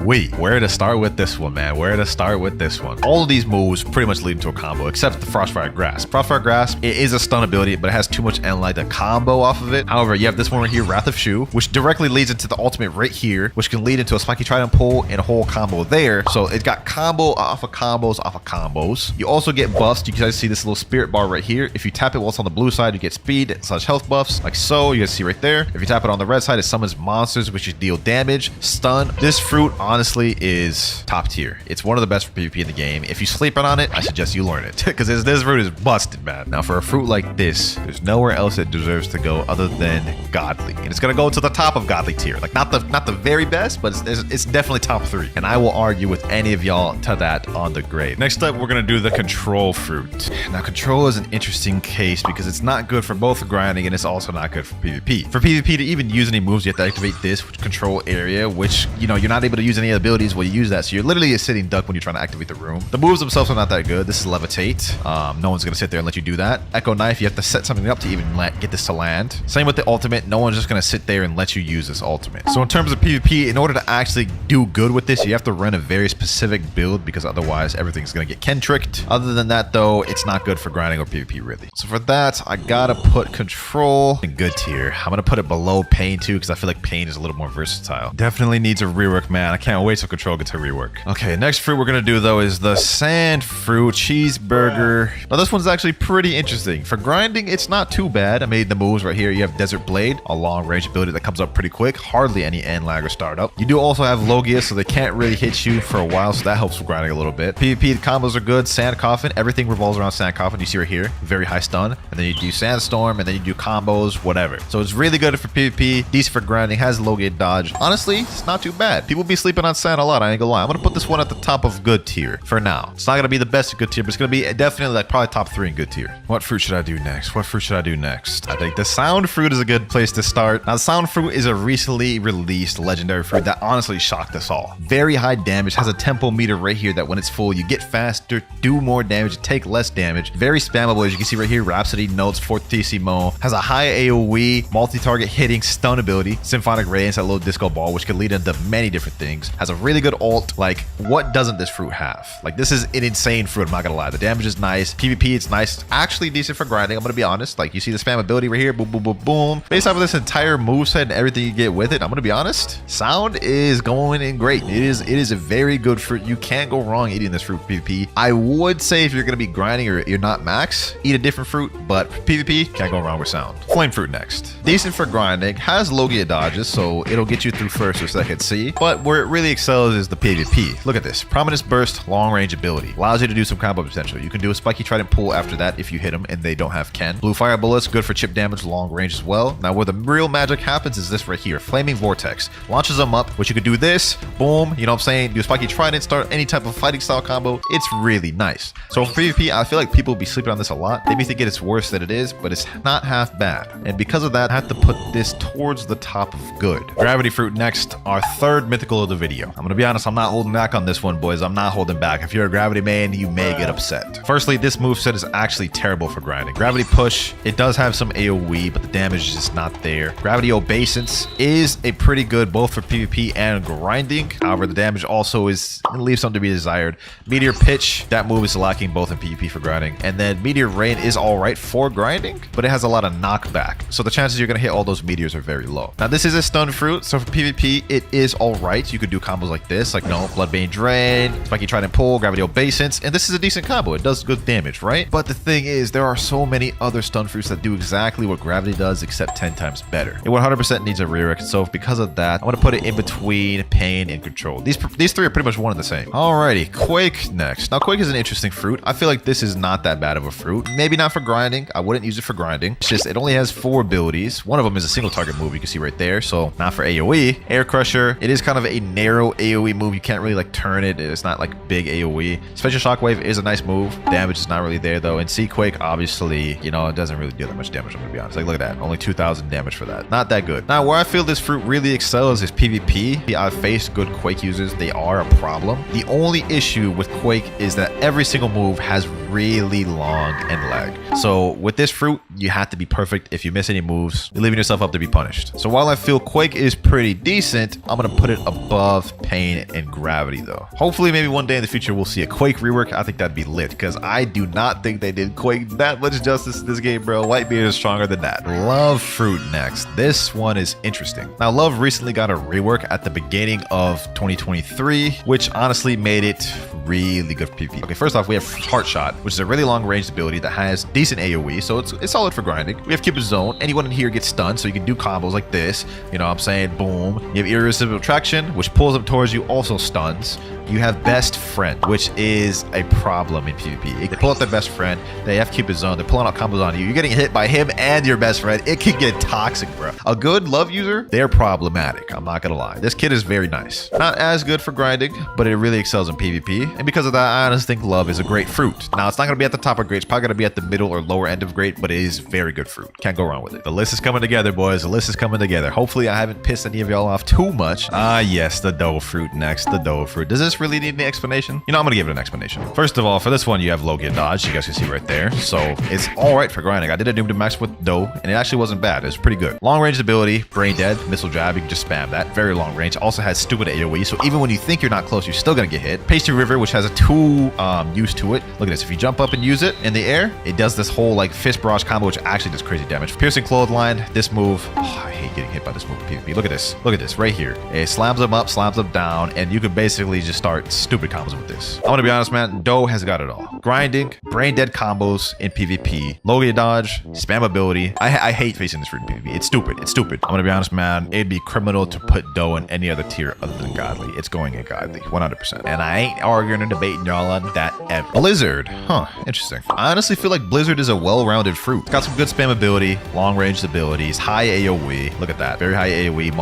Wait, where to start with this one, man? Where to start with this one? All of these moves pretty much lead into a combo, except the Frostfire Grasp. Frostfire Grasp, it is a stun ability, but it has too much Enlight to combo off of it. However, you have this one right here, Wrath of Shu, which directly leads into the ultimate right here, which can lead into a Spiky Trident Pull and a whole combo there. So it's got combo off of combos off of combos. You also get buffs. You guys see this little spirit bar right here. If you tap it while it's on the blue side, you get speed / health buffs, like so. You guys see right there. If you tap it on the red side, it summons monsters, which deal damage, stun. This fruit honestly is top tier. It's one of the best for PvP in the game. If you sleep on it, I suggest you learn it because this fruit is busted, man. Now for a fruit like this, there's nowhere else it deserves to go other than godly, and it's gonna go to the top of godly tier. Like not the very best, but it's definitely top 3, and I will argue with any of y'all to that on the grade. Next up, we're gonna do the control fruit. Now control is an interesting case because it's not good for both grinding and it's also not good for PvP. For PvP to even use any moves, you have to activate this control area, which you know you're not able to use any abilities while you use that, so you're literally a sitting duck when you're trying to activate the room. The moves themselves are not that good. This is levitate. No one's gonna sit there and let you do that. Echo knife, you have to set something up to even get this to land. Same with the ultimate. No one's just gonna sit there and let you use this ultimate. So in terms of PvP, in order to actually do good with this, you have to run a very specific build because otherwise everything's gonna get Ken tricked. Other than that though, it's not good for grinding or PvP really. So for that, I gotta put control in good tier. I'm gonna put it below pain too because I feel like pain is a little more versatile. Definitely needs a rework, man. I can't wait till control gets a rework. Okay, next fruit we're gonna do though is the sand fruit cheeseburger. Now this one's actually pretty interesting. For grinding, it's not too bad. I made the moves right here. You have Desert Blade, a long range ability that comes up pretty quick. Hardly any end lag or startup. You do also have Logia, so they can't really hit you for a while, so that helps with grinding a little bit. PvP, the combos are good. Sand Coffin, everything revolves around Sand Coffin. You see right here, very high stun. And then you do Sandstorm, and then you do combos, whatever. So it's really good for PvP, decent for grinding, has Logia dodge. Honestly, it's not too bad. People be sleeping on Sand a lot, I ain't gonna lie. I'm gonna put this one at the top of good tier for now. It's not gonna be the best of good tier, but it's gonna be definitely like probably top 3 in good tier. What fruit should I do next? What fruit should I do next? I think the sound fruit is a good place to start. Now, the sound fruit is a recently released legendary fruit that honestly shocked us us all. Very high damage, has a tempo meter right here that when it's full, you get faster, do more damage, take less damage. Very spammable, as you can see right here. Rhapsody, Notes, Fortissimo. Has a high AoE, multi-target hitting, stun ability. Symphonic Radiance, that little disco ball, which can lead into many different things. Has a really good ult. Like, what doesn't this fruit have? Like, this is an insane fruit, I'm not gonna lie. The damage is nice. PvP, it's nice. Actually decent for grinding, I'm gonna be honest. Like, you see the spam ability right here. Boom, boom, boom, boom. Based off of this entire moveset and everything you get with it, I'm gonna be honest. Sound is going in great. It is a very good fruit. You can't go wrong eating this fruit for PvP. I would say if you're gonna be grinding or you're not max, eat a different fruit, but for PvP, can't go wrong with sound. Flame fruit next. Decent for grinding, has Logia dodges, so it'll get you through first or second C, but where it really excels is the PvP. Look at this. Prominence burst, long range ability. Allows you to do some combo potential. You can do a spiky trident pull after that if you hit them and they don't have Ken. Blue fire bullets, good for chip damage, long range as well. Now where the real magic happens is this right here. Flaming vortex. Launches them up, which you could do this, boom, you know what I'm saying? Do a spiky trident, start any type of fighting style combo. It's really nice. So for PvP, I feel like people will be sleeping on this a lot. They may think it's worse than it is, but it's not half bad. And because of that, I have to put this towards the top of good. Gravity fruit next, our third mythical of the video. I'm gonna be honest, I'm not holding back on this one, boys. I'm not holding back. If you're a gravity main, you may get upset. Firstly, this moveset is actually terrible for grinding. Gravity push, it does have some AoE, but the damage is just not there. Gravity obeisance is a pretty good both for PvP and grinding. However, the damage also leaves something to be desired. Meteor pitch, that move is lacking both in PvP for grinding. And then meteor rain is all right for grinding, but it has a lot of knockback. So the chances you're gonna hit all those meteors are very low. Now this is a stun fruit, so for PvP, it is all right. You could do combos like this, like no Bloodbane Drain, Spiky Trident Pull, Gravity Obeisance, and this is a decent combo. It does good damage, right? But the thing is, there are so many other stun fruits that do exactly what Gravity does, except 10 times better. It 100% needs a rework, so because of that, I'm gonna put it in between Pain and Control. These three are pretty much one and the same. Alrighty, Quake next. Now Quake is an interesting fruit. I feel like this is not that bad of a fruit. Maybe not for grinding. I wouldn't use it for grinding. It's just, it only has 4 abilities. One of them is a single target move, you can see right there, so not for AoE. Air Crusher, it is kind of a narrow AoE move. You can't really like turn it. It's not like big AoE. Special Shockwave is a nice move. Damage is not really there though. And Sea Quake, obviously, you know, it doesn't really do that much damage, I'm gonna be honest. Like, look at that. Only 2,000 damage for that. Not that good. Now, where I feel this fruit really excels is PvP. I've faced good Quake users. They are a problem. The only issue with Quake is that every single move has really long end lag. So with this fruit, you have to be perfect. If you miss any moves, you're leaving yourself up to be punished. So while I feel Quake is pretty decent, I'm gonna put it above Pain and Gravity though. Hopefully maybe one day in the future we'll see a Quake rework. I think that'd be lit because I do not think they did Quake that much justice in this game, bro. Whitebeard is stronger than that. Love fruit next. This one is interesting. Now Love recently got a rework at the beginning of 2023, which honestly made it really good for PvP. Okay, first off, we have Heart Shot, which is a really long range ability that has decent AoE, so it's solid for grinding. We have Cupid Zone. Anyone in here gets stunned, so you can do combos like this. You know what I'm saying? Boom. You have Irresistible Attraction, which pulls them towards you, also stuns. You have Best Friend, which is a problem in PvP. They pull out their best friend, they have Cupid Zone, they're pulling out combos on you. You're getting hit by him and your best friend. It can get toxic, bro. A good Love user, they're problematic. I'm not gonna lie. This kid is very nice. Not as good for grinding, but it really excels in PvP. And because of that, I honestly think Love is a great fruit. Now, it's not gonna be at the top of great. It's probably gonna be at the middle or lower end of great, but it is very good fruit. Can't go wrong with it. The list is coming together, boys. The list is coming together. Hopefully, I haven't pissed any of y'all off too much. Ah, yes, the dough fruit next. The dough fruit. Does this really need any explanation? You know, I'm gonna give it an explanation. First of all, for this one, you have Logia dodge. You guys can see right there. So it's all right for grinding. I did a noob to max with dough, and it actually wasn't bad. It was pretty good. Long range ability, Brain Dead, Missile Jab. You can just spam that. Very long range. Also has stupid AoE. So even when you think you're not close, you're still gonna get hit. Pastry River, which has a 2 use to it. Look at this. If you jump up and use it in the air, it does this whole like fist barrage combo, which actually does crazy damage. Piercing Clothesline. This move. Oh, I hate getting hit by this move in PvP. Look at this. Look at this right here. It slams them up, slams them down, and you can basically just start stupid combos with this. I'm gonna be honest, man. Dough has got it all. Grinding, brain dead combos in PvP, Logia dodge, spam ability. I hate facing this fruit in PvP. It's stupid. It's stupid. I'm gonna be honest, man. It'd be criminal to put Dough in any other tier other than Godly. It's going in Godly, 100%. And I ain't arguing or debating y'all on that ever. Blizzard. Huh. Interesting. I honestly feel like Blizzard is a well-rounded fruit. It's got some good spam ability, long-range abilities, high AoE. Look at that. Very high AoE.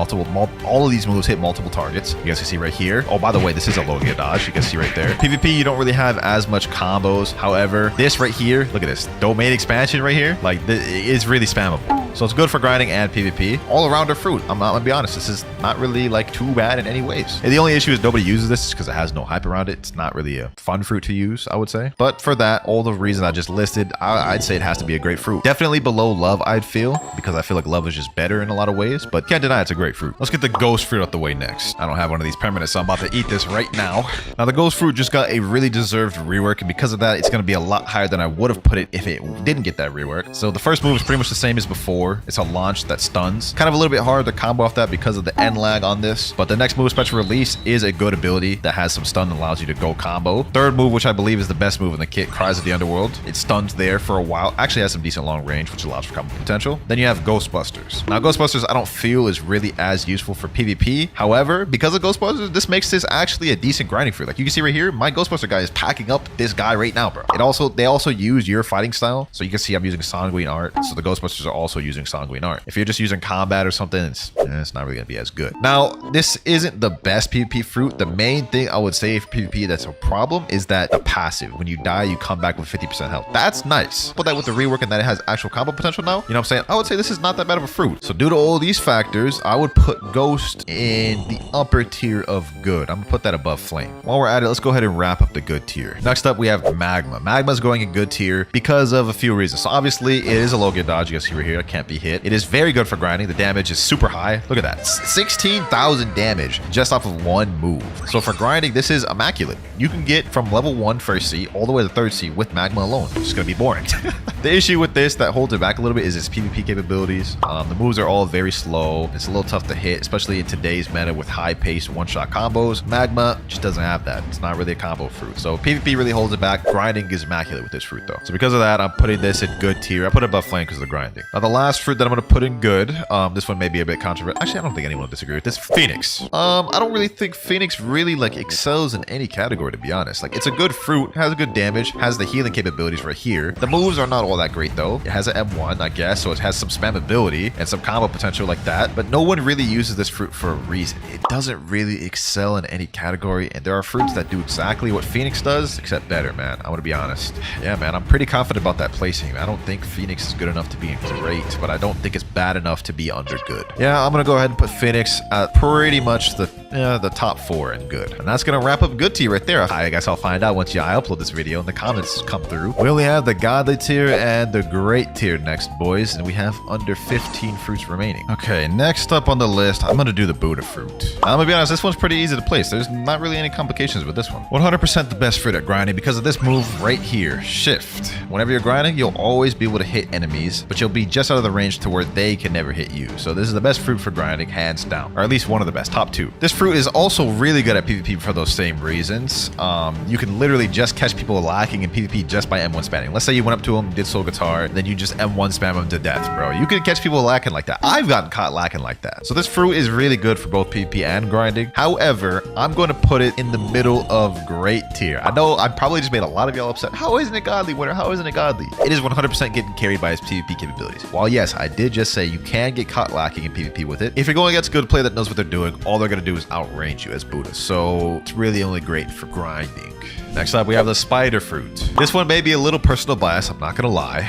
All of these moves hit multiple targets. You guys can see right here. Oh, by the way, this is a Logia dodge. You can see right there. PvP, you don't really have as much combos. However, this right here, look at this domain expansion right here. Like, it's really spammable. So it's good for grinding and PvP. All-arounder fruit. I'm gonna be honest, this is not really like too bad in any ways. And the only issue is nobody uses this because it has no hype around it. It's not really a fun fruit to use, I would say. But for that, all the reasons I just listed, I'd say it has to be a great fruit. Definitely below love, I'd feel, because I feel like love is just better in a lot of ways, but can't deny it's a great fruit. Let's get the ghost fruit out the way next. I don't have one of these permanents, so I'm about to eat this right now. Now, the ghost fruit just got a really deserved rework, and because of that, it's going to be a lot higher than I would have put it if it didn't get that rework. So the first move is pretty much the same as before. It's a launch that stuns. Kind of a little bit hard to combo off that because of the end lag on this, but the next move, special release, is a good ability that has some stun and allows you to go combo. Third move, which I believe is the best move in the kit, Cries of the Underworld. It stuns there for a while. Actually has some decent long range, which allows for combo potential. Then you have Ghostbusters. Now, Ghostbusters I don't feel is really as useful for PvP. However, because of Ghostbusters, this makes this actually a decent grinding fruit. Like you can see right here, my Ghostbuster guy is packing up this guy right now, bro. They also use your fighting style. So you can see I'm using Sanguine Art. So the Ghostbusters are also using Sanguine Art. If you're just using combat or something, it's not really gonna be as good. Now, this isn't the best PvP fruit. The main thing I would say for PvP that's a problem is that the passive. When you die, you come back with 50% health. That's nice. Put that with the rework and that it has actual combo potential now. You know what I'm saying? I would say this is not that bad of a fruit. So due to all these factors, I would put Ghost in the upper tier of good. I'm gonna put that above Flame. While we're at it, let's go ahead and wrap up the good tier. Next up, we have Magma. Magma's going in good tier because of a few reasons. So obviously, it is a low gear dodge. You guys see right here, it can't be hit. It is very good for grinding. The damage is super high. Look at that. 16,000 damage just off of one move. So for grinding, this is immaculate. You can get from level 1 first C all the way to 3rd C with Magma alone. It's gonna be boring. The issue with this that holds it back a little bit is its PvP capabilities. The moves are all very slow. It's a little tough to hit, especially in today's meta with high-paced one-shot combos. Magma just doesn't have that. It's not really a combo fruit. So PvP really holds it back. Grinding is immaculate with this fruit, though. So because of that, I'm putting this in good tier. I put it above Flame because of the grinding. Now, the last fruit that I'm going to put in good, this one may be a bit controversial. Actually, I don't think anyone will disagree with this. Phoenix. I don't really think Phoenix really, like, excels in any category, to be honest. Like, it's a good fruit, has a good damage, has the healing capabilities right here. The moves are not all that great, though. It has an M1, I guess, so it has some spammability and some combo potential like that, but no one really uses this fruit for a reason. It doesn't really excel in any category, and there are fruits that do exactly what Phoenix does, except better, man. I want to be honest. Yeah, man, I'm pretty confident about that placing. I don't think Phoenix is good enough to be great, but I don't think it's bad enough to be under good. Yeah, I'm gonna go ahead and put Phoenix at pretty much the top 4 in good. And that's gonna wrap up good tier right there. I guess I'll find out once I upload this video and the comments come through. We only have the godly tier and the great tier next, boys, and we have under 15 fruits remaining. Okay, next up on the list, I'm gonna do the Buddha fruit. I'm gonna be honest, this one's pretty easy to place. There's not really any complications with this one. 100% the best fruit at grinding because of this move right here, shift. Whenever you're grinding, you'll always be able to hit enemies, but you'll be just out of the range to where they can never hit you. So this is the best fruit for grinding, hands down, or at least one of the best, top 2. This fruit is also really good at PvP for those same reasons. You can literally just catch people lacking in PvP just by M1 spamming. Let's say you went up to them, did soul guitar, then you just M1 spam them to death, bro. You can catch people lacking like that. I've gotten caught lacking like that. So this fruit is really good for both PvP and grinding. However, I'm going to put it in the middle of great tier. I know I probably just made a lot of y'all upset. How isn't it godly, Winter? How isn't it godly? It is 100% getting carried by its PvP capabilities. While yes, I did just say you can get caught lacking in PvP with it. If you're going against a good player that knows what they're doing, all they're going to do is outrange you as Buddha. So it's really only great for grinding. Next up, we have the spider fruit. This one may be a little personal bias, I'm not gonna lie.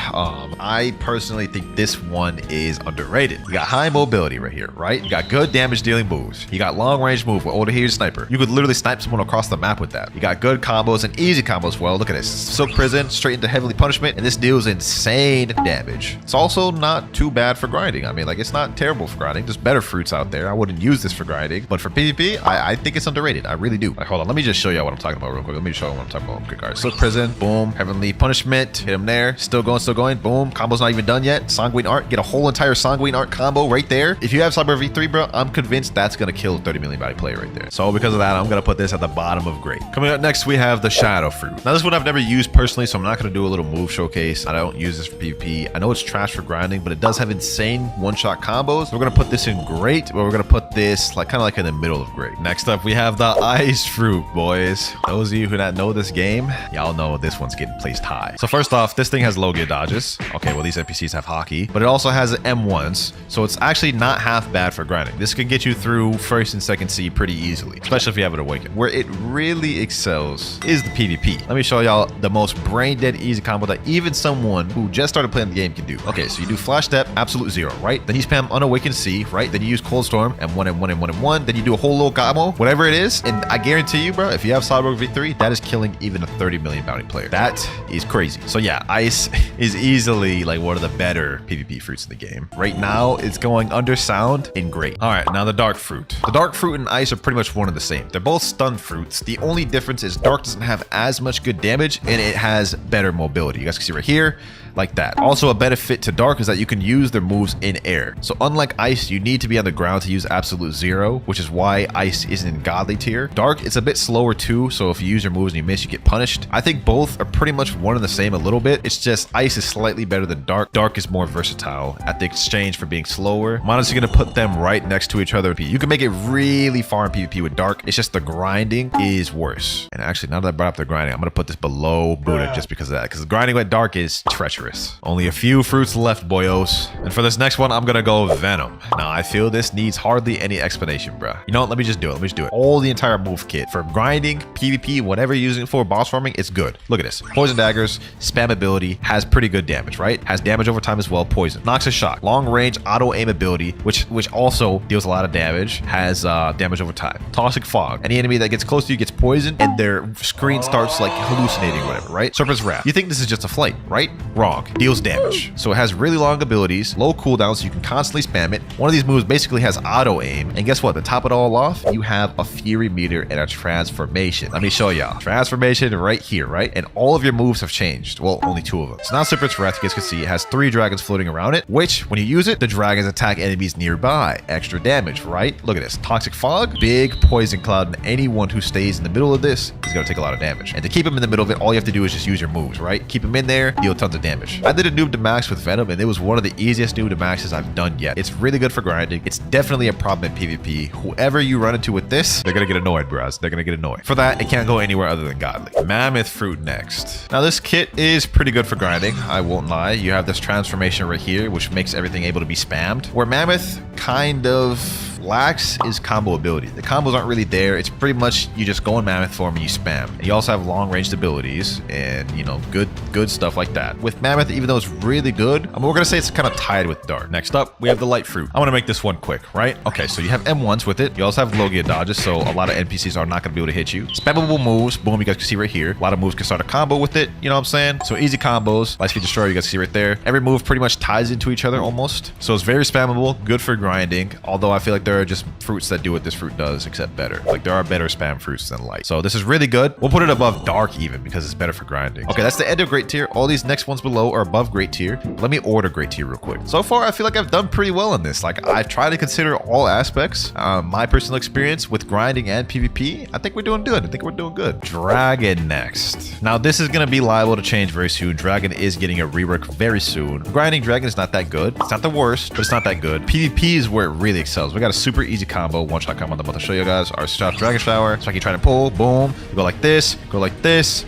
I personally think this one is underrated. You got high mobility right here, right? You got good damage dealing moves. You got long range move with Older Sniper. You could literally snipe someone across the map with that. You got good combos and easy combos as well. Look at this. Silk Prison, straight into Heavenly Punishment, and this deals insane damage. It's also not too bad for grinding. I mean, like, it's not terrible for grinding. There's better fruits out there. I wouldn't use this for grinding, but for PvP, I think it's underrated. I really do. Like, hold on, let me just show you what I'm talking about real quick. Let me show you what I'm talking about. Quick, all right. Silk Prison, boom. Heavenly Punishment, hit him there. Still going, boom. Combo's not even done yet. Sanguine Art, get a whole entire Sanguine Art combo right there. If you have Cyber V3, bro, I'm convinced that's gonna kill a 30 million body player right there. So because of that, I'm gonna put this at the bottom of great. Coming up next, we have the Shadow Fruit. Now, this one I've never used personally, so I'm not gonna do a little move showcase. I don't use this for PvP. I know it's trash for grinding, but it does have insane one-shot combos. We're gonna put this in great, but we're gonna put this like kind of like in the middle of great. Next up, we have the Ice Fruit, boys. Those of you who don't know know this game, y'all know this one's getting placed high. So first off, this thing has low gear dodges. Okay, well, these NPCs have hockey, but it also has M1s. So it's actually not half bad for grinding. This can get you through first and second C pretty easily, especially if you have it awakened. Where it really excels is the PvP. Let me show y'all the most brain dead easy combo that even someone who just started playing the game can do. Okay, so you do Flash Step, absolute 0, right? Then you spam unawakened C, right? Then you use Cold Storm, M1, M1, M1, M1. Then you do a whole little combo, whatever it is. And I guarantee you, bro, if you have Cyborg V3, that is killing even a 30 million bounty player. That is crazy. So yeah, Ice is easily like one of the better PvP fruits in the game. Right now, it's going under Sound and Great. All right, now the Dark Fruit. The Dark Fruit and Ice are pretty much one and the same. They're both stun fruits. The only difference is Dark doesn't have as much good damage and it has better mobility. You guys can see right here, like that. Also, a benefit to Dark is that you can use their moves in air. So unlike Ice, you need to be on the ground to use absolute 0, which is why Ice isn't in godly tier. Dark, it's a bit slower too, so if you use your moves and you miss, you get punished. I think both are pretty much one and the same a little bit. It's just Ice is slightly better than Dark. Dark is more versatile at the exchange for being slower. I'm honestly gonna put them right next to each other. You can make it really far in PvP with Dark. It's just the grinding is worse. And actually, now that I brought up the grinding, I'm gonna put this below Buddha just because of that, because grinding with Dark is treacherous. Only a few fruits left, boyos. And for this next one, I'm gonna go Venom. Now, I feel this needs hardly any explanation, bruh. You know what? Let me just do it. Let me just do it. All the entire move kit for grinding, PvP, whatever you're using it for, boss farming, it's good. Look at this. Poison daggers, spam ability, has pretty good damage, right? Has damage over time as well. Poison. Noxious shock. Long range auto aim ability, which also deals a lot of damage. Has damage over time. Toxic fog. Any enemy that gets close to you gets poisoned and their screen starts like hallucinating or whatever, right? Serpent's Wrath. You think this is just a flight, right? Wrong. Deals damage. So it has really long abilities, low cooldowns, so you can constantly spam it. One of these moves basically has auto aim. And guess what? To top it all off, you have a Fury Meteor and a transformation. Let me show y'all. Transformation right here, right? And all of your moves have changed. Well, only 2 of them. So now Serpent's Wrath, you guys can see it has 3 dragons floating around it, which when you use it, the dragons attack enemies nearby. Extra damage, right? Look at this. Toxic fog, big poison cloud, and anyone who stays in the middle of this is going to take a lot of damage. And to keep him in the middle of it, all you have to do is just use your moves, right? Keep him in there, deal tons of damage. I did a noob to max with Venom, and it was one of the easiest noob to maxes I've done yet. It's really good for grinding. It's definitely a problem in PvP. Whoever you run into with this, they're going to get annoyed, bros. They're going to get annoyed. For that, it can't go anywhere other than godly. Mammoth fruit next. Now, this kit is pretty good for grinding. I won't lie. You have this transformation right here, which makes everything able to be spammed. Where Mammoth kind of lacks is combo ability. The combos aren't really there. It's pretty much you just go in Mammoth form and you spam. And you also have long ranged abilities and, you know, good stuff like that. With Mammoth, even though it's really good, we're gonna say it's kind of tied with Dark. Next up, we have the light fruit. I want to make this one quick, right? Okay, so you have M1s with it. You also have low gear dodges, so a lot of NPCs are not gonna be able to hit you. Spammable moves, boom, you guys can see right here. A lot of moves can start a combo with it, you know what I'm saying? So easy combos, Light Speed Destroyer, you guys see right there. Every move pretty much ties into each other almost. So it's very spammable, good for grinding, although I feel like there are just fruits that do what this fruit does, except better. Like there are better spam fruits than light. So this is really good. We'll put it above Dark even because it's better for grinding. Okay, that's the end of Great Tier. All these next ones below are above Great Tier. Let me order Great Tier real quick. So far, I feel like I've done pretty well on this. Like I've tried to consider all aspects. My personal experience with grinding and PvP, I think we're doing good. I think we're doing good. Dragon next. Now this is gonna be liable to change very soon. Dragon is getting a rework very soon. Grinding Dragon is not that good. It's not the worst, but it's not that good. PvP is where it really excels. We got a super easy combo, one-shot combo. I'm about to show you guys our shot Dragon Shower. So I keep trying to pull, boom. You go like this,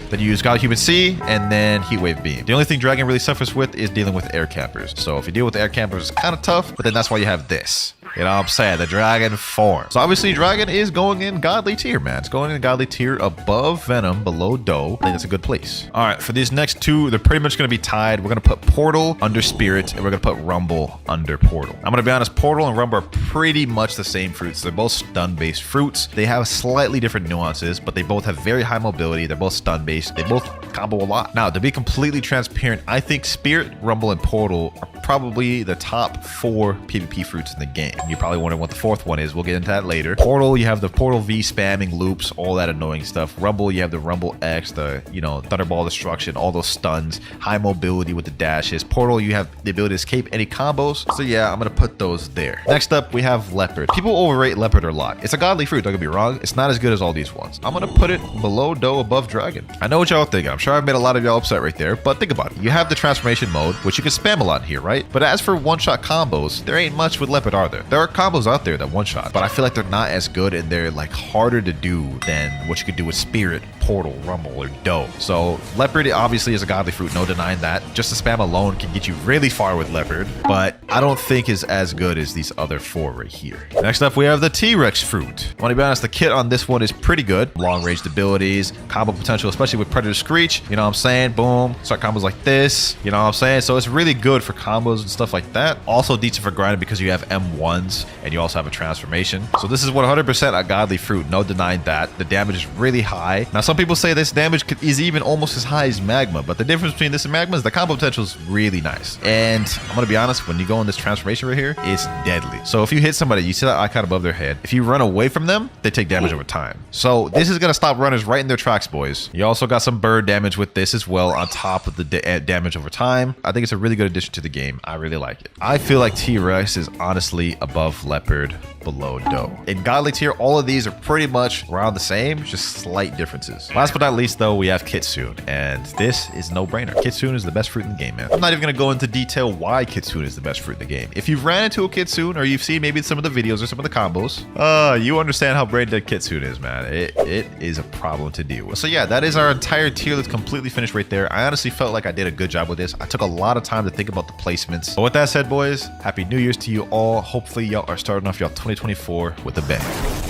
then you use God Human C, and then Heat Wave Beam. The only thing Dragon really suffers with is dealing with air campers. So if you deal with the air campers, it's kind of tough, but then that's why you have this. You know what I'm saying? The Dragon form. So obviously Dragon is going in godly tier, man. It's going in godly tier above Venom, below Doe. I think that's a good place. All right, for these next two, they're pretty much going to be tied. We're going to put Portal under Spirit, and we're going to put Rumble under Portal. I'm going to be honest, Portal and Rumble are pretty much the same fruits. They're both stun-based fruits. They have slightly different nuances, but they both have very high mobility. They're both stun-based. They both combo a lot. Now, to be completely transparent, I think Spirit, Rumble, and Portal are probably the top 4 PvP fruits in the game. You're probably wondering what the 4th one is. We'll get into that later. Portal, you have the Portal V spamming loops, all that annoying stuff. Rumble, you have the Rumble X, the, you know, Thunderball Destruction, all those stuns, high mobility with the dashes. Portal, you have the ability to escape any combos. So yeah, I'm gonna put those there. Next up, we have Leopard. People overrate Leopard a lot. It's a godly fruit, don't get me wrong. It's not as good as all these ones. I'm gonna put it below Doe, above Dragon. I know what y'all thinking. I'm sure I've made a lot of y'all upset right there, but think about it. You have the transformation mode, which you can spam a lot here, right? But as for one-shot combos, there ain't much with Leopard, are there? There are combos out there that one-shot, but I feel like they're not as good and they're like harder to do than what you could do with Spirit, Portal, Rumble, or Doe. So Leopard obviously is a godly fruit, no denying that. Just the spam alone can get you really far with Leopard, but I don't think is as good as these other 4 right here. Next up, we have the T-Rex fruit. I want to be honest, the kit on this one is pretty good. Long-range abilities, combo potential, especially with Predator Screech. You know what I'm saying? Boom. Start combos like this. You know what I'm saying? So it's really good for combos and stuff like that. Also decent for grinding because you have M1s and you also have a transformation. So this is 100% a godly fruit. No denying that. The damage is really high. Now, some people say this damage is even almost as high as Magma, but the difference between this and Magma is the combo potential is really nice. And I'm going to be honest, when you go in this transformation right here, it's deadly. So if you hit somebody, you see that icon above their head. If you run away from them, they take damage over time. So this is going to stop runners right in their tracks, boys. You also got some bird damage with this as well on top of the damage over time. I think it's a really good addition to the game. I really like it. I feel like T-Rex is honestly above Leopard, below Doe. In godly tier, all of these are pretty much around the same, just slight differences. Last but not least though, we have Kitsune, and this is no-brainer. Kitsune is the best fruit in the game, man. I'm not even going to go into detail why Kitsune is the best fruit in the game. If you've ran into a Kitsune or you've seen maybe some of the videos or some of the combos, you understand how brain dead Kitsune is, man. It is a problem to deal with. So yeah, that is our entire tier list completely finished right there. I honestly felt like I did a good job with this. I took a lot of time to think about the placements. But with that said, boys, happy New Year's to you all. Hopefully y'all are starting off y'all 2024 with a bang.